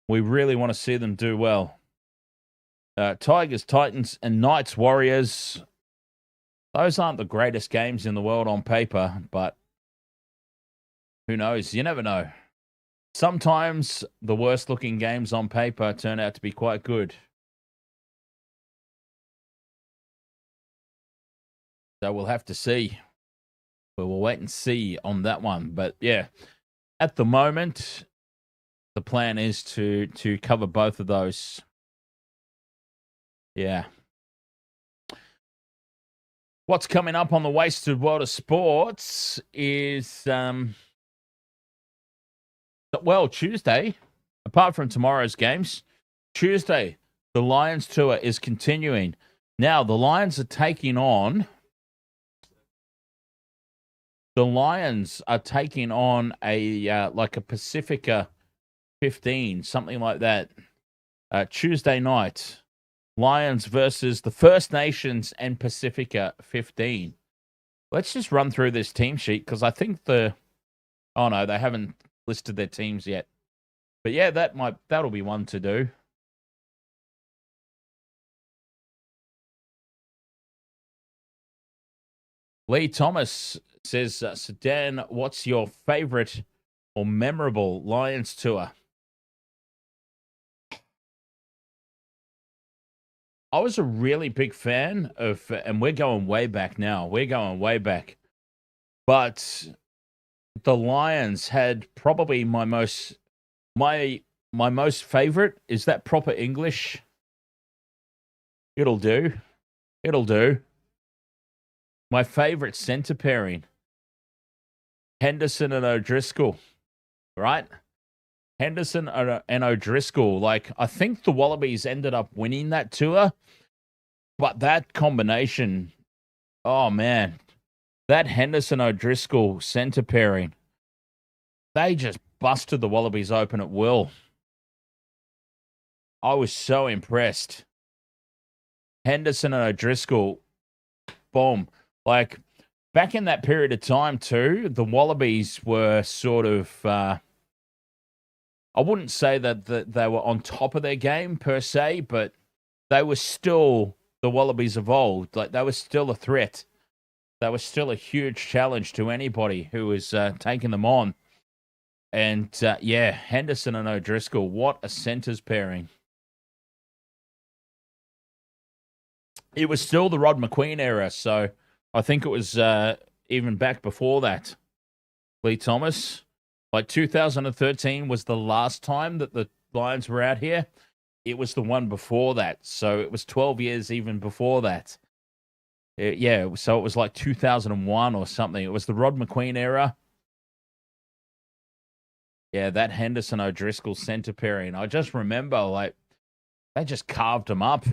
We really want to see them do well. Tigers, Titans, and Knights, Warriors. Those aren't the greatest games in the world on paper, but who knows? You never know. Sometimes the worst looking games on paper turn out to be quite good. So we'll have to see. We'll wait and see on that one. But yeah, at the moment, the plan is to cover both of those. Yeah. What's coming up on the Wasted World of Sports is, well, Tuesday, apart from tomorrow's games, Tuesday, the Lions tour is continuing. Now, the Lions are taking on a like a Pacifica 15, something like that. Tuesday night, Lions versus the First Nations and Pacifica 15. Let's just run through this team sheet because I think oh no, they haven't listed their teams yet. But yeah, that'll be one to do. Lee Thomas says, Sedan, what's your favorite or memorable Lions tour? I was a really big fan of, and we're going way back now. We're going way back. But the Lions had probably my most favorite. Is that proper English? It'll do. my favorite centre pairing, Henderson and O'Driscoll, right? Henderson and O'Driscoll. Like, I think the Wallabies ended up winning that tour, but that combination, oh man, that Henderson O'Driscoll centre pairing, they just busted the Wallabies open at will. I was so impressed. Henderson and O'Driscoll, boom. Like, back in that period of time too, the Wallabies were sort of, I wouldn't say that they were on top of their game per se, but they were still the Wallabies of old. Like, they were still a threat. They were still a huge challenge to anybody who was taking them on. And, yeah, Henderson and O'Driscoll, what a centres pairing. It was still the Rod McQueen era, so I think it was even back before that. Lee Thomas, like 2013 was the last time that the Lions were out here. It was the one before that, so it was 12 years even before that. Yeah, so it was like 2001 or something. It was the Rod McQueen era. Yeah, that Henderson O'Driscoll centre pairing. I just remember, like, they just carved them up.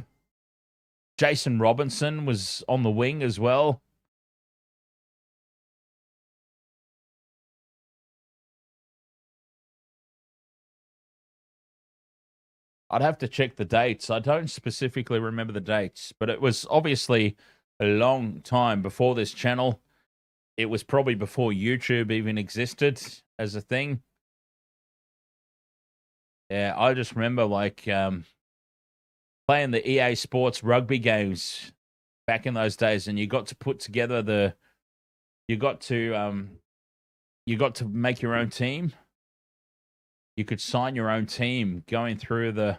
Jason Robinson was on the wing as well. I'd have to check the dates. I don't specifically remember the dates, but it was obviously a long time before this channel. It was probably before YouTube even existed as a thing. Yeah, I just remember, like, playing the EA Sports rugby games back in those days, and you got to put together you got to make your own team. You could sign your own team going through the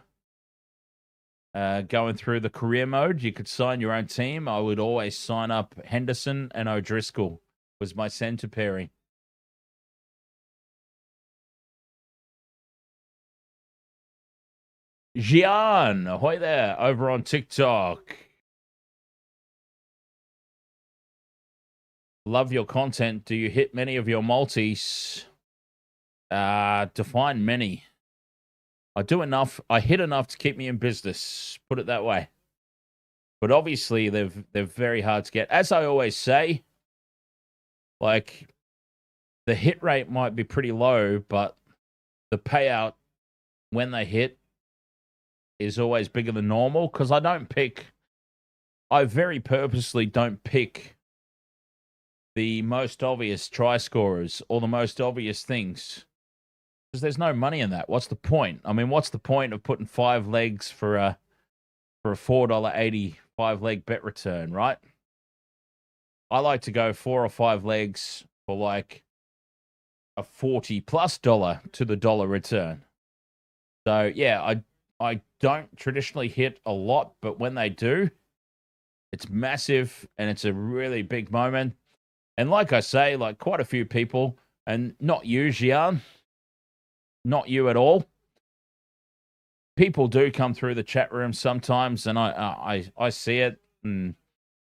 career mode. You could sign your own team. I would always sign up Henderson and O'Driscoll was my centre pairing. Gian, ahoy there, over on TikTok. Love your content. Do you hit many of your multis? Define many. I do enough. I hit enough to keep me in business. Put it that way. But obviously, they're very hard to get. As I always say, like, the hit rate might be pretty low, but the payout when they hit is always bigger than normal, because I very purposely don't pick the most obvious try scorers or the most obvious things, because there's no money in that. What's the point? I mean, what's the point of putting 5 legs for a $4.80 5-leg bet return, right? I like to go 4 or 5 legs for like a $40+ to the dollar return. So yeah, I don't traditionally hit a lot, but when they do, it's massive and it's a really big moment. And like I say, like, quite a few people, and not you, Gian, not you at all. People do come through the chat room sometimes, and I see it, and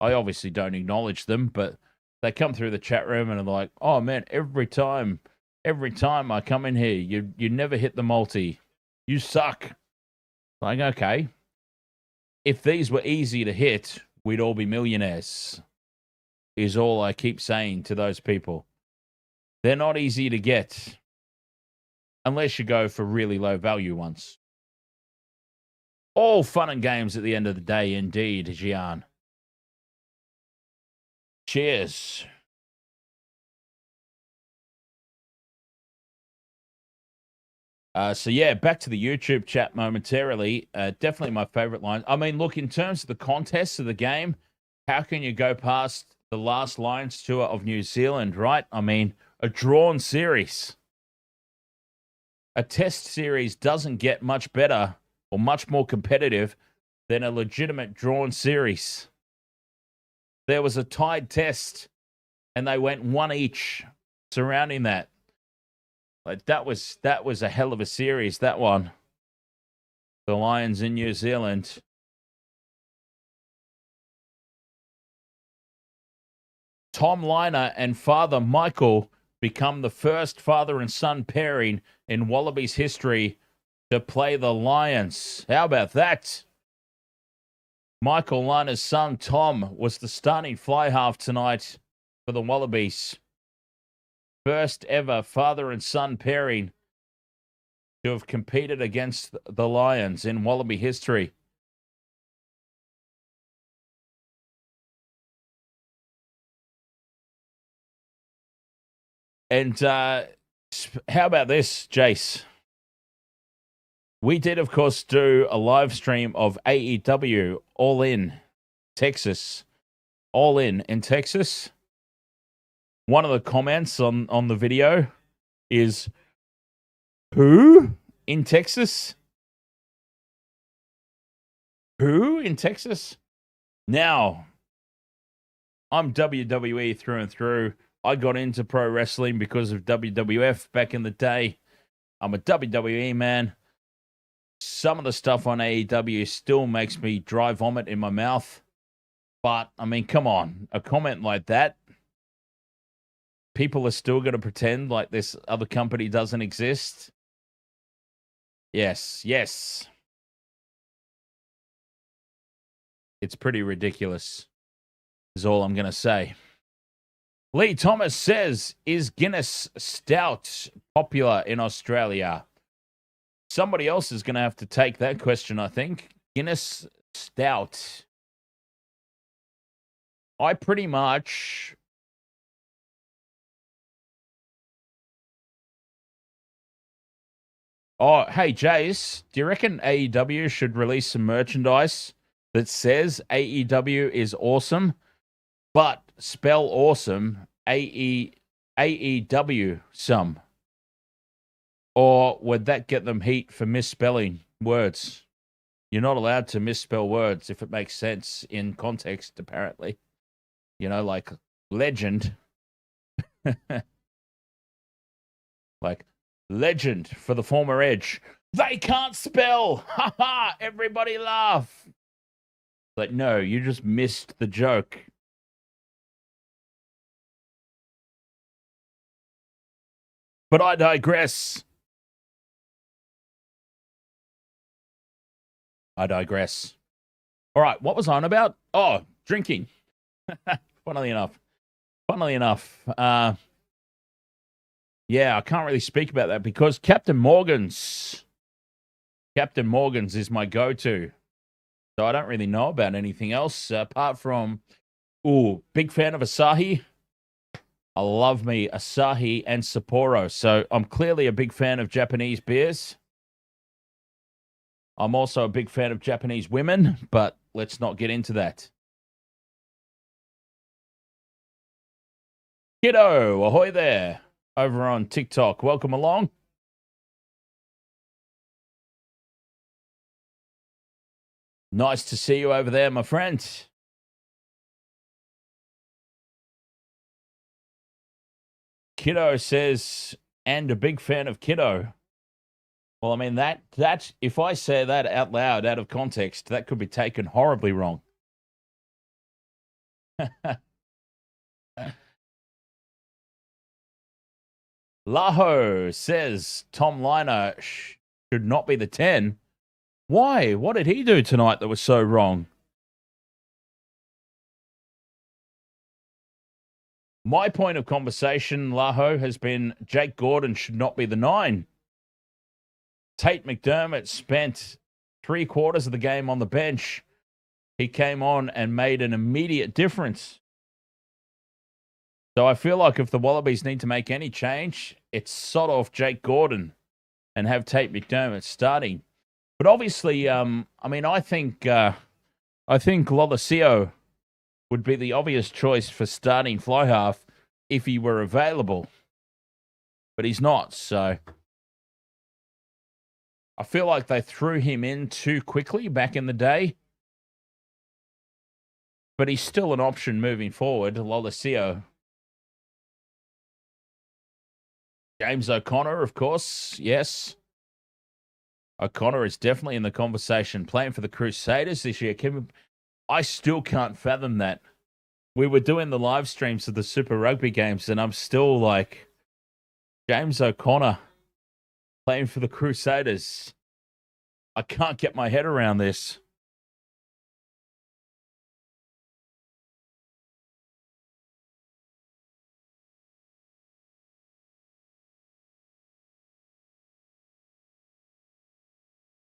I obviously don't acknowledge them, but they come through the chat room and are like, "Oh man, every time I come in here, you never hit the multi. You suck." Like, okay, if these were easy to hit, we'd all be millionaires, is all I keep saying to those people. They're not easy to get unless you go for really low value ones. All fun and games at the end of the day, indeed, Gian. Cheers. So yeah, back to the YouTube chat momentarily. Definitely my favorite line. I mean, look, in terms of the contests of the game, how can you go past the last Lions tour of New Zealand, right? I mean, a drawn series. A test series doesn't get much better or much more competitive than a legitimate drawn series. There was a tied test, and they went 1 each surrounding that. Like, that was a hell of a series, that one. The Lions in New Zealand. Tom Liner and father Michael become the first father and son pairing in Wallabies history to play the Lions. How about that? Michael Liner's son Tom was the starting fly half tonight for the Wallabies. First ever father and son pairing to have competed against the Lions in Wallaby history. And how about this, Jace? We did, of course, do a live stream of AEW All In Texas. All in Texas. One of the comments on the video is, who in Texas? Who in Texas? Now, I'm WWE through and through. I got into pro wrestling because of WWF back in the day. I'm a WWE man. Some of the stuff on AEW still makes me dry vomit in my mouth. But, I mean, come on. A comment like that, people are still going to pretend like this other company doesn't exist. Yes. It's pretty ridiculous, is all I'm going to say. Lee Thomas says, is Guinness Stout popular in Australia? Somebody else is going to have to take that question, I think. Guinness Stout. I pretty much... Oh, hey, Jace, do you reckon AEW should release some merchandise that says AEW is awesome, but spell awesome AEW some? Or would that get them heat for misspelling words? You're not allowed to misspell words if it makes sense in context, apparently. You know, like legend. Like legend for the former Edge. They can't spell. Ha ha. Everybody laugh. Like, no, you just missed the joke. But I digress. All right, what was I on about? Oh, drinking. Funnily enough. Yeah, I can't really speak about that because Captain Morgan's is my go-to. So I don't really know about anything else apart from, big fan of Asahi. I love me Asahi and Sapporo. So I'm clearly a big fan of Japanese beers. I'm also a big fan of Japanese women, but let's not get into that. Kiddo, ahoy there. Over on TikTok. Welcome along. Nice to see you over there, my friend. Kiddo says, and a big fan of Kiddo. Well, I mean, that if I say that out loud, out of context, that could be taken horribly wrong. Laho says Tom Liner should not be the 10. Why? What did he do tonight that was so wrong? My point of conversation, Laho, has been Jake Gordon should not be the 9. Tate McDermott spent 3/4 of the game on the bench. He came on and made an immediate difference. So I feel like if the Wallabies need to make any change, it's sod off Jake Gordon and have Tate McDermott starting. But obviously, I think Lolosio would be the obvious choice for starting fly half if he were available. But he's not, so I feel like they threw him in too quickly back in the day. But he's still an option moving forward, Lolosio. James O'Connor, of course, yes. O'Connor is definitely in the conversation. Playing for the Crusaders this year. I still can't fathom that. we were doing the live streams of the Super Rugby games, and I'm still like, James O'Connor playing for the Crusaders. I can't get my head around this.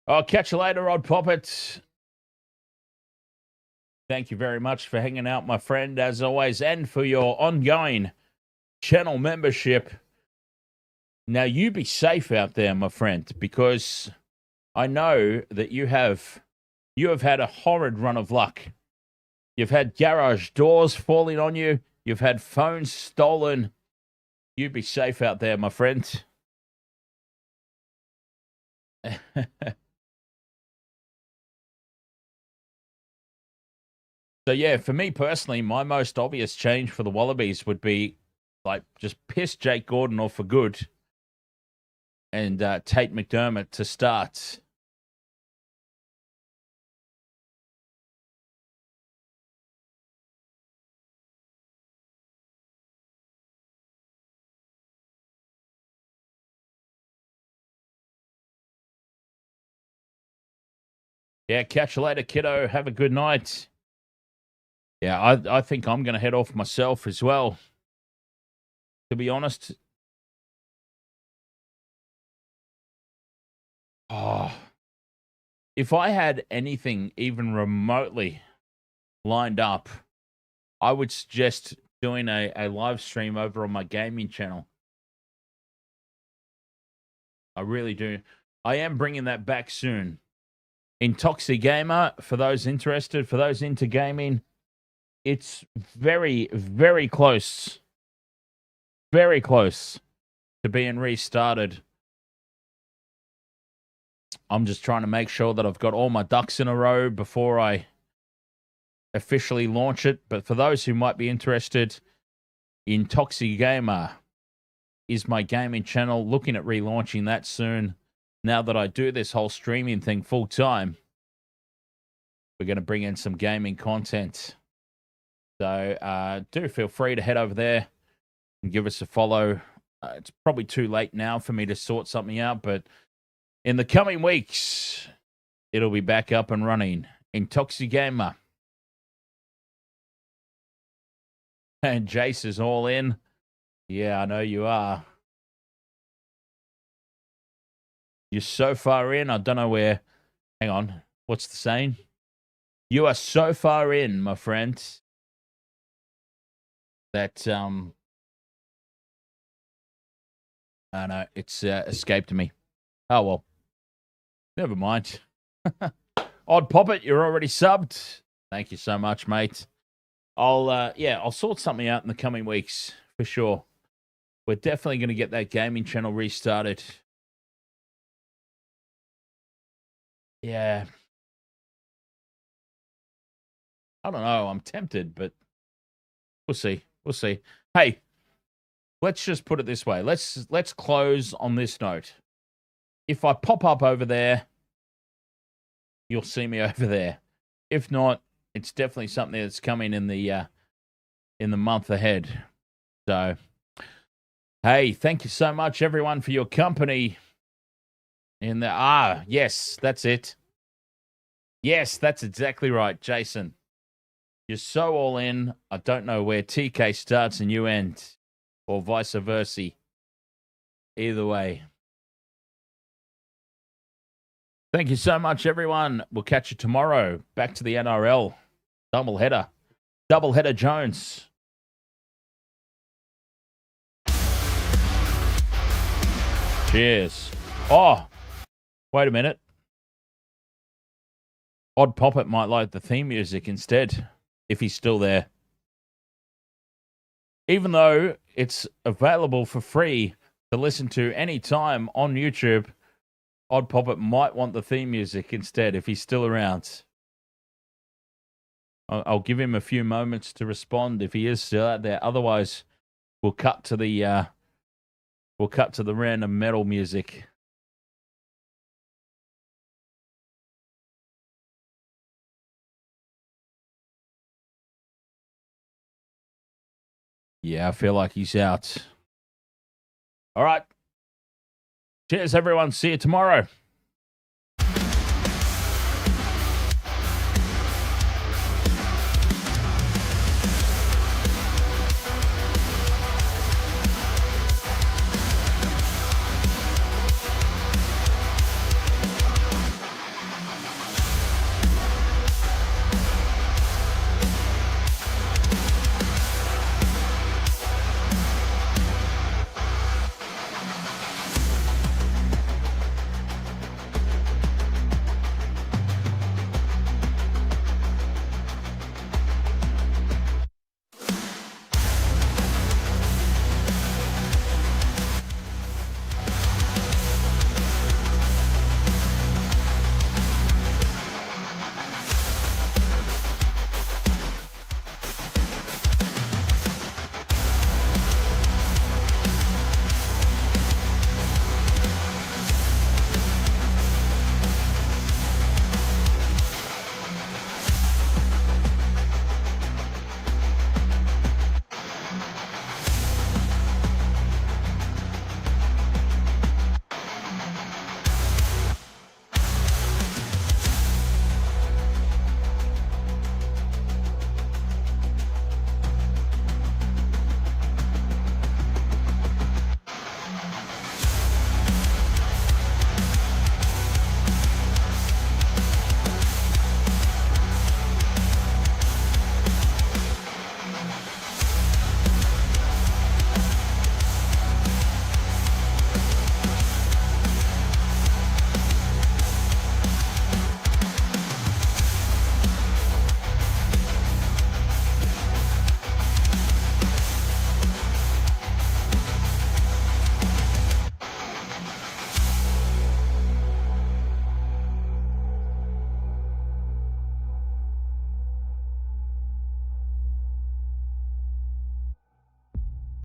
I'll catch you later, Odd Poppet. Thank you very much for hanging out, my friend, as always, and for your ongoing channel membership. Now, you be safe out there, my friend, because I know that you have had a horrid run of luck. You've had garage doors falling on you. You've had phones stolen. You be safe out there, my friend. So, yeah, for me personally, my most obvious change for the Wallabies would be, like, just piss Jake Gordon off for good and Tate McDermott to start. Yeah, catch you later, kiddo. Have a good night. Yeah, I think I'm going to head off myself as well, to be honest. Oh, if I had anything even remotely lined up, I would suggest doing a live stream over on my gaming channel. I really do. I am bringing that back soon. Intoxi Gamer, for those interested, for those into gaming, it's very, very close to being restarted. I'm just trying to make sure that I've got all my ducks in a row before I officially launch it. But for those who might be interested, Intoxi Gamer is my gaming channel. Looking at relaunching that soon. Now that I do this whole streaming thing full time, we're going to bring in some gaming content. So do feel free to head over there and give us a follow. It's probably too late now for me to sort something out, but in the coming weeks, it'll be back up and running. Intoxi Gamer. And Jace is all in. Yeah, I know you are. You're so far in, I don't know where. Hang on. What's the saying? You are so far in, my friend, that I know it's escaped me. Oh well. Never mind. Odd Poppet, you're already subbed. Thank you so much, mate. I'll sort something out in the coming weeks for sure. We're definitely going to get that gaming channel restarted. Yeah. I don't know. I'm tempted, but we'll see. We'll see. Hey, let's just put it this way. Let's close on this note. If I pop up over there, you'll see me over there. If not, it's definitely something that's coming in the month ahead. So, hey, thank you so much, everyone, for your company. Yes, that's it. Yes, that's exactly right, Jason. You're so all in. I don't know where TK starts and you end, or vice versa. Either way. Thank you so much, everyone. We'll catch you tomorrow. Back to the NRL. Doubleheader. Doubleheader Jones. Cheers. Oh, wait a minute. Odd Poppet might like the theme music instead, if he's still there. Even though it's available for free to listen to any time on YouTube, Odd Poppet might want the theme music instead if he's still around. I'll give him a few moments to respond if he is still out there. Otherwise, we'll cut to the random metal music. Yeah, I feel like he's out. All right. Cheers, everyone. See you tomorrow.